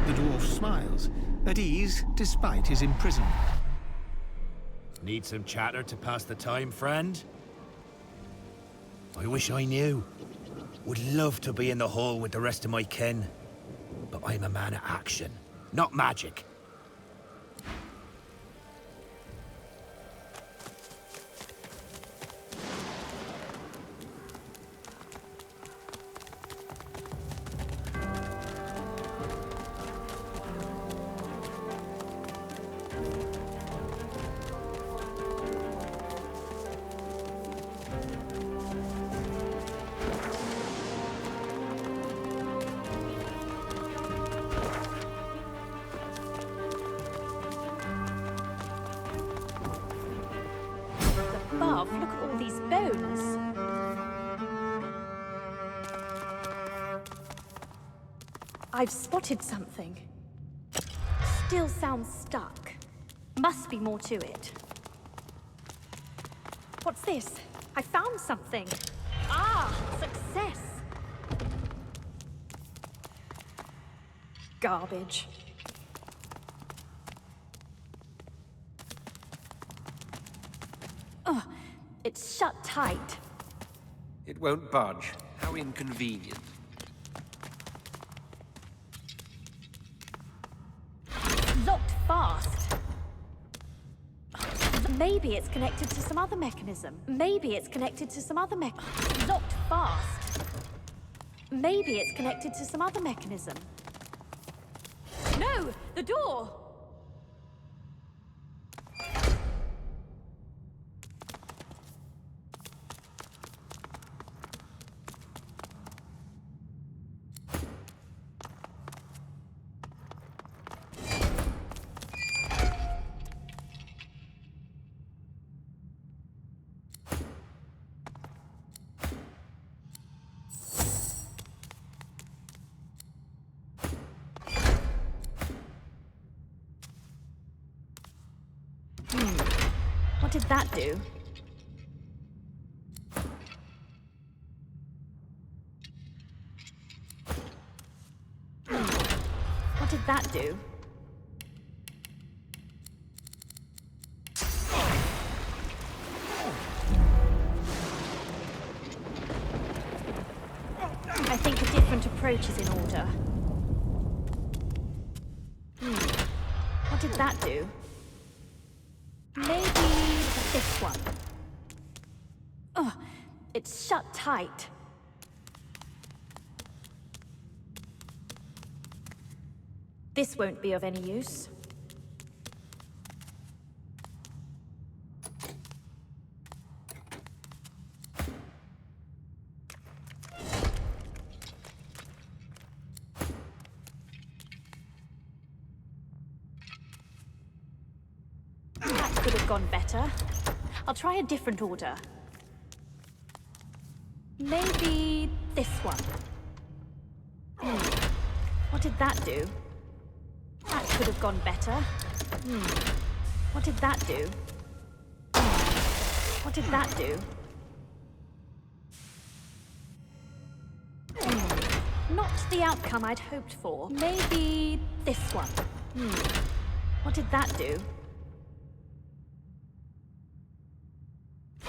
The dwarf smiles, at ease despite his imprisonment. Need some chatter to pass the time, friend? I wish I knew. Would love to be in the hall with the rest of my kin. But I'm a man of action, not magic. Above, look at all these bones. I've spotted something. Still sounds stuck. Must be more to it. What's this? I found something. Ah, success. Garbage. Oh, it's shut tight. It won't budge. How inconvenient. Locked fast. Maybe it's connected to some other mechanism. Maybe it's connected to some other Locked fast. Maybe it's connected to some other mechanism. No! The door! What did that do? What did that do? I think a different approach is in order. What did that do? Maybe this one. Ugh, it's shut tight. This won't be of any use. That could have gone better. I'll try a different order. Maybe this one. What did that do? That could have gone better. What did that do? What did that do? Not the outcome I'd hoped for. Maybe this one. What did that do?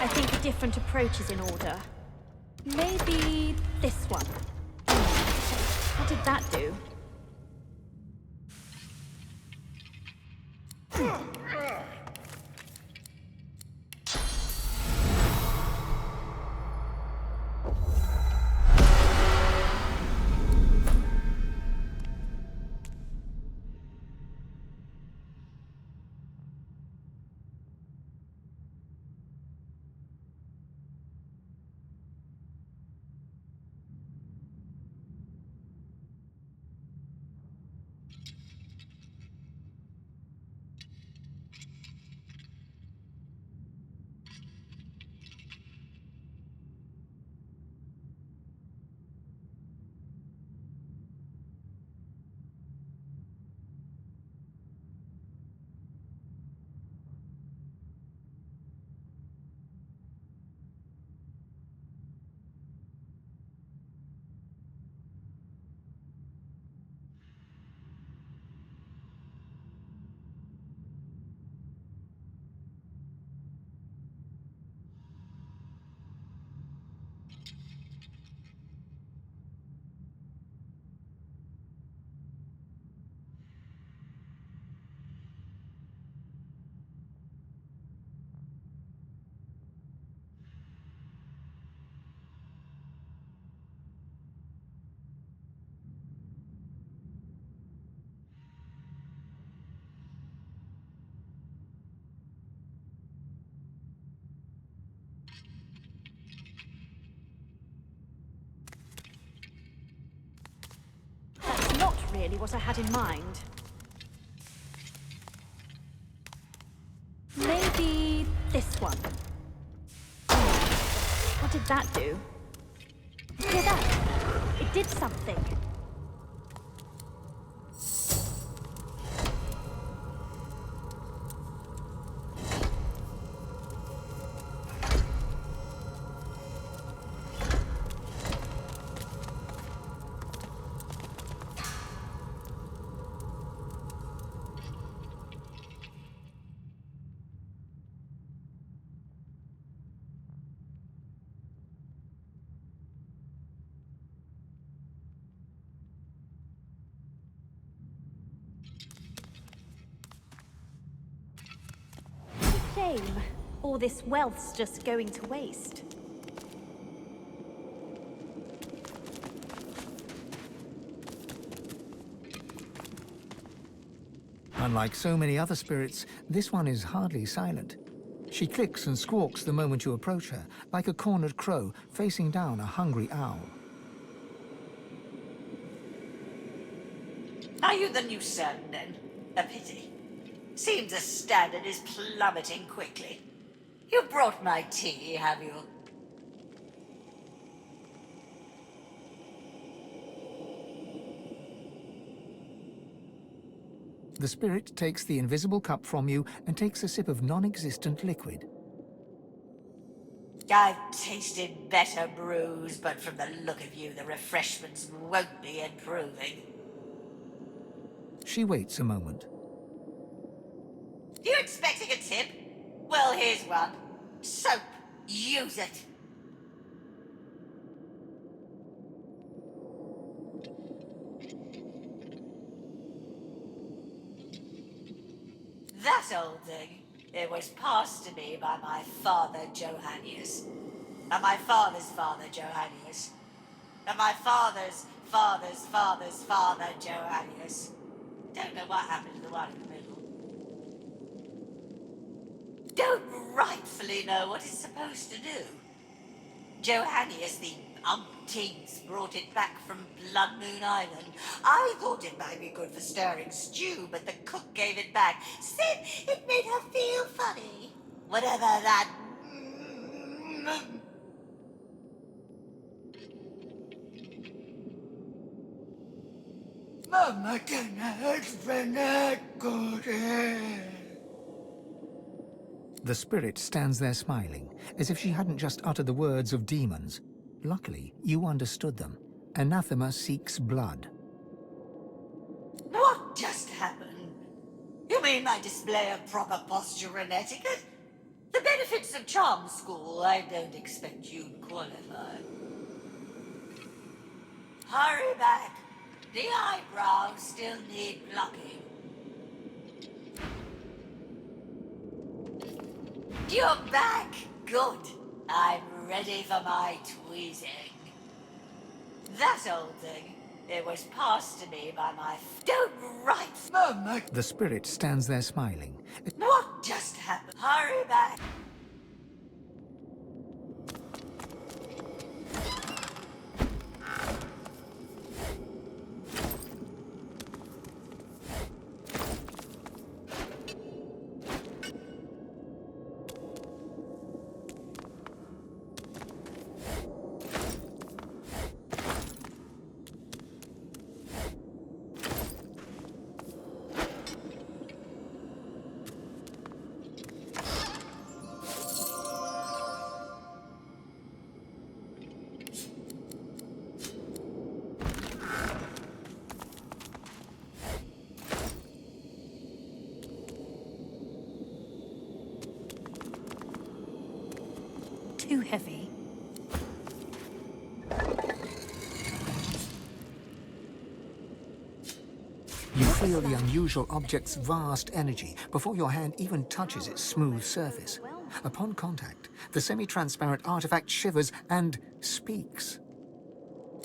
I think a different approach is in order. Maybe this one. What did that do? Not really what I had in mind. Maybe this one. What did that do? Hear that? It did something. Shame. All this wealth's just going to waste. Unlike so many other spirits, this one is hardly silent. She clicks and squawks the moment you approach her, like a cornered crow facing down a hungry owl. Are you the new servant, then? A pity. Seems the standard is plummeting quickly. You brought my tea, have you? The spirit takes the invisible cup from you and takes a sip of non-existent liquid. I've tasted better brews, but from the look of you, the refreshments won't be improving. She waits a moment. You expecting a tip? Well, here's one. Soap. Use it. That old thing, it was passed to me by my father, Johannius. And my father's father, Johannius. And my father's father's father's father, Johannius. Don't know what happened to the one in the middle. Don't rightfully know what it's supposed to do. Johannius, the umpteenth, brought it back from Blood Moon Island. I thought it might be good for stirring stew, but the cook gave it back. Said it made her feel funny. Whatever that... Mama cannot good. The spirit stands there smiling, as if she hadn't just uttered the words of demons. Luckily, you understood them. Anathema seeks blood. What just happened? You mean my display of proper posture and etiquette? The benefits of charm school, I don't expect you'd qualify. Hurry back. The eyebrows still need plucking. You're back. Good. I'm ready for my tweezing. That old thing, it was passed to me by my... Don't write, Mama. The spirit stands there smiling. What just happened? Hurry back. Too heavy. You feel the unusual object's vast energy before your hand even touches its smooth surface. Upon contact, the semi-transparent artifact shivers and speaks.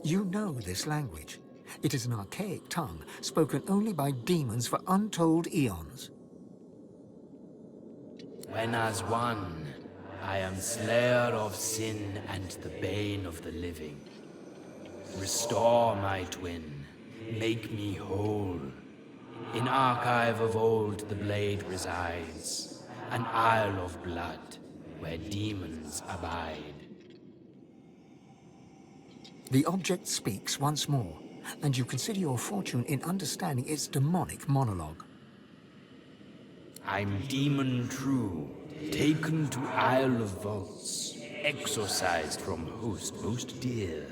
You know this language. It is an archaic tongue spoken only by demons for untold eons. When as one, I am slayer of sin and the bane of the living. Restore my twin, make me whole. In archive of old the blade resides, an isle of blood where demons abide. The object speaks once more, and you consider your fortune in understanding its demonic monologue. I'm demon true, taken to Isle of Vaults, exorcised from host most dear.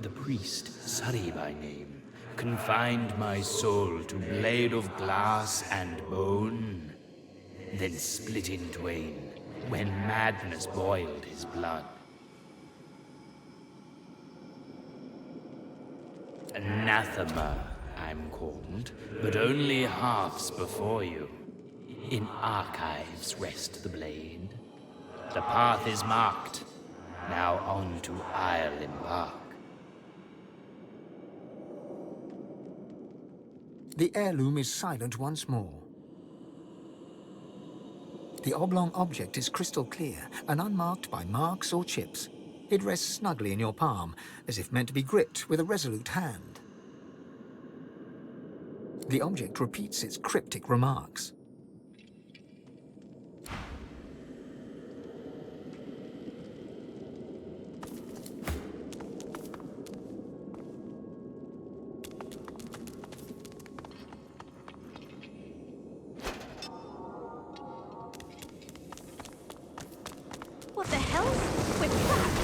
The priest, Surrey by name, confined my soul to blade of glass and bone, then split in twain when madness boiled his blood. Anathema, I'm called, but only halves before you. In archives rest the blade. The path is marked. Now on to Isle embark. The heirloom is silent once more. The oblong object is crystal clear and unmarked by marks or chips. It rests snugly in your palm, as if meant to be gripped with a resolute hand. The object repeats its cryptic remarks. What the hell? We're trapped!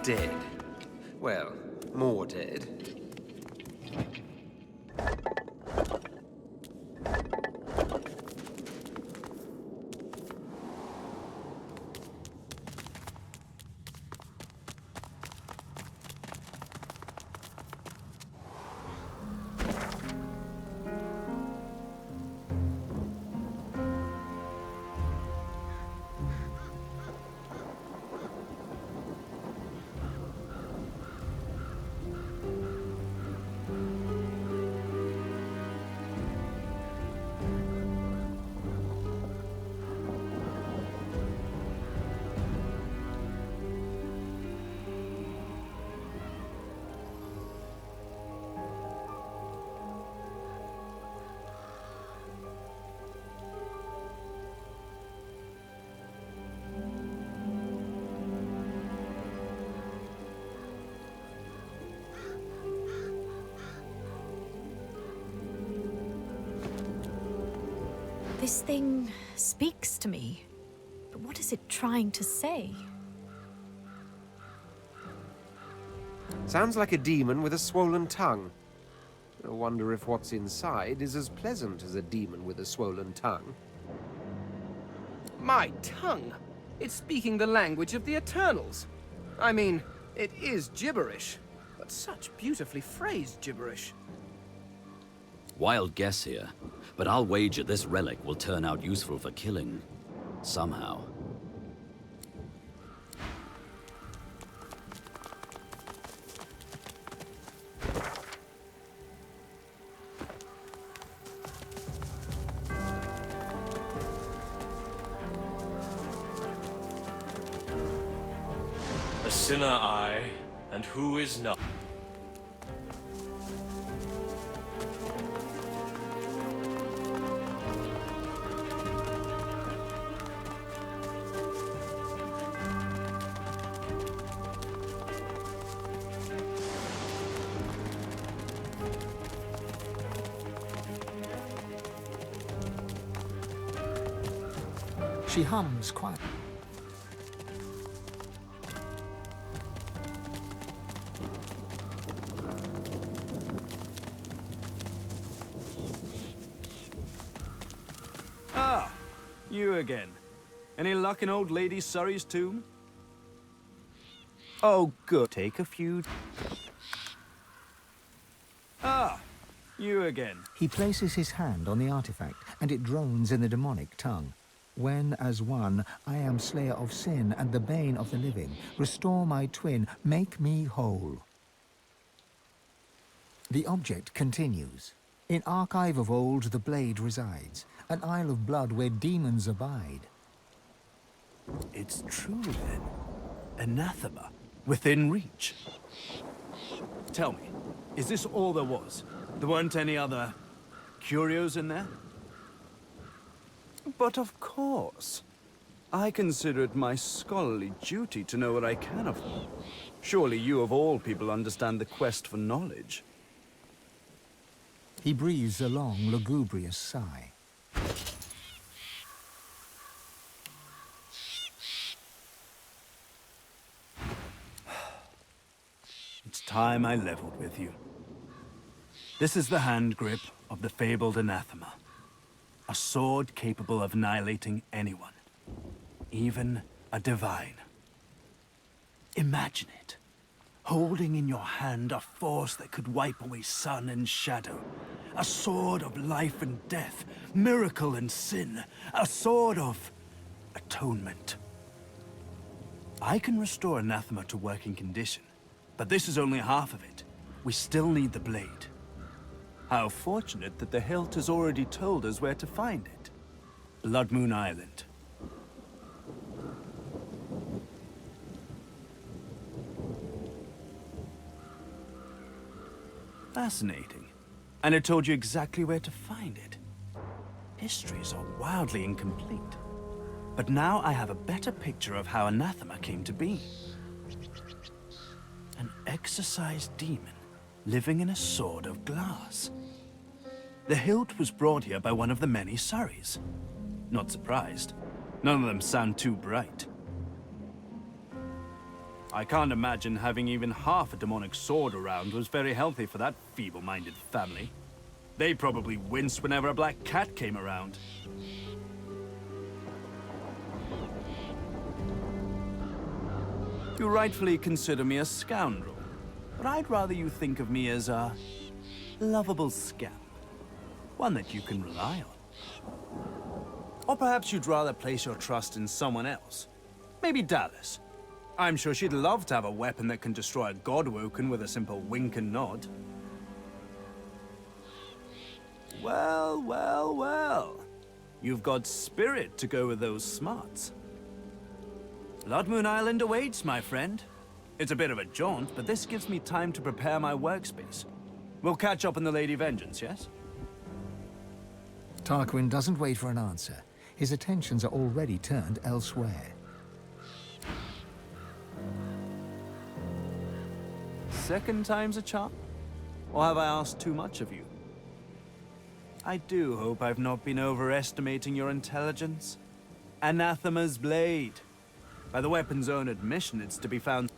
Dead. Well, more dead. This thing speaks to me, but what is it trying to say? Sounds like a demon with a swollen tongue. I wonder if what's inside is as pleasant as a demon with a swollen tongue. My tongue! It's speaking the language of the Eternals. I mean, it is gibberish, but such beautifully phrased gibberish. Wild guess here, but I'll wager this relic will turn out useful for killing. Somehow. A sinner I, and who is not? She hums quietly. Ah, you again. Any luck in old Lady Surrey's tomb? Oh, good. Take a few. Ah, you again. He places his hand on the artifact, and it drones in the demonic tongue. When, as one, I am slayer of sin and the bane of the living, restore my twin, make me whole. The object continues. In archive of old the blade resides, an isle of blood where demons abide. It's true, then. Anathema, within reach. Tell me, is this all there was? There weren't any other curios in there? But of course. I consider it my scholarly duty to know what I can of them. Surely you of all people understand the quest for knowledge. He breathes a long, lugubrious sigh. It's time I leveled with you. This is the hand grip of the fabled anathema. A sword capable of annihilating anyone, even a divine. Imagine it, holding in your hand a force that could wipe away sun and shadow. A sword of life and death, miracle and sin. A sword of atonement. I can restore anathema to working condition, but this is only half of it. We still need the blade. How fortunate that the hilt has already told us where to find it. Blood Moon Island. Fascinating. And it told you exactly where to find it. Histories are wildly incomplete. But now I have a better picture of how anathema came to be. An exorcised demon living in a sword of glass. The hilt was brought here by one of the many Surreys. Not surprised. None of them sound too bright. I can't imagine having even half a demonic sword around was very healthy for that feeble-minded family. They probably winced whenever a black cat came around. You rightfully consider me a scoundrel. But I'd rather you think of me as a lovable scamp. One that you can rely on. Or perhaps you'd rather place your trust in someone else. Maybe Dallas. I'm sure she'd love to have a weapon that can destroy a Godwoken with a simple wink and nod. Well, well, well. You've got spirit to go with those smarts. Blood Moon Island awaits, my friend. It's a bit of a jaunt, but this gives me time to prepare my workspace. We'll catch up on the Lady Vengeance, yes? Tarquin doesn't wait for an answer. His attentions are already turned elsewhere. Second time's a charm? Or have I asked too much of you? I do hope I've not been overestimating your intelligence. Anathema's blade. By the weapon's own admission, it's to be found...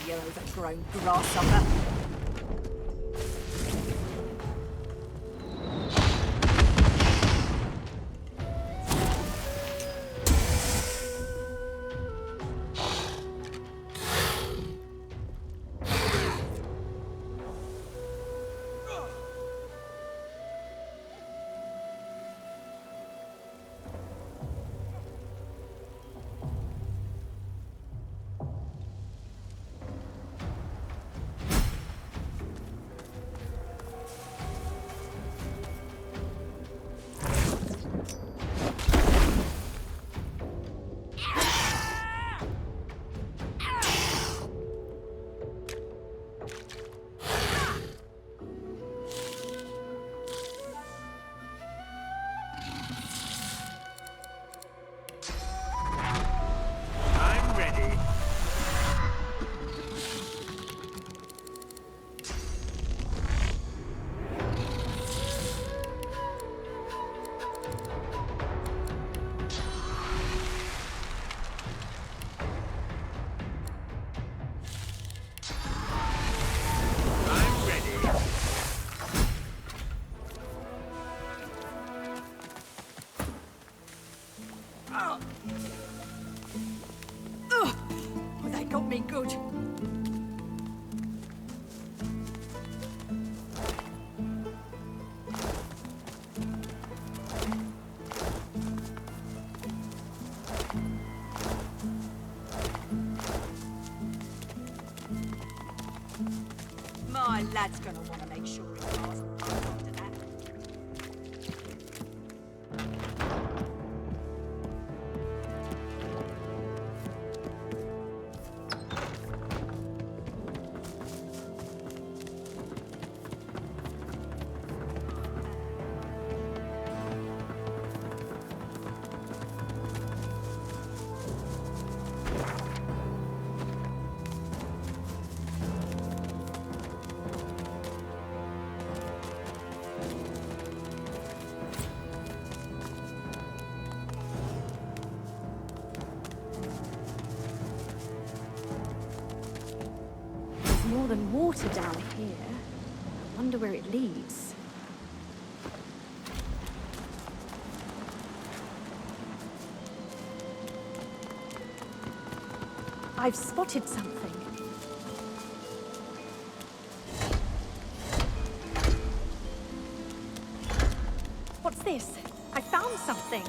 Overgrown grasshopper. Me good. My lad's gonna want to make sure it lasts after that. More than water down here. I wonder where it leads. I've spotted something. What's this? I found something.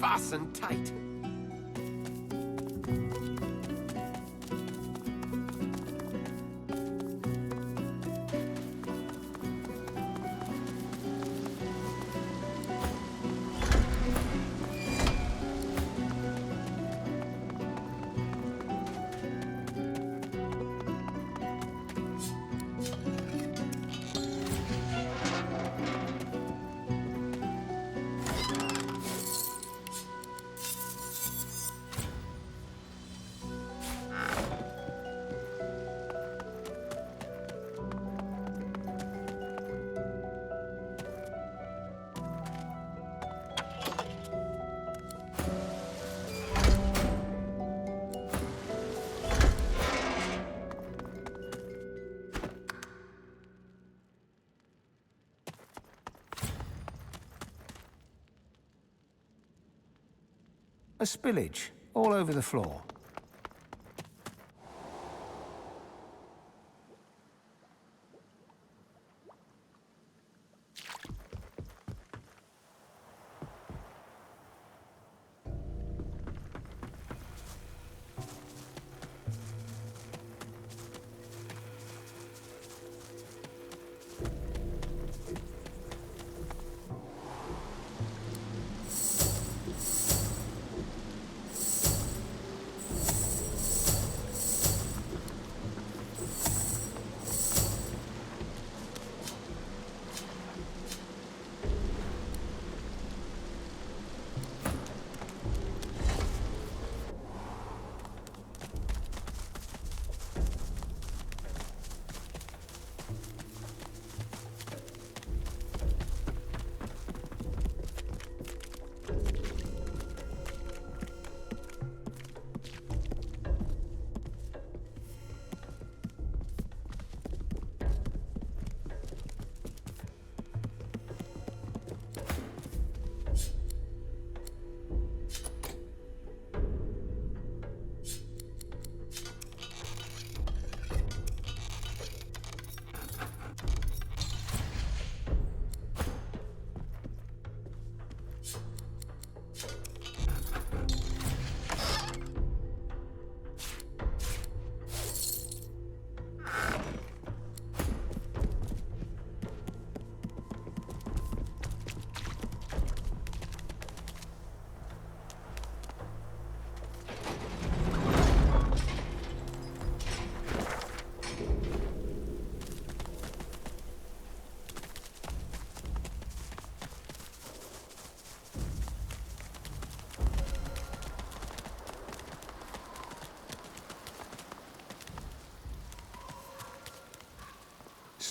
fastened tight. A spillage all over the floor.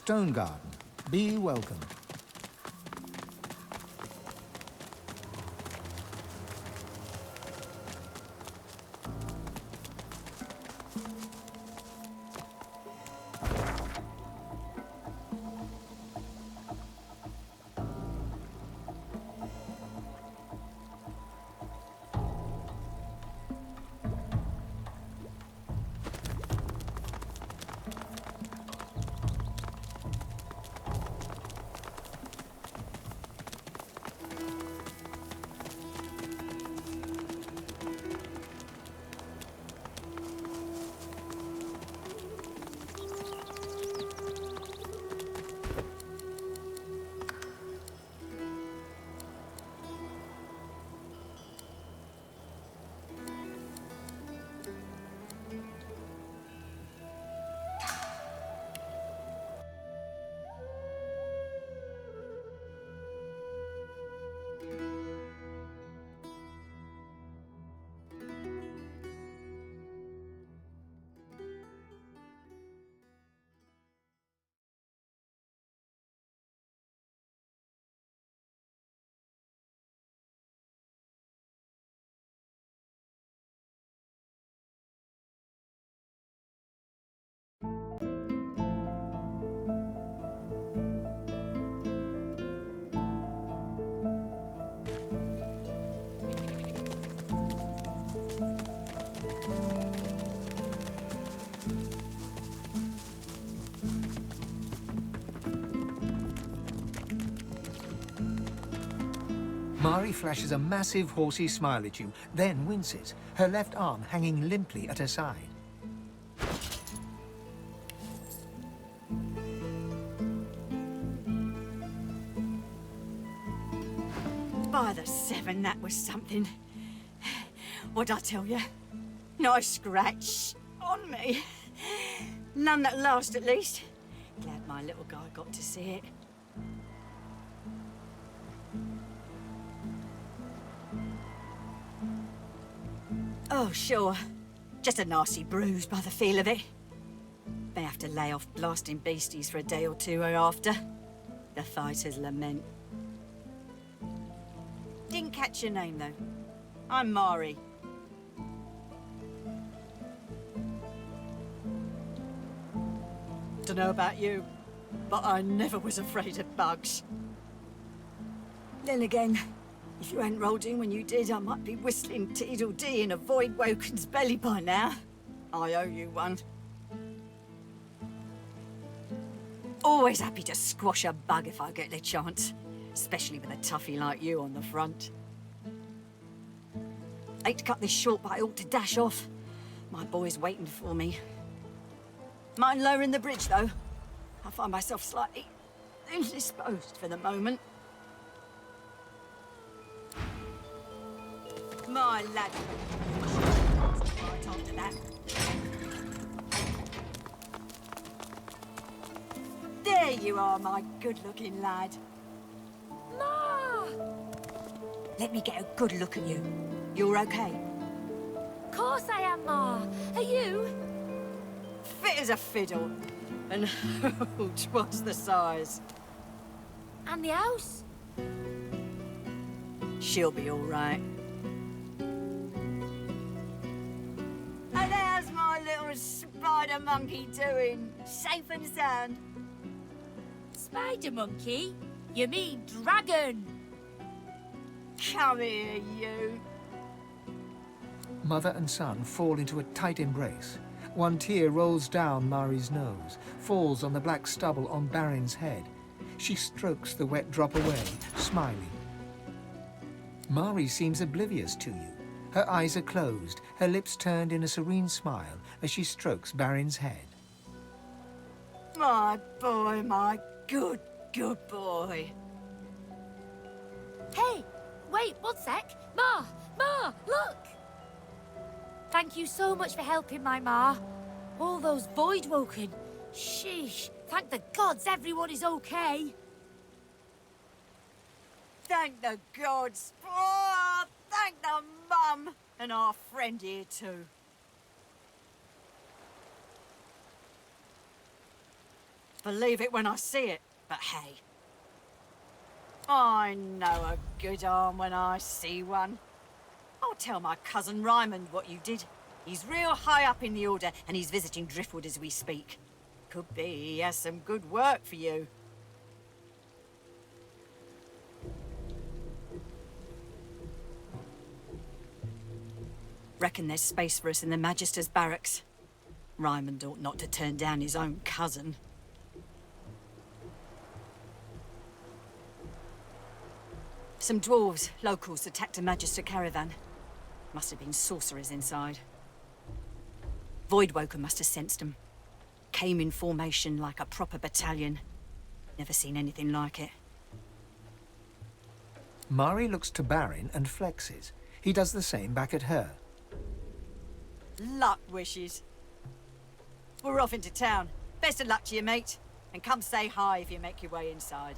Stone Garden. Be welcome. Mari flashes a massive horsey smile at you, then winces, her left arm hanging limply at her side. By the seven, that was something. What'd I tell you? Nice scratch on me. None that last, at least. Glad my little guy got to see it. Oh, sure. Just a nasty bruise by the feel of it. May have to lay off blasting beasties for a day or two after. The fighter's lament. Didn't catch your name, though. I'm Mari. Dunno about you, but I never was afraid of bugs. Then again, if you hadn't rolled in when you did, I might be whistling Teedle-Dee in a Void Woken's belly by now. I owe you one. Always happy to squash a bug if I get the chance. Especially with a toughie like you on the front. Hate to cut this short, but I ought to dash off. My boy's waiting for me. Mind lowering the bridge, though? I find myself slightly indisposed for the moment. My lad. Right on to that. There you are, my good-looking lad. Ma! Let me get a good look at you. You're okay? Of course I am, Ma. Are you? Fit as a fiddle. And twice the size. And the house? She'll be all right. And how's my little spider monkey doing? Safe and sound? Spider monkey? You mean dragon? Come here, you. Mother and son fall into a tight embrace. One tear rolls down Mari's nose, falls on the black stubble on Barin's head. She strokes the wet drop away, smiling. Mari seems oblivious to you. Her eyes are closed, her lips turned in a serene smile as she strokes Barin's head. My boy, my good boy. Hey, wait, one sec. Ma, look! Thank you so much for helping my Ma. All those void woken. Sheesh, thank the gods everyone is okay. Thank the gods. Oh, thank the mum. And our friend here too. Believe it when I see it, but hey. I know a good arm when I see one. I'll tell my cousin Ryman what you did. He's real high up in the Order, and he's visiting Driftwood as we speak. Could be he has some good work for you. Reckon there's space for us in the Magister's barracks. Ryman ought not to turn down his own cousin. Some dwarves, locals, attacked a Magister caravan. Must have been sorcerers inside. Voidwoken must have sensed them. Came in formation like a proper battalion. Never seen anything like it. Mari looks to Barin and flexes. He does the same back at her. Luck wishes. We're off into town. Best of luck to you, mate. And come say hi if you make your way inside.